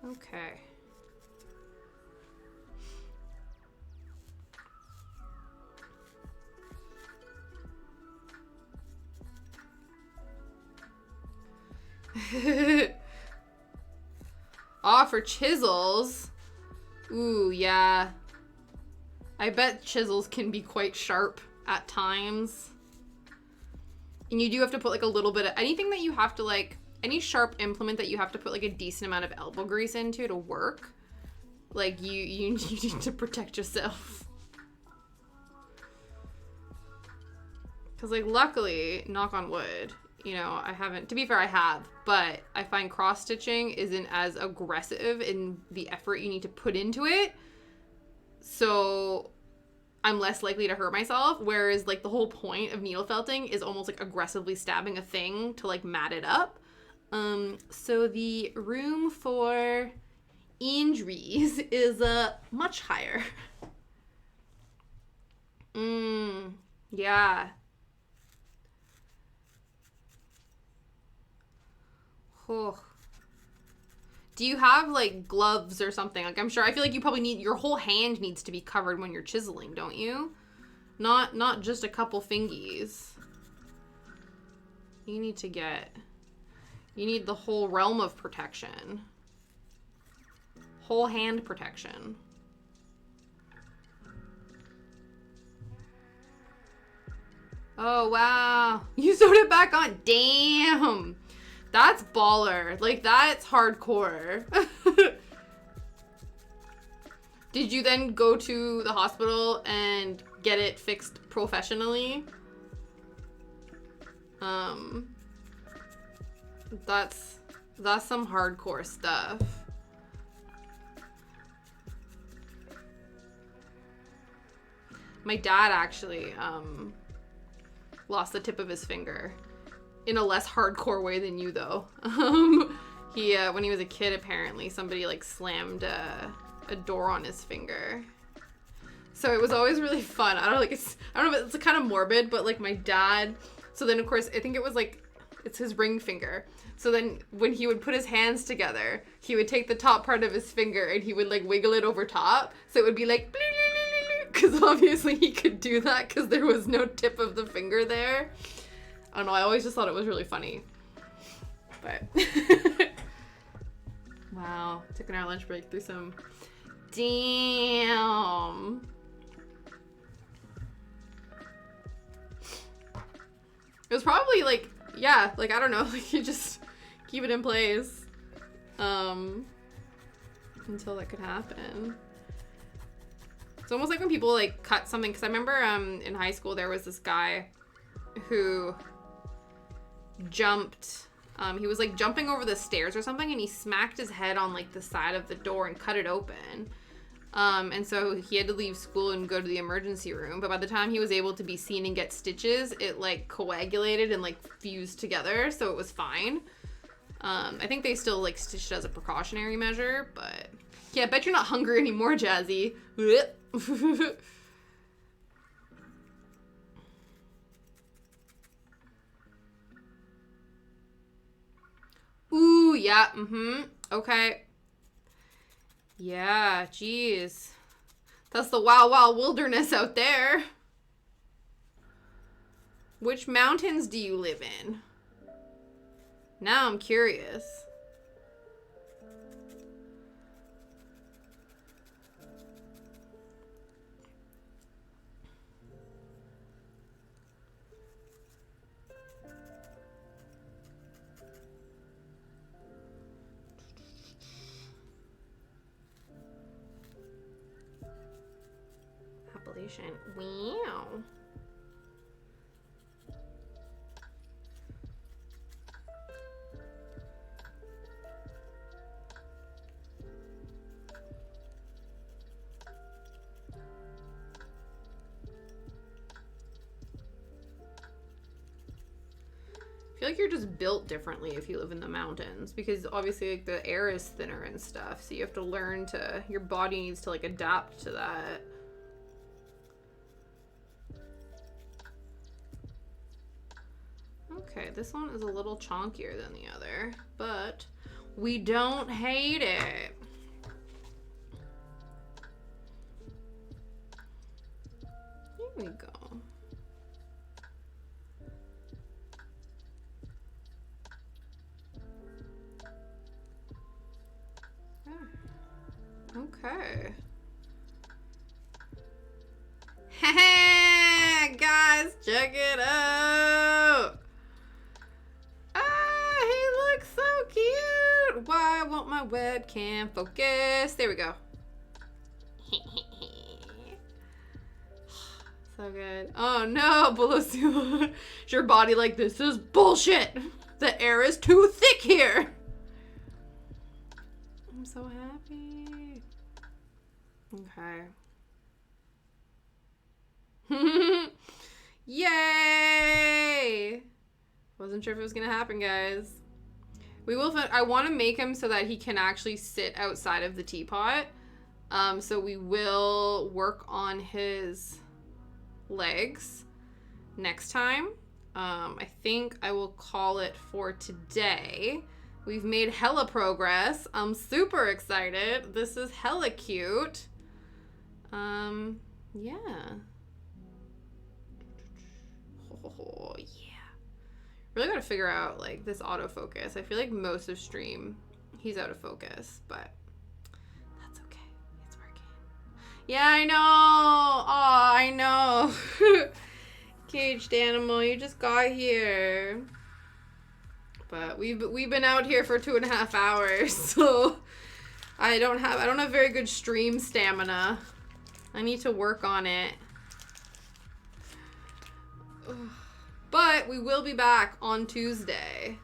Speaker 1: Okay. For chisels. Ooh, yeah. I bet chisels can be quite sharp at times. And you do have to put like a little bit of anything that you have to like, any sharp implement that you have to put like a decent amount of elbow grease into to work. Like you need to protect yourself. Cause like luckily, knock on wood, you know, I haven't, to be fair, I have, but I find cross stitching isn't as aggressive in the effort you need to put into it. So I'm less likely to hurt myself. Whereas like the whole point of needle felting is almost like aggressively stabbing a thing to like mat it up. So the room for injuries is much higher. Yeah. Oh. Do you have like gloves or something? Like I'm sure, I feel like you probably need, your whole hand needs to be covered when you're chiseling, don't you? Not just a couple fingies. You need the whole realm of protection. Whole hand protection. Oh, wow. You sewed it back on. Damn. That's baller. Like, that's hardcore. Did you then go to the hospital and get it fixed professionally? That's some hardcore stuff. My dad actually lost the tip of his finger in a less hardcore way than you, though. He when he was a kid, apparently somebody like slammed a door on his finger. So it was always really fun. I don't know if it's kind of morbid, but like my dad, so then of course I think it was like, it's his ring finger. So then when he would put his hands together, he would take the top part of his finger and he would like wiggle it over top. So it would be like, because obviously he could do that because there was no tip of the finger there. I don't know, I always just thought it was really funny. But wow, taking our lunch break through some, damn. It was probably like, yeah, like I don't know, like you just keep it in place until that could happen. It's almost like when people like cut something, because I remember in high school there was this guy who jumped, he was like jumping over the stairs or something, and he smacked his head on like the side of the door and cut it open. And so he had to leave school and go to the emergency room, but by the time he was able to be seen and get stitches, it like coagulated and like fused together, so it was fine. I think they still like stitched it as a precautionary measure, but yeah, I bet you're not hungry anymore, Jazzy. Ooh, yeah, okay. Yeah, geez. That's the wild, wild wilderness out there. Which mountains do you live in? Now I'm curious. Appalachian. Wow. feel like you're just built differently if you live in the mountains, because obviously like the air is thinner and stuff, so you have to learn to, your body needs to like adapt to that. Okay, this one is a little chonkier than the other, but we don't hate it. Here we go. Okay. Hey guys, check it out. Ah, he looks so cute. Why won't my webcam focus? There we go. So good. Oh no, Belusula. Is your body like, this is bullshit. The air is too thick here. I'm so happy. Okay. Yay! Wasn't sure if it was gonna happen, guys. We will. I want to make him so that he can actually sit outside of the teapot. So we will work on his legs next time. I think I will call it for today. We've made hella progress. I'm super excited. This is hella cute. Yeah. Oh, yeah. Really gotta figure out, like, this autofocus. I feel like most of stream, he's out of focus, but that's okay. It's working. Yeah, I know. Aw, I know. Caged animal, you just got here. But we've been out here for 2.5 hours, so I don't have very good stream stamina. I need to work on it. But we will be back on Tuesday.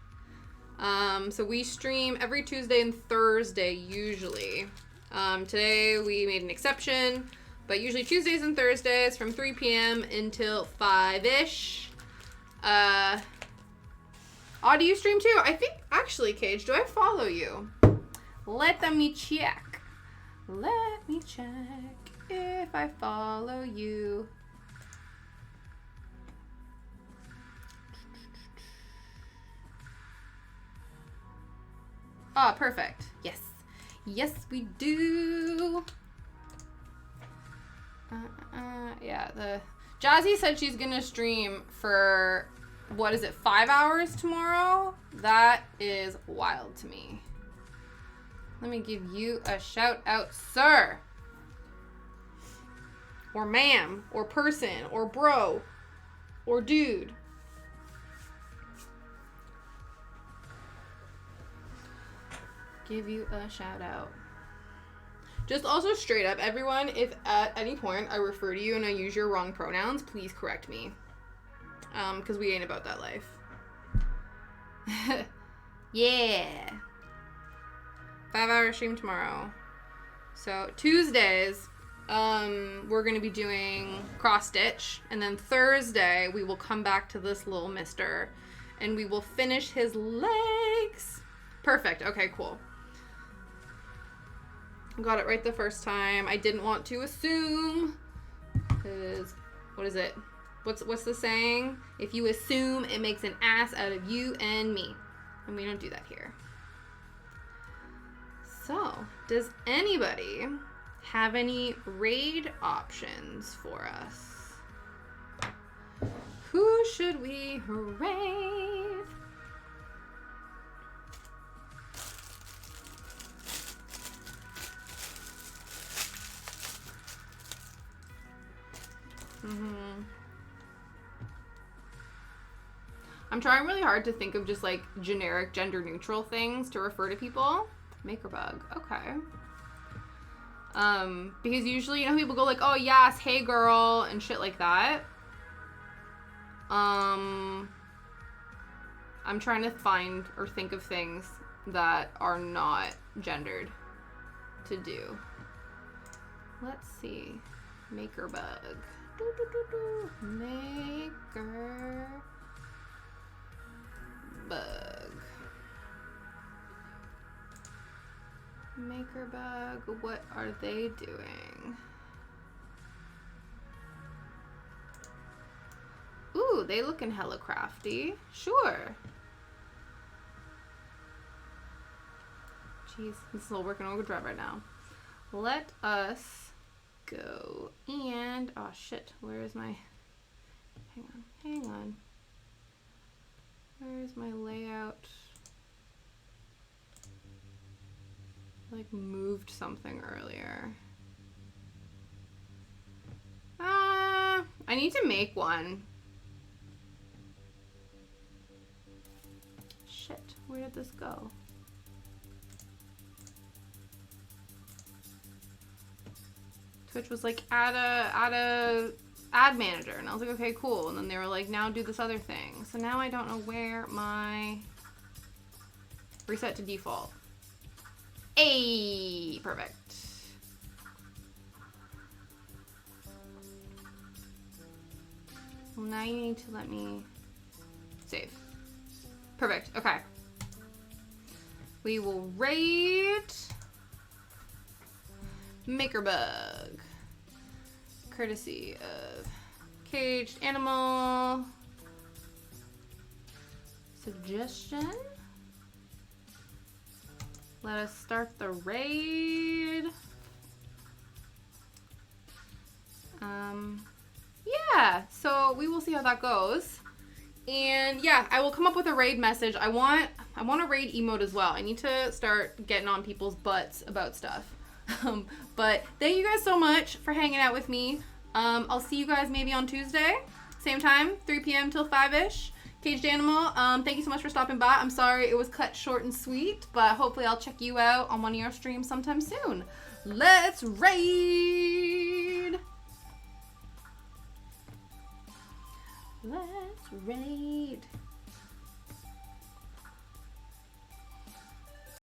Speaker 1: So we stream every Tuesday and Thursday usually. Today we made an exception, but usually Tuesdays and Thursdays from 3 p.m. until 5-ish. Do you stream too? I think, actually, Cage, do I follow you? Let me check. Let me check if I follow you. Oh, perfect. Yes. Yes, we do. Yeah, Jazzy said she's gonna stream for, what is it, 5 hours tomorrow? That is wild to me. Let me give you a shout out, sir. Or ma'am, or person, or bro, or dude. Give you a shout out. Just also straight up, everyone, if at any point I refer to you and I use your wrong pronouns, please correct me. Because we ain't about that life. Yeah. 5-hour stream tomorrow. So Tuesdays, we're going to be doing cross stitch. And then Thursday, we will come back to this little mister. And we will finish his legs. Perfect. Okay, cool. Got it right the first time. I didn't want to assume. Because, what is it? What's the saying? If you assume, it makes an ass out of you and me. And we don't do that here. So, does anybody have any raid options for us? Who should we raid? I'm trying really hard to think of just like generic gender neutral things to refer to people. Makerbug, okay. Because usually, you know, people go like, oh yes, hey girl, and shit like that. I'm trying to find or think of things that are not gendered to do. Let's see. Makerbug. Maker. bug. Maker bug. What are they doing? Ooh, they looking hella crafty. Sure. Jeez, I'm still working on overdrive right now. Let us go. And, oh shit, where is my, hang on. Where is my layout? I, like, moved something earlier. I need to make one. Shit, where did this go? Twitch was like, add a ad manager, and I was like, okay, cool. And then they were like, now do this other thing. So now I don't know where my reset to default. Hey, perfect. Well, now you need to let me save. Perfect. Okay. We will raid Makerbug, courtesy of Caged Animal. Suggestion. Let us start the raid. Yeah, so we will see how that goes. And yeah, I will come up with a raid message. I want a raid emote as well. I need to start getting on people's butts about stuff. But thank you guys so much for hanging out with me. I'll see you guys maybe on Tuesday, same time, 3 p.m. till 5-ish. Caged Animal, thank you so much for stopping by. I'm sorry it was cut short and sweet, but hopefully I'll check you out on one of your streams sometime soon. Let's raid! Let's raid.